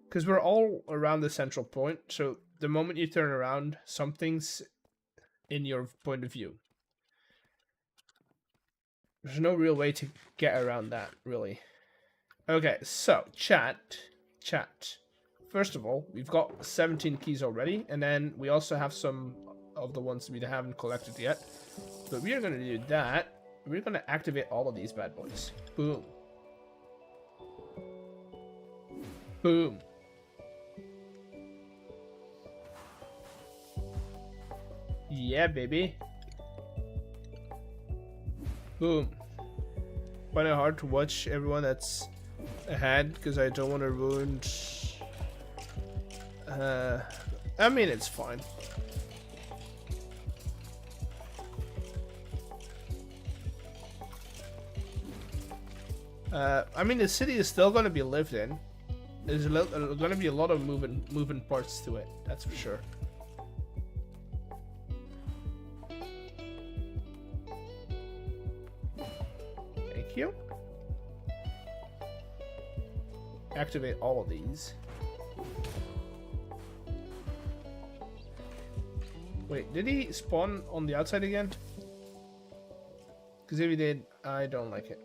because we're all around the central point, so the moment you turn around, something's in your point of view. There's no real way to get around that, really. Okay, so chat. First of all, we've got 17 keys already, and then we also have some of the ones we haven't collected yet. But we are going to do that. We're going to activate all of these bad boys. Boom. Boom. Yeah, baby. Boom. Find it hard to watch everyone that's ahead because I don't want to ruin. I mean, it's fine. I mean, the city is still going to be lived in. There's going to be a lot of moving parts to it. That's for sure. Thank you. Activate all of these. Wait, did he spawn on the outside again? Because if he did, I don't like it.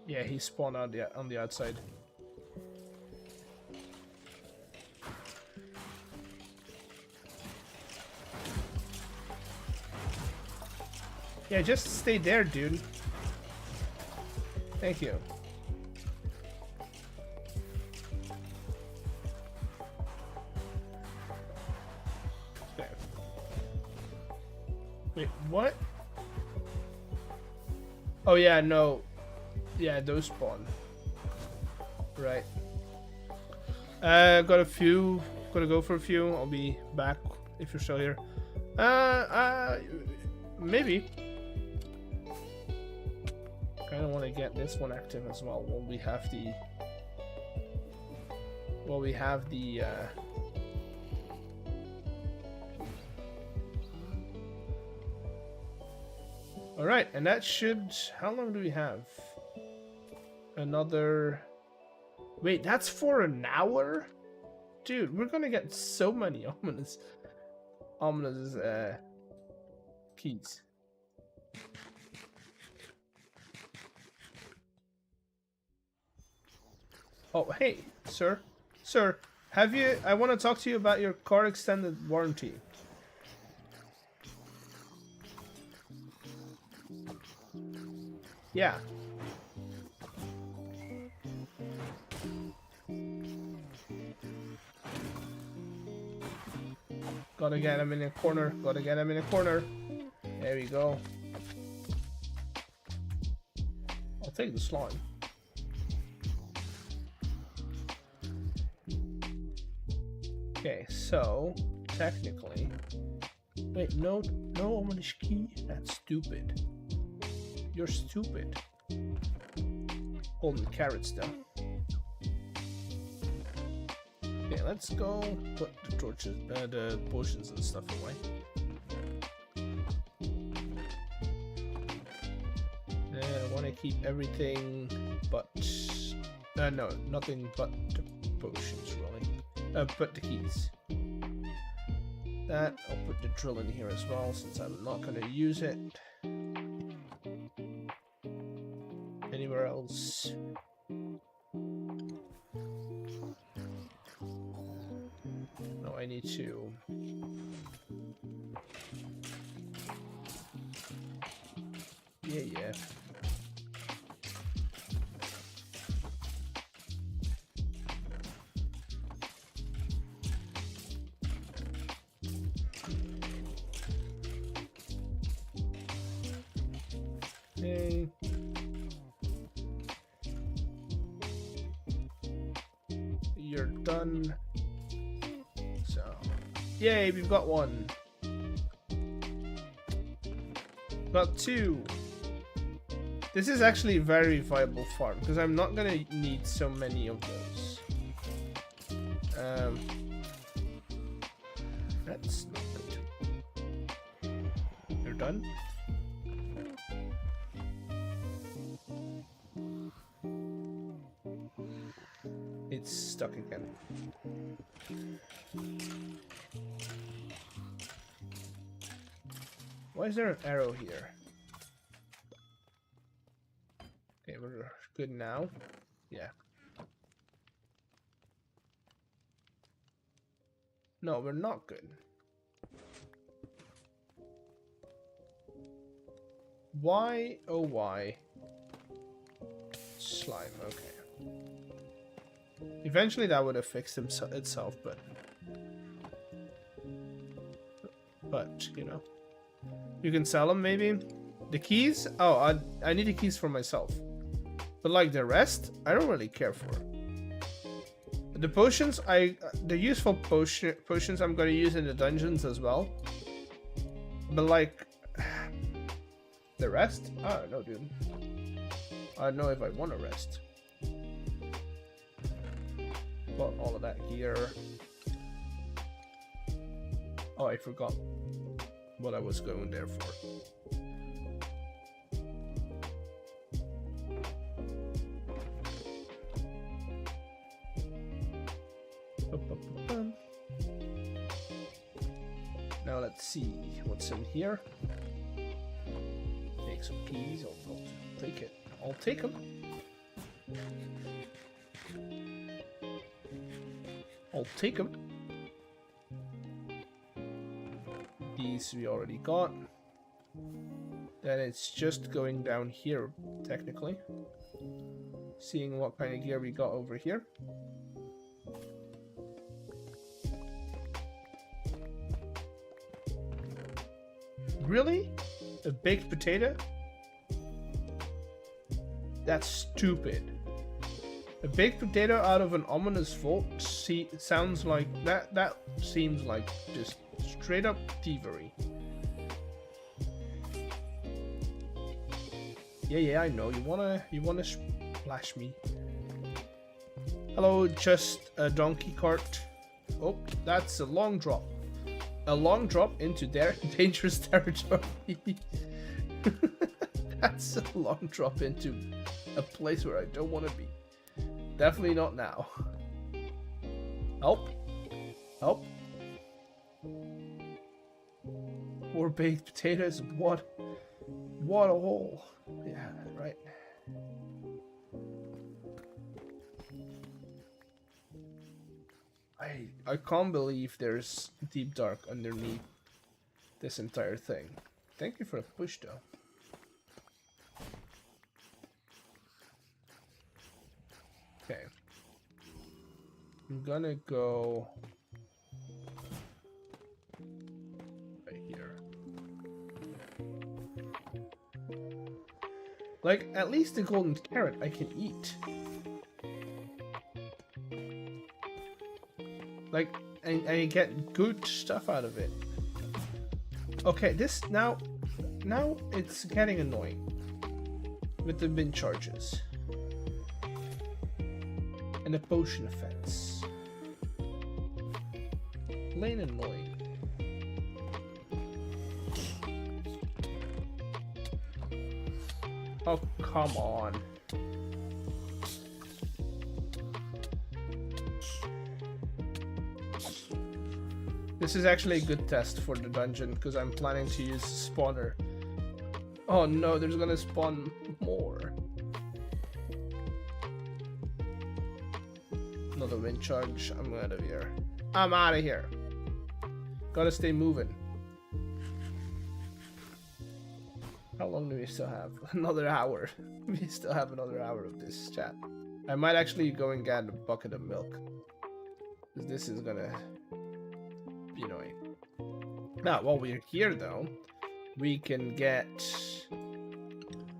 Yeah, he spawned on the outside. Yeah, just stay there, dude. Thank you. There. Wait, what? Oh yeah, no. Yeah, those spawn. Right. Got a few. Gotta go for a few. I'll be back if you're still here. Maybe. Kind of want to get this one active as well. While we have the. All right, and that should. How long do we have? Another. Wait, that's for an hour? Dude, we're gonna get so many ominous keys. Oh, hey, sir. Sir, have you... I want to talk to you about your car extended warranty. Yeah. Gotta get him in a corner. Gotta get him in a corner. There we go. I'll take the slime. Okay, so technically, wait, no ominous key. That's stupid. You're stupid. Holding carrots though. Okay, let's go put the torches, the potions and stuff away. I want to keep everything but no, nothing but the potions really. Put the keys. That I'll put the drill in here as well since I'm not going to use it. Anywhere else? No, I need to. Yeah. Okay. You're done. So, yay, we've got one. Got two. This is actually a very viable farm because I'm not gonna need so many of those. That's not good. You're done? It's stuck again. Why is there an arrow here? Okay, we're good now. Yeah. No, we're not good. Why? Oh, why? Slime, okay. Eventually that would have fixed itself, but you know, you can sell them maybe. The keys? Oh, I need the keys for myself. But like the rest, I don't really care for. The potions, the useful potions I'm gonna use in the dungeons as well. But like, the rest? I don't know, dude. I don't know if I want to rest. Got all of that here. Oh, I forgot what I was going there for. Now let's see what's in here. Take some peas. I'll take it. I'll take them. I'll take them. These we already got. Then it's just going down here, technically. Seeing what kind of gear we got over here. Really? A baked potato? That's stupid. A baked potato out of an ominous vault sounds like that seems like just straight up thievery. Yeah, I know. You wanna splash me. Hello, just a donkey cart. Oh, that's a long drop. A long drop into dangerous territory. That's a long drop into a place where I don't want to be. Definitely not now. Help! Help! Poor baked potatoes. What a hole. Yeah, right. I can't believe there's deep dark underneath this entire thing. Thank you for the push though. Okay. I'm gonna go right here. Like, at least the golden carrot I can eat. Like, and you get good stuff out of it. Okay, this now it's getting annoying with the bin charges and the potion effects. Plain annoying. Oh, come on. This is actually a good test for the dungeon because I'm planning to use spawner. Oh no, there's gonna spawn more. Another wind charge. I'm out of here. I'm out of here. Gotta stay moving. How long do we still have? Another hour. We still have another hour of this chat. I might actually go and get a bucket of milk. Because this is gonna be annoying. Now, while we're here though, we can get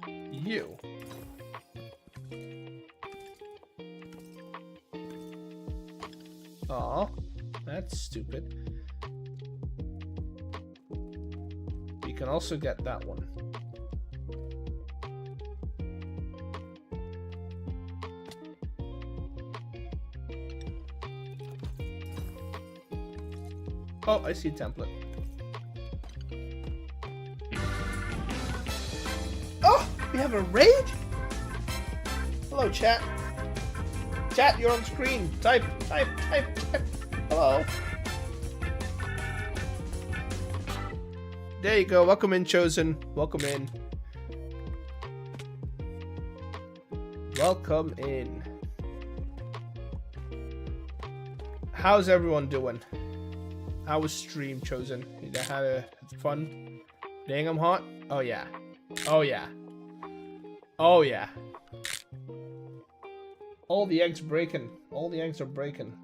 you. Aw, that's stupid. We can also get that one. Oh, I see a template. Oh, we have a raid? Hello, chat. Chat, you're on screen. Type. Hello. There you go. Welcome in, Chosen. Welcome in. Welcome in. How's everyone doing? How was stream, Chosen? Did I have fun? Dang, I'm hot. Oh yeah. Oh yeah. Oh yeah. All the eggs breaking. All the eggs are breaking.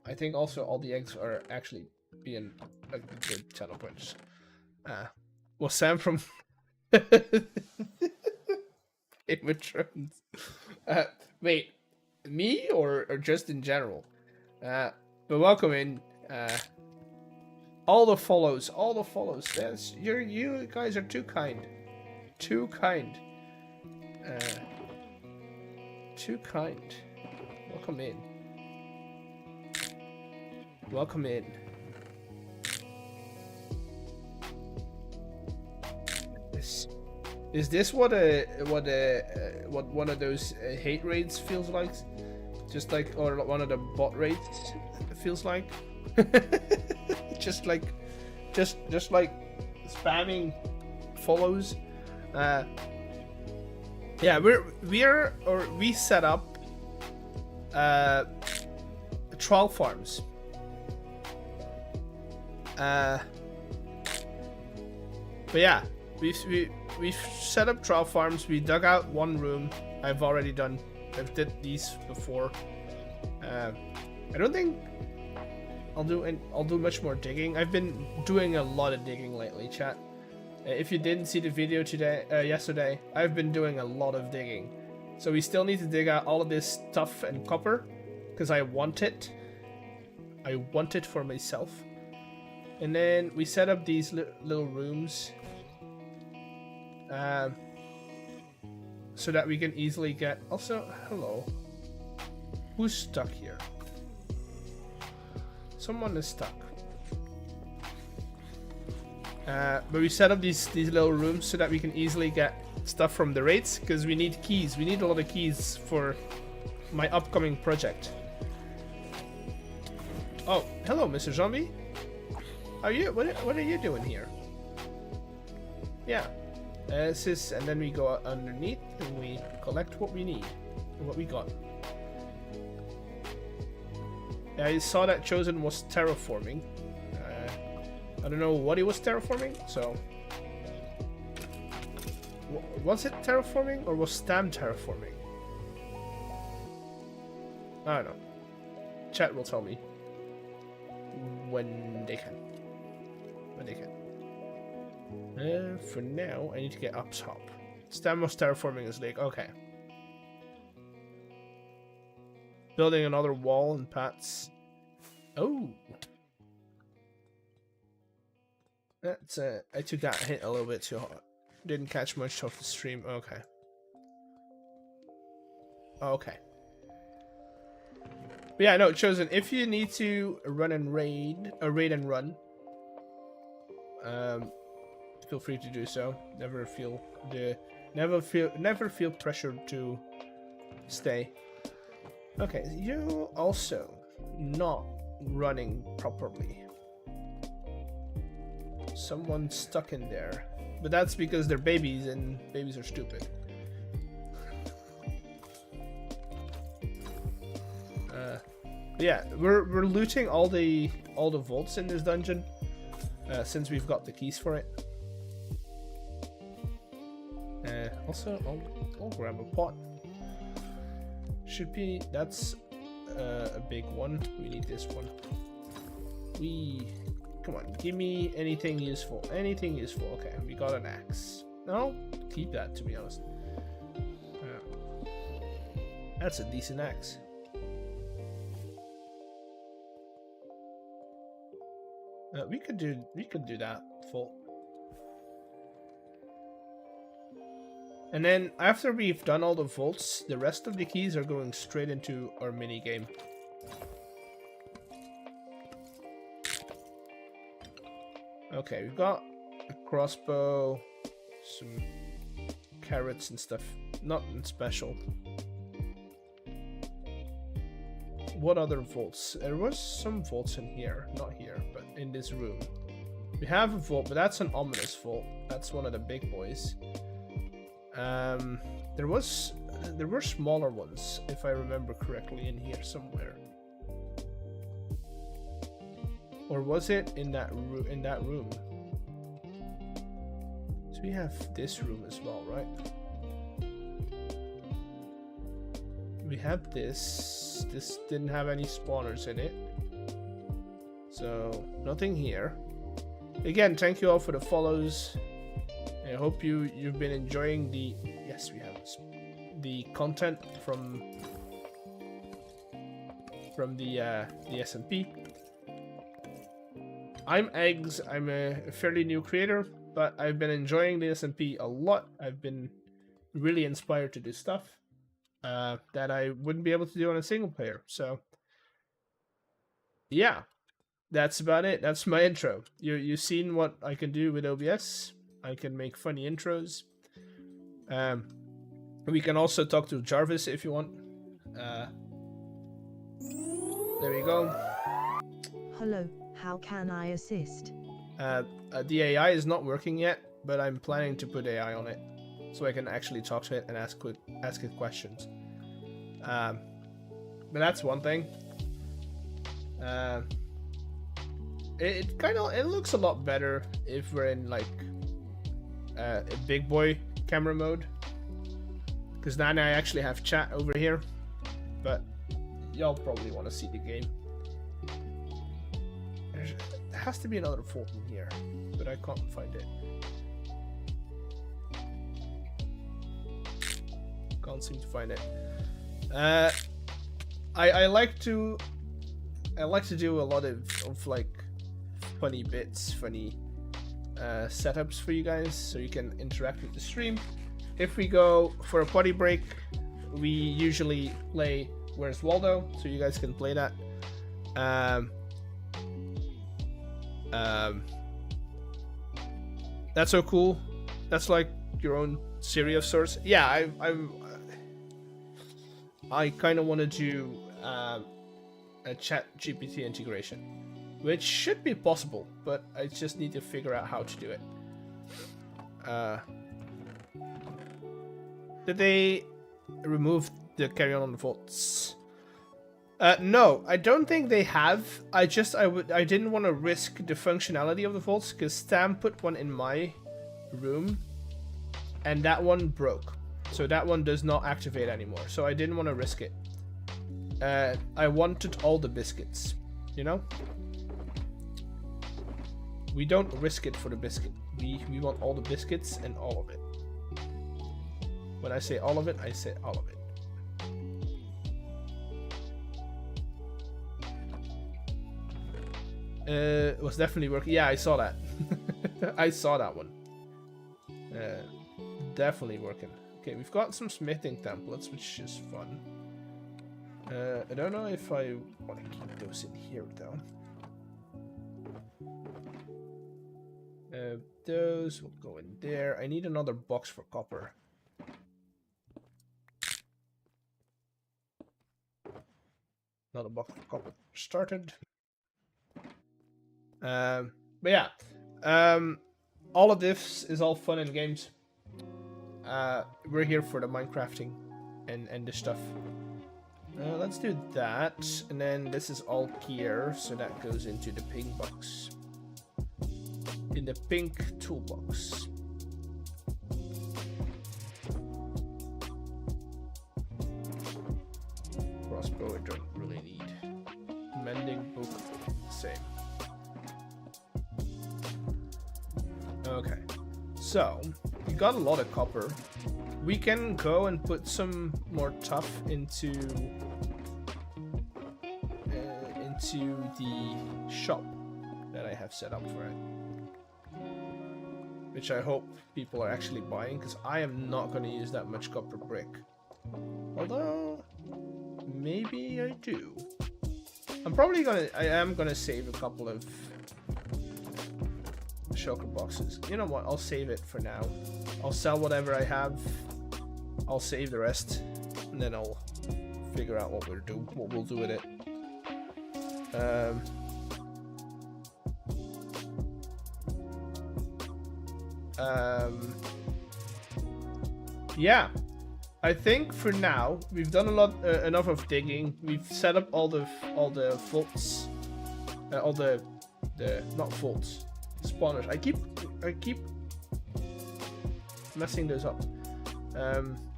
I think also all the eggs are actually being a good channel points. Well, Sam from Game of Thrones. Wait. me or just in general. But welcome in. All the follows. That's, you guys are too kind. Too kind. Too kind. Welcome in. Welcome in. Is this what one of those hate raids feels like? Just like, or one of the bot raids feels like? just like spamming follows. Yeah, we set up troll farms. But yeah, we've set up troll farms. We dug out one room. I've did these before. I don't think I'll do much more digging. I've been doing a lot of digging lately, chat. If you didn't see the video yesterday, I've been doing a lot of digging. So we still need to dig out all of this stuff and copper, because I want it. I want it for myself. And then we set up these little rooms, so that we can easily get. Also, hello. Who's stuck here? Someone is stuck. But we set up these little rooms so that we can easily get stuff from the raids, because we need keys. We need a lot of keys for my upcoming project. Oh, hello, Mr. Zombie. How are you? What are you doing here? Yeah. And then we go underneath and we collect what we need and what we got. I saw that Chosen was terraforming. I don't know what he was terraforming, so... Was it terraforming or was Stam terraforming? I don't know. Chat will tell me. When they can. For now, I need to get up top. Stam was terraforming his lake. Okay. Building another wall and paths. Oh. That's I took that hit a little bit too hard. Didn't catch much of the stream. Okay. Okay. But yeah, no, Chosen, if you need to run and raid and run, feel free to do so. Never feel pressured to stay. Okay, you also not running properly. Someone's stuck in there. But that's because they're babies and babies are stupid. Yeah, we're looting all the vaults in this dungeon, since we've got the keys for it. Also, I'll grab a pot. Should be, that's a big one. We need this one. Come on, give me anything useful. Anything useful. Okay, we got an axe. No, keep that, to be honest. That's a decent axe. We could do that full. And then after we've done all the vaults, the rest of the keys are going straight into our mini game. Okay, we've got a crossbow, some carrots and stuff. Nothing special. What other vaults? There was some vaults in here. Not here, but in this room. We have a vault, but that's an ominous vault. That's one of the big boys. There were smaller ones, if I remember correctly, in here somewhere. Or was it in that room? So we have this room as well, right? We have this. This didn't have any spawners in it. So, nothing here. Again, thank you all for the follows. I hope you've been enjoying the... Yes, we have the content from from the SMP. I'm Eggs. I'm a fairly new creator, but I've been enjoying the SMP a lot. I've been really inspired to do stuff that I wouldn't be able to do on a single player. So yeah, that's about it. That's my intro. You've seen what I can do with OBS. I can make funny intros. We can also talk to Jarvis if you want. There we go.
Hello, how can I assist?
The AI is not working yet, but I'm planning to put AI on it, so I can actually talk to it and ask it questions. But that's one thing. It looks a lot better if we're in like a big boy camera mode, because then I actually have chat over here. But y'all probably want to see the game. There has to be another vault in here, but I can't find it. Can't seem to find it. I like to do a lot of like funny bits, funny setups for you guys, so you can interact with the stream. If we go for a potty break, we usually play Where's Waldo, so you guys can play that. That's so cool. That's like your own Siri of sorts. Yeah, I kind of want to do a chat GPT integration, which should be possible, but I just need to figure out how to do it. Did they remove the carry on the vaults? No, I don't think they have. I didn't want to risk the functionality of the vaults, because Stam put one in my room and that one broke, so that one does not activate anymore, so I didn't want to risk it. I wanted all the biscuits, you know? We don't risk it for the biscuit. We want all the biscuits and all of it. When I say all of it, I say all of it. It was definitely working. Yeah, I saw that. I saw that one. Definitely working. Okay, we've got some smithing templates, which is fun. I don't know if I want to keep those in here though. Those will go in there. I need another box for copper. Another box for copper started. But yeah, all of this is all fun and games. We're here for the Minecrafting and the stuff. Let's do that, and then this is all gear, so that goes into the pink box. In the pink toolbox. Crossbow I don't really need. Mending book, same. Okay, so we got a lot of copper. We can go and put some more tuff into the shop that I have set up for it, which I hope people are actually buying, because I am not going to use that much copper brick. Although maybe I do. I am gonna save a couple of shulker boxes. You know what? I'll save it for now. I'll sell whatever I have. I'll save the rest, and then I'll figure out what we'll do with it. Yeah, I think for now we've done enough of digging. We've set up all the vaults, all the not vaults, spawners. I keep messing those up.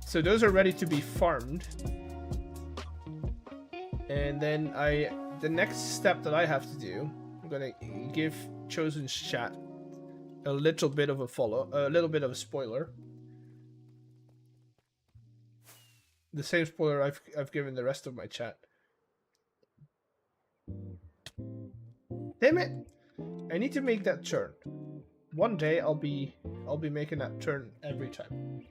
So those are ready to be farmed, and then the next step that I have to do, I'm gonna give Chosen's chat a little bit of a spoiler. The same spoiler I've given the rest of my chat. Damn it! I need to make that turn. One day I'll be making that turn every time.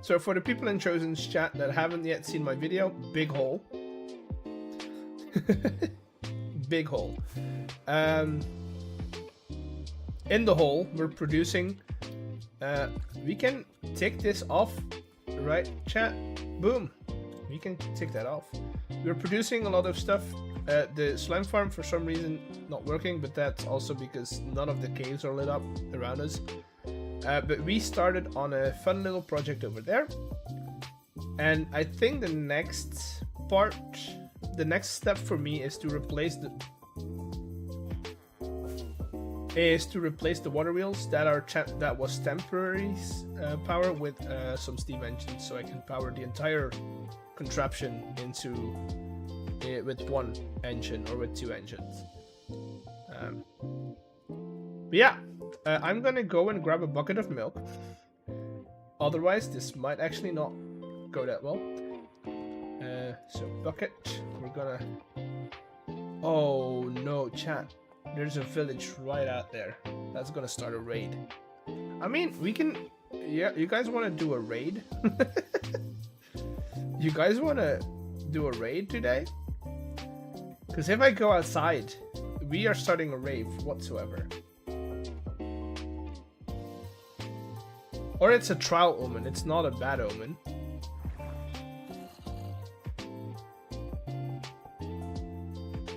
So for the people in Chosen's chat that haven't yet seen my video, big hole. Big hole. In the hole, we're producing. We can take this off, right, chat? Boom. We can take that off. We're producing a lot of stuff. The slime farm, for some reason, not working, but that's also because none of the caves are lit up around us. But we started on a fun little project over there. And I think the next part, the next step for me is to replace the water wheels that are that was temporary power with some steam engines, so I can power the entire contraption into with one engine or with two engines. But yeah, I'm gonna go and grab a bucket of milk. Otherwise, this might actually not go that well. So bucket, we're gonna. Oh no, chat. There's a village right out there. That's gonna start a raid. I mean, we can... Yeah, you guys want to do a raid? You guys want to do a raid today? Because if I go outside, we are starting a raid whatsoever. Or it's a trial omen. It's not a bad omen.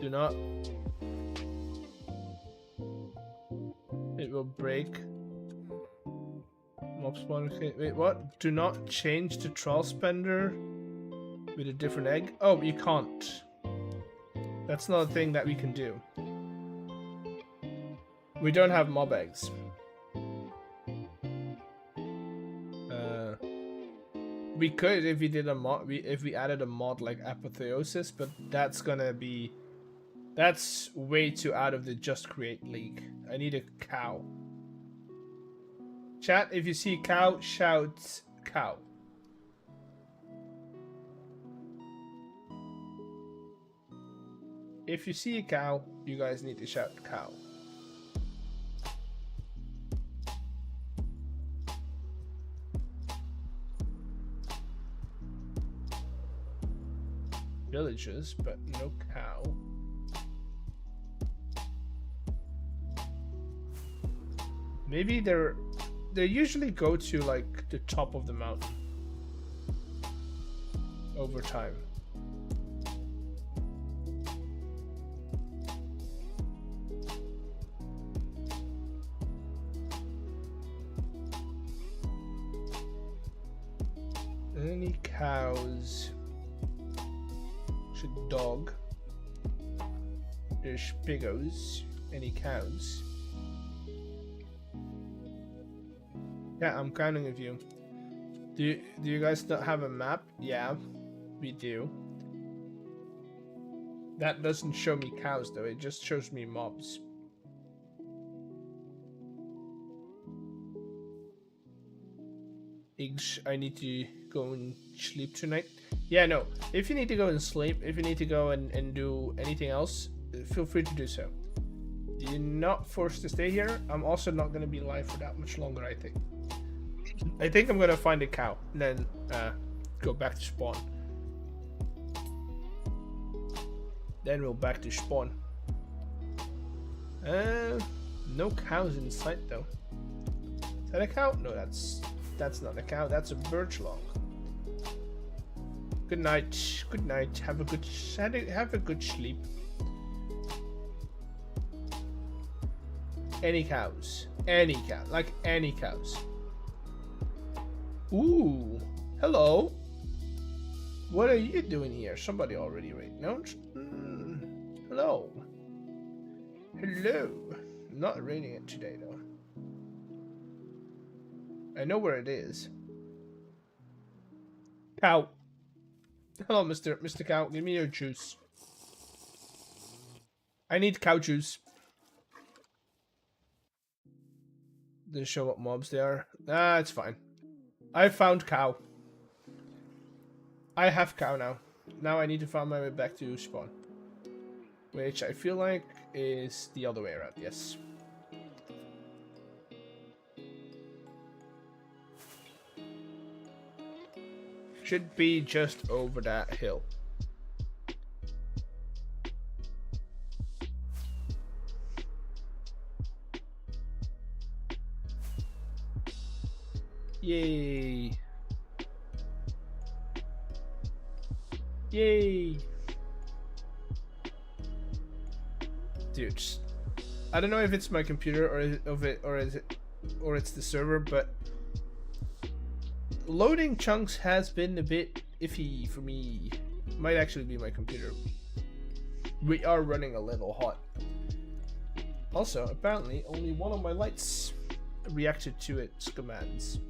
Do not... It will break. Mob spawn. Wait, what? Do not change the troll spender with a different egg. Oh, you can't. That's not a thing that we can do. We don't have mob eggs. We could if we did a mod. If we added a mod like apotheosis, but that's gonna be. That's way too out of the Just Create league. I need a cow. Chat, if you see cow, shout cow. If you see a cow, you guys need to shout cow. Villages, but no cow. Maybe they usually go to like the top of the mountain over time. Any cows? Should dog. There's pigos. Any cows? Yeah, I'm counting with you. Do you guys not have a map? Yeah, we do. That doesn't show me cows though, it just shows me mobs. I need to go and sleep tonight. Yeah, no. If you need to go and sleep, if you need to go and do anything else, feel free to do so. You're not forced to stay here. I'm also not going to be live for that much longer, I think. I think I'm going to find a cow and then go back to spawn. Then we'll back to spawn. No cows in sight though. Is that a cow? No, that's not a cow. That's a birch log. Good night. Good night. Have a good sleep. Any cows? Any cow? Like any cows? Ooh. Hello. What are you doing here? Somebody already raided. No. Hello. Hello. I'm not raiding it today though. I know where it is. Cow. Hello, Mr. Cow. Give me your juice. I need cow juice. Didn't show what mobs they are. Ah, it's fine. I found cow. I have cow now. Now I need to find my way back to spawn. Which I feel like is the other way around, yes. Should be just over that hill. Yay! Yay! Dude, I don't know if it's my computer or it's the server, but loading chunks has been a bit iffy for me. Might actually be my computer. We are running a little hot. Also, apparently, only one of my lights reacted to its commands.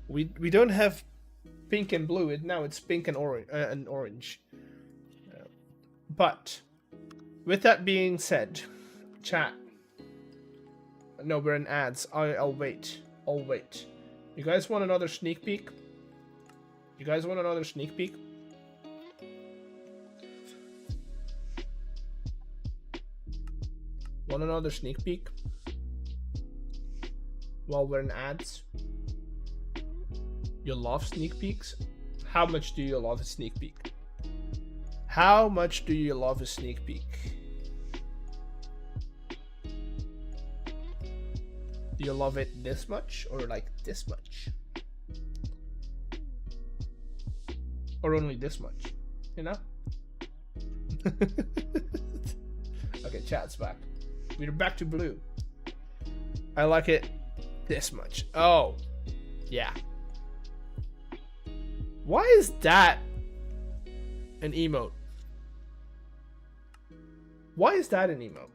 we don't have pink and blue. Now it's pink and orange. But with that being said, chat. No, we're in ads. I'll wait. I'll wait. You guys want another sneak peek? You guys want another sneak peek? Want another sneak peek? While we're in ads? You love sneak peeks? How much do you love a sneak peek? How much do you love a sneak peek? Do you love it this much or like this much? Or only this much, you know? Okay, chat's back. We're back to blue. I like it this much. Oh, yeah. Why is that an emote? Why is that an emote?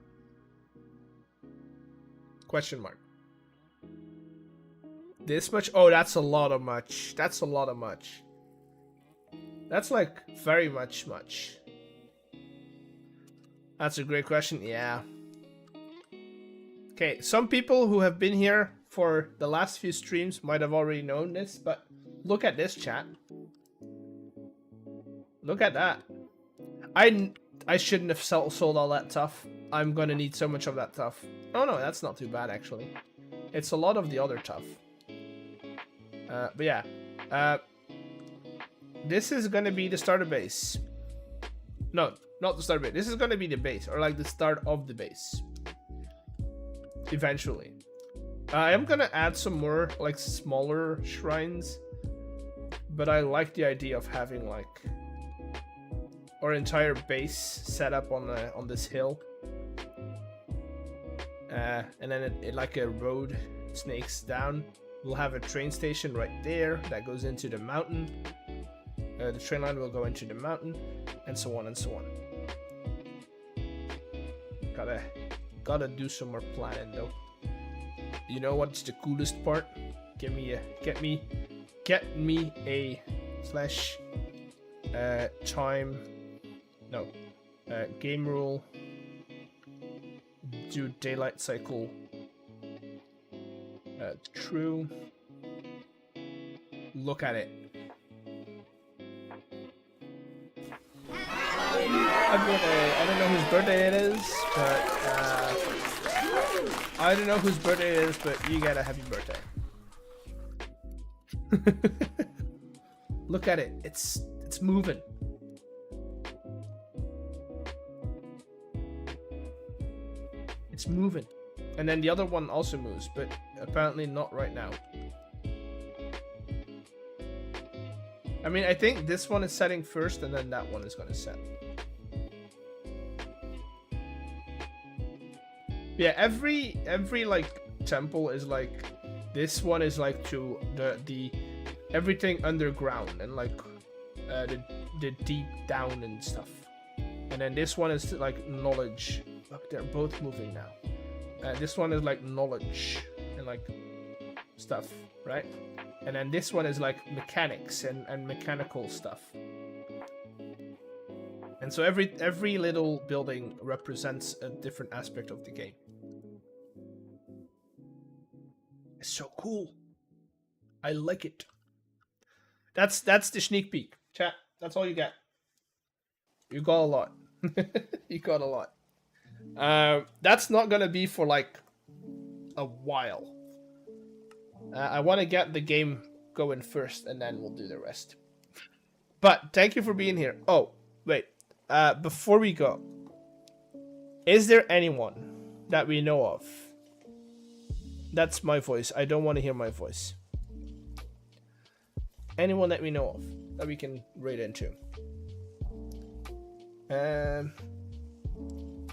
Question mark. This much? Oh, that's a lot of much. That's a lot of much. That's like very much. That's a great question. Yeah. Okay, some people who have been here for the last few streams might have already known this, but look at this, chat. Look at that. I shouldn't have sold all that tough. I'm gonna need so much of that tough. Oh no, that's not too bad actually. It's a lot of the other tough. But yeah. This is gonna be the starter base. No, not the starter base. This is gonna be the base, or like the start of the base. Eventually. I am gonna add some more like smaller shrines. But I like the idea of having like our entire base set up on this hill. And then it like a road snakes down. We'll have a train station right there that goes into the mountain. The train line will go into the mountain, and so on and so on. Gotta do some more planning though. You know what's the coolest part? Get me a slash time. No, game rule. Do daylight cycle. True. Look at it. I don't know whose birthday it is, but you got a happy birthday. Look at it. It's moving. It's moving. And then the other one also moves, but apparently not right now. I mean, I think this one is setting first, and then that one is going to set. Yeah, every like temple is like, this one is like to the everything underground and like the deep down and stuff. And then this one is like knowledge. Look, they're both moving now. This one is like knowledge and like stuff, right? And then this one is like mechanics and mechanical stuff. And so every little building represents a different aspect of the game. It's so cool. I like it. That's the sneak peek. Chat, that's all you get. You got a lot. You got a lot. That's not gonna be for like a while. I want to get the game going first, and then we'll do the rest. But thank you for being here. Oh, wait. Before we go, is there anyone that we know of? That's my voice. I don't want to hear my voice. Anyone that we know of that we can raid into?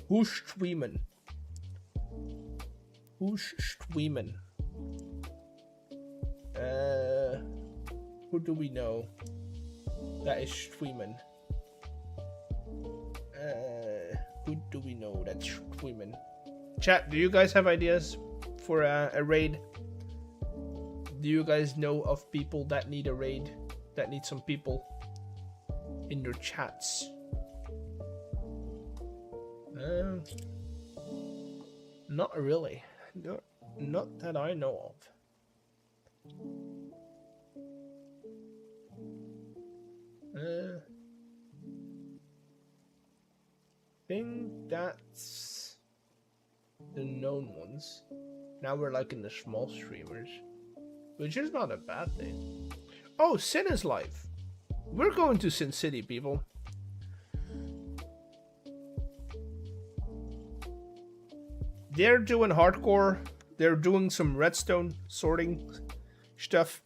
Who's streaming? Who's streaming? Who do we know that is streaming? Who do we know that's streaming? Chat, do you guys have ideas for a raid? Do you guys know of people that need a raid? That need some people in your chats? Not really. Not that I know of. Think that's the known ones. Now we're like in the small streamers, which is not a bad thing. Oh, Sin is live. We're going to Sin City, people. They're doing hardcore. They're doing some redstone sorting stuff.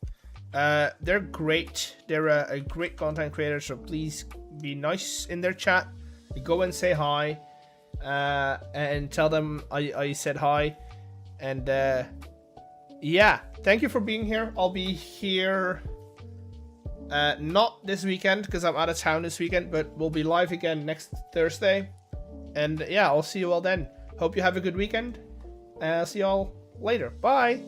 They're great. They're a great content creator, so please be nice in their chat. Go and say hi, and tell them I said hi. And yeah, thank you for being here. I'll be here not this weekend because I'm out of town this weekend, but we'll be live again next Thursday. And yeah, I'll see you all then. Hope you have a good weekend. See y'all later. Bye.